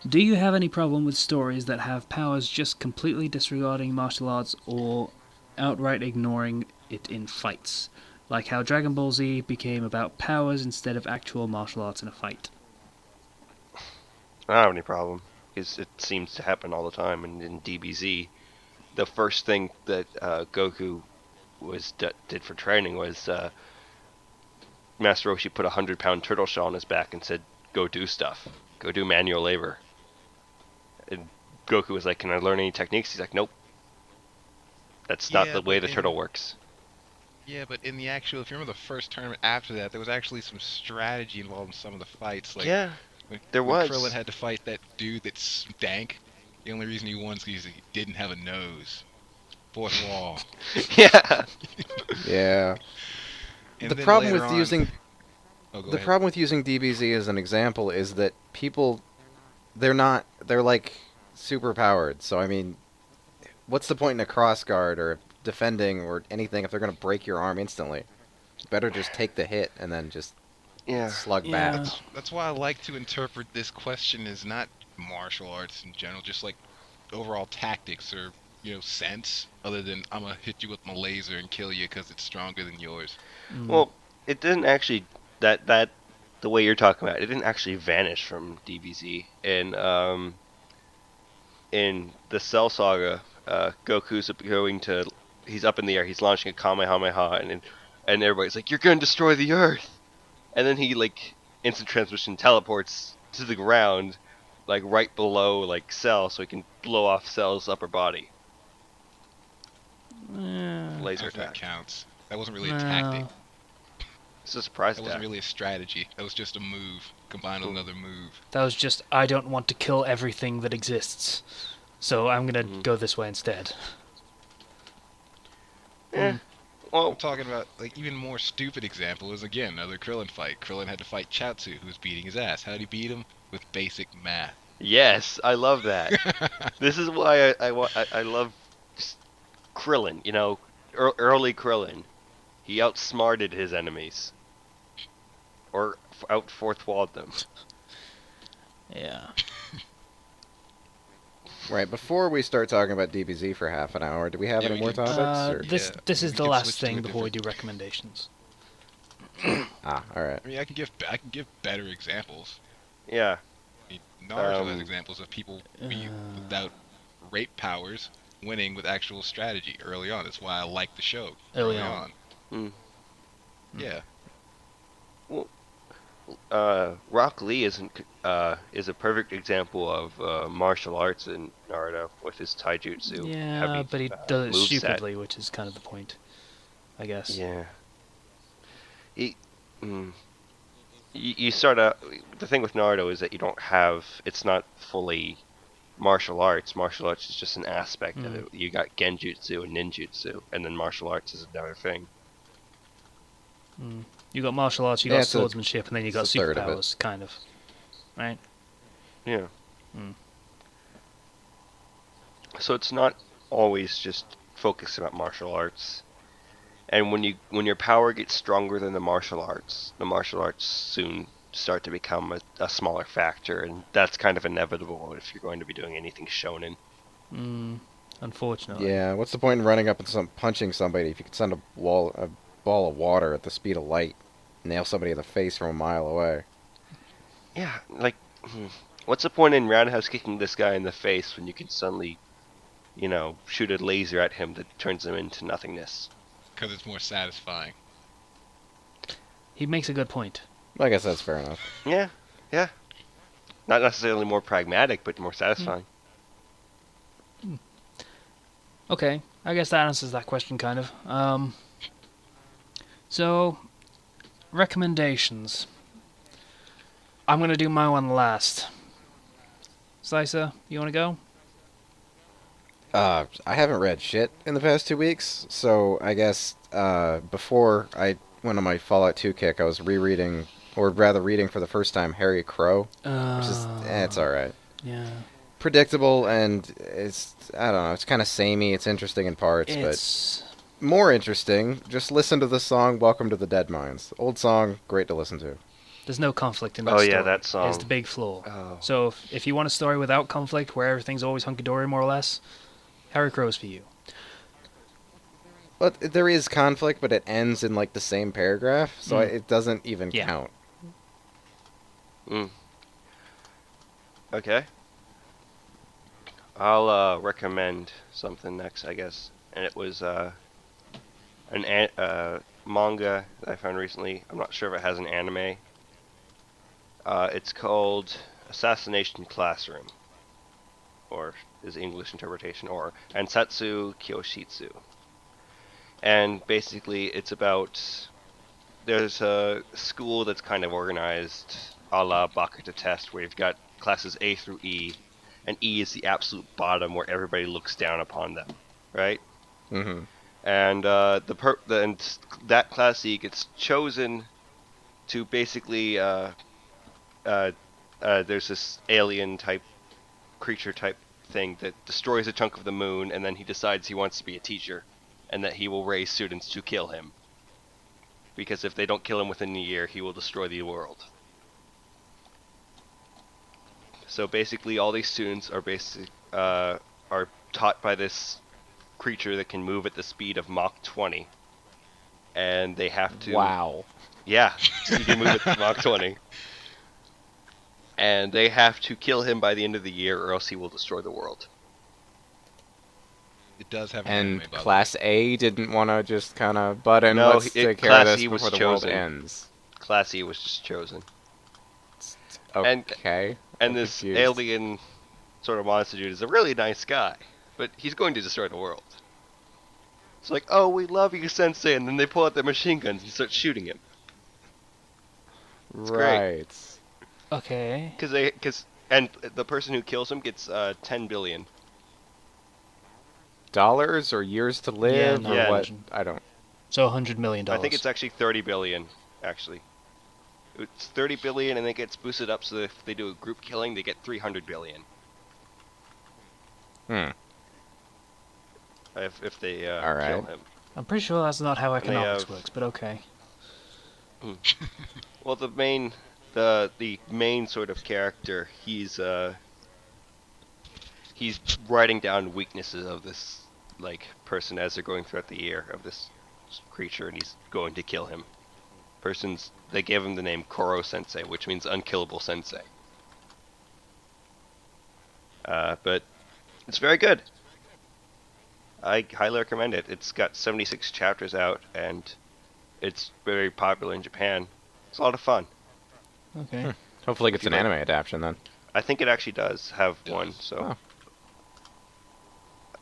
do you have any problem with stories that have powers just completely disregarding martial arts or outright ignoring it in fights? Like how Dragon Ball Z became about powers instead of actual martial arts in a fight. I don't have any problem because it seems to happen all the time. And in DBZ, the first thing that Goku did for training was Master Roshi put a 100-pound turtle shell on his back and said, "Go do stuff. Go do manual labor." And Goku was like, "Can I learn any techniques?" He's like, "Nope. That's not Yeah, the way but the turtle works." Yeah, but in the actual, if you remember the first tournament after that, there was actually some strategy involved in some of the fights. Like Yeah, there when was. Krillin had to fight that dude that stank, the only reason he won is because he didn't have a nose. Fourth wall. Yeah. Yeah. And The then problem later with on- using Oh, go the ahead. problem with using DBZ as an example is that people they're like super powered. So I mean, what's the point in a cross guard or defending or anything if they're going to break your arm instantly? Better just take the hit and then just Yeah. slug Yeah. back. That's why I like to interpret this question as not martial arts in general, just like overall tactics or sense. Other than I'm gonna hit you with my laser and kill you because it's stronger than yours. Well, it didn't actually that the way you're talking about it didn't actually vanish from DBZ. In the Cell Saga, Goku's going to he's up in the air, he's launching a Kamehameha, and everybody's like, "You're going to destroy the Earth," and then he like instant transmission teleports to the ground, like right below like Cell, so he can blow off Cell's upper body. Laser If that attack. counts. That wasn't really a tactic. No. It's a surprise That wasn't attack. really a strategy. That was just a move combined with another move. That was just, I don't want to kill everything that exists. So I'm gonna go this way instead. Eh. I'm Well, talking about like even more stupid example is again another Krillin fight. Krillin had to fight Chaozu, who was beating his ass. How did he beat him? With basic math. yes, I love that. This is why I love Krillin. You know, early Krillin. He outsmarted his enemies, or out fourth walled them. Yeah. Right, before we start talking about DBZ for half an hour, do we have Yeah, any we more can- topics? Or? This is we the can last switch to a thing before we different- do recommendations. Ah, alright. I mean, I can give better examples. Yeah, I mean, Naruto has Um, examples of people without rape powers winning with actual strategy early on. That's why I like the show Early on. Mm. Yeah. Rock Lee is a perfect example of martial arts in Naruto with his taijutsu. Yeah, heavy, but he does it moveset. stupidly, which is kind of the point, I guess. Yeah. You start out. The thing with Naruto is that you don't have. It's not fully martial arts. Martial arts is just an aspect of it. You got genjutsu and ninjutsu, and then martial arts is another thing. You got martial arts, you Yeah, got it's a- swordsmanship, and then you got it's a third of it. superpowers, kind of. Right? Yeah. So it's not always just focused about martial arts. And when your power gets stronger than the martial arts soon start to become a smaller factor, and that's kind of inevitable if you're going to be doing anything shonen. Unfortunately. Yeah, what's the point in running up and punching somebody if you can send a ball of water at the speed of light, nail somebody in the face from a mile away? Yeah, like, what's the point in roundhouse kicking this guy in the face when you can suddenly, shoot a laser at him that turns him into nothingness? Because it's more satisfying. He makes a good point. I guess that's fair enough. Yeah. Not necessarily more pragmatic, but more satisfying. Okay, I guess that answers that question, kind of. So, recommendations. I'm going to do my one last. Slicer, you want to go? I haven't read shit in the past 2 weeks, so I guess before I went on my Fallout 2 kick, I was rereading, or rather reading for the first time, Harry Crow, which is, it's alright. Yeah. Predictable, and I don't know, it's kind of samey, it's interesting in parts, It's... but more interesting, just listen to the song Welcome to the Dead Mines. Old song, great to listen to. There's no conflict in that Oh, story. yeah, that song. Is the big flaw. Oh. So if you want a story without conflict, where everything's always hunky-dory, more or less, Harry Crow's for you. But there is conflict, but it ends in like the same paragraph, so Mm. it doesn't even Yeah. count. Okay. I'll recommend something next, I guess. And it was manga that I found recently. I'm not sure if it has an anime. It's called Assassination Classroom, or is the English interpretation, or Ansatsu Kyoshitsu. And basically, it's about there's a school that's kind of organized a la Bakuta Test, where you've got classes A through E, and E is the absolute bottom where everybody looks down upon them, right? Mm-hmm. And that class E gets chosen to basically there's this alien type creature type thing that destroys a chunk of the moon, and then he decides he wants to be a teacher, and that he will raise students to kill him. Because if they don't kill him within a year, he will destroy the world. So basically, all these students are taught by this creature that can move at the speed of Mach 20, and they have to. Wow. Yeah, he can move at Mach 20, and they have to kill him by the end of the year, or else he will destroy the world. It does have an And anime, by the way. Class A didn't want to just kind of butt in. No, Let's take care of Class this E was before the world chosen. ends. Class E was just chosen, Okay. and I'm this confused. alien sort of monster dude is a really nice guy, but he's going to destroy the world. It's like, oh, we love you, Sensei, and then they pull out their machine guns and start shooting him. great. Right. Okay. And the person who kills him gets 10 billion. Dollars or years to live no, or yeah. what? I don't. So $100 million. I think it's actually 30 billion, actually. It's 30 billion, and it gets boosted up so that if they do a group killing, they get 300 billion. Hmm. If they All right. kill him. I'm pretty sure that's not how economics have- works, but okay. Well, the main sort of character, he's writing down weaknesses of this person as they're going throughout the year of this creature, and he's going to kill him. They gave him the name Koro Sensei, which means unkillable sensei. But it's very good. I highly recommend it. It's got 76 chapters out, and it's very popular in Japan. It's a lot of fun. Okay. Hopefully, it gets you an like- anime adaptation then. I think it actually does have Does. one, so Oh.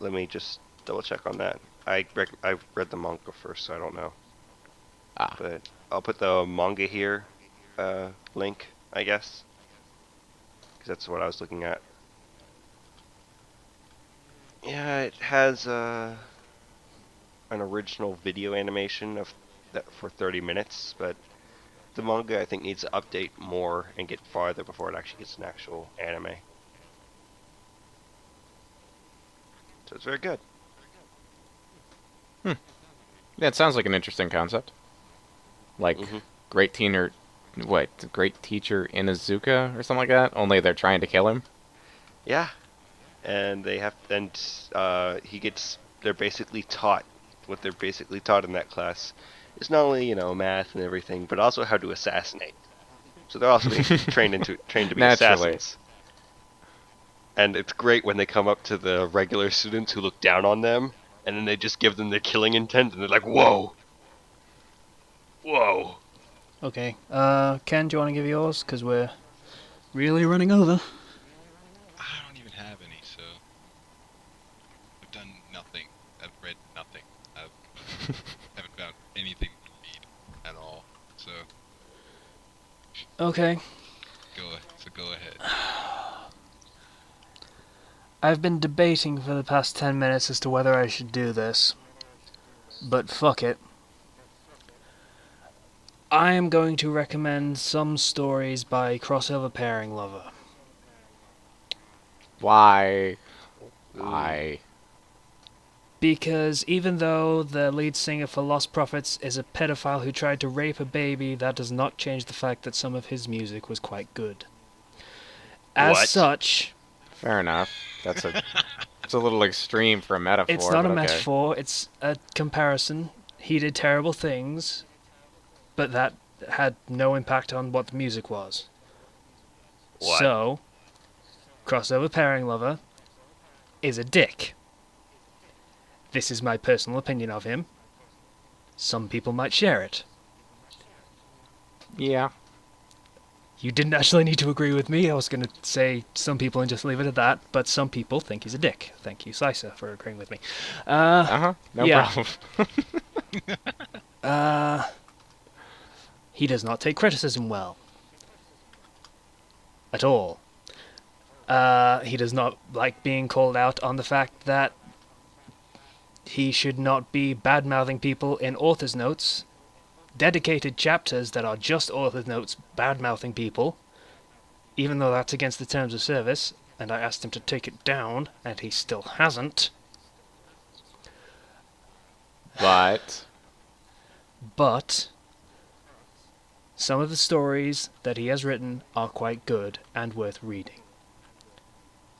let me just double check on that. I read the manga first, so I don't know. Ah. But I'll put the manga here link, I guess, because that's what I was looking at. Yeah, it has an original video animation of that for 30 minutes, but the manga I think needs to update more and get farther before it actually gets an actual anime. So it's very good. Yeah, it sounds like an interesting concept. Like Mhm. great teacher Inuzuka or something like that. Only they're trying to kill him. Yeah, and they're basically taught what they're basically taught in that class is not only math and everything, but also how to assassinate. So they're also being trained to be Naturally. assassins. And it's great when they come up to the regular students who look down on them, and then they just give them their killing intent, and they're like, "Whoa, whoa." Okay. Ken, do you want to give yours? Because we're really running over. I don't even have any, so I've done nothing. I've read nothing. I haven't found anything to read at all. So Okay. go ahead. I've been debating for the past 10 minutes as to whether I should do this. But fuck it. I am going to recommend some stories by Crossover Pairing Lover. Why? Ooh. Why? Because even though the lead singer for Lost Prophets is a pedophile who tried to rape a baby, that does not change the fact that some of his music was quite good. As What? such, Fair enough. It's a little extreme for a metaphor. it's not a but okay. metaphor, it's a comparison. He did terrible things, but that had no impact on what the music was. What? So, crossover pairing lover is a dick. This is my personal opinion of him. Some people might share it. Yeah. You didn't actually need to agree with me. I was going to say some people and just leave it at that, but some people think he's a dick. Thank you, Sisa, for agreeing with me. No yeah. problem. He does not take criticism well. At all. He does not like being called out on the fact that he should not be bad-mouthing people in author's notes, dedicated chapters that are just author's notes bad-mouthing people, even though that's against the terms of service, and I asked him to take it down, and he still hasn't. But some of the stories that he has written are quite good and worth reading.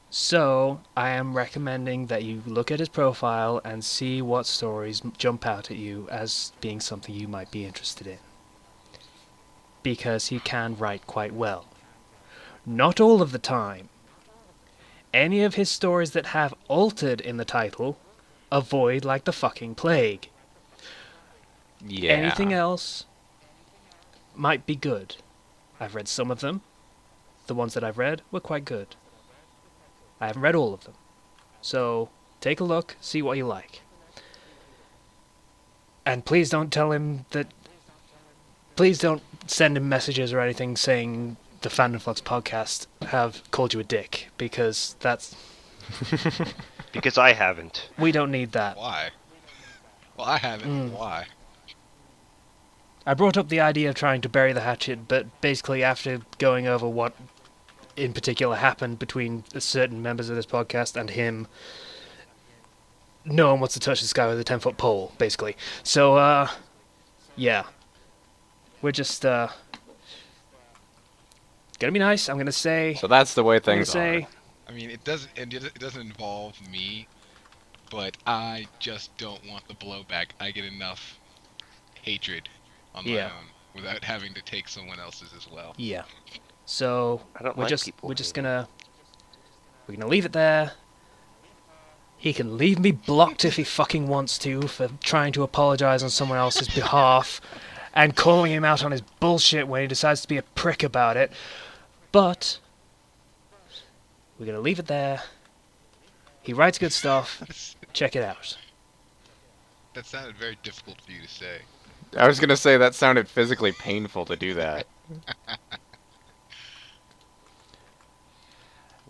So, I am recommending that you look at his profile and see what stories jump out at you as being something you might be interested in. Because he can write quite well. Not all of the time. Any of his stories that have altered in the title, avoid like the fucking plague. Yeah. Anything else might be good. I've read some of them. The ones that I've read were quite good. I haven't read all of them. So, take a look, see what you like. And please don't tell him that... Please don't send him messages or anything saying the Fandom Flux podcast have called you a dick, because that's... Because I haven't. We don't need that. Why? Well, I haven't. Why? I brought up the idea of trying to bury the hatchet, but basically after going over what in particular happened between certain members of this podcast and him, no one wants to touch this guy with a 10-foot pole, basically. So, yeah. We're just, gonna be nice, I'm gonna say... So that's the way I'm gonna things say, are. I mean, it doesn't involve me, but I just don't want the blowback. I get enough hatred on my Yeah. own without having to take someone else's as well. yeah. So, I don't we're like just people we're just hating. gonna... We're gonna leave it there. He can leave me blocked if he fucking wants to for trying to apologize on someone else's behalf and calling him out on his bullshit when he decides to be a prick about it. But we're going to leave it there. He writes good stuff. Check it out. That sounded very difficult for you to say. I was gonna say that sounded physically painful to do that.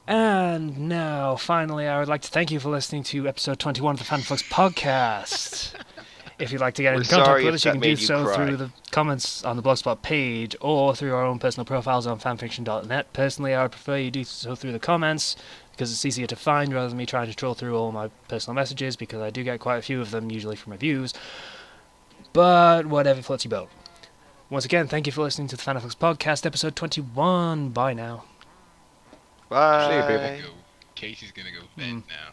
And now, finally, I would like to thank you for listening to episode 21 of the Fandom Flux podcast. If you'd like to get in We're contact sorry with if us, you that can do made you so cry. through the comments on the Blogspot page or through our own personal profiles on fanfiction.net. Personally, I would prefer you do so through the comments because it's easier to find rather than me trying to troll through all my personal messages, because I do get quite a few of them, usually from reviews. But whatever floats your boat. Once again, thank you for listening to the Fandom Flux podcast, episode 21. Bye now. Bye. See you, people. Casey's gonna go bed now.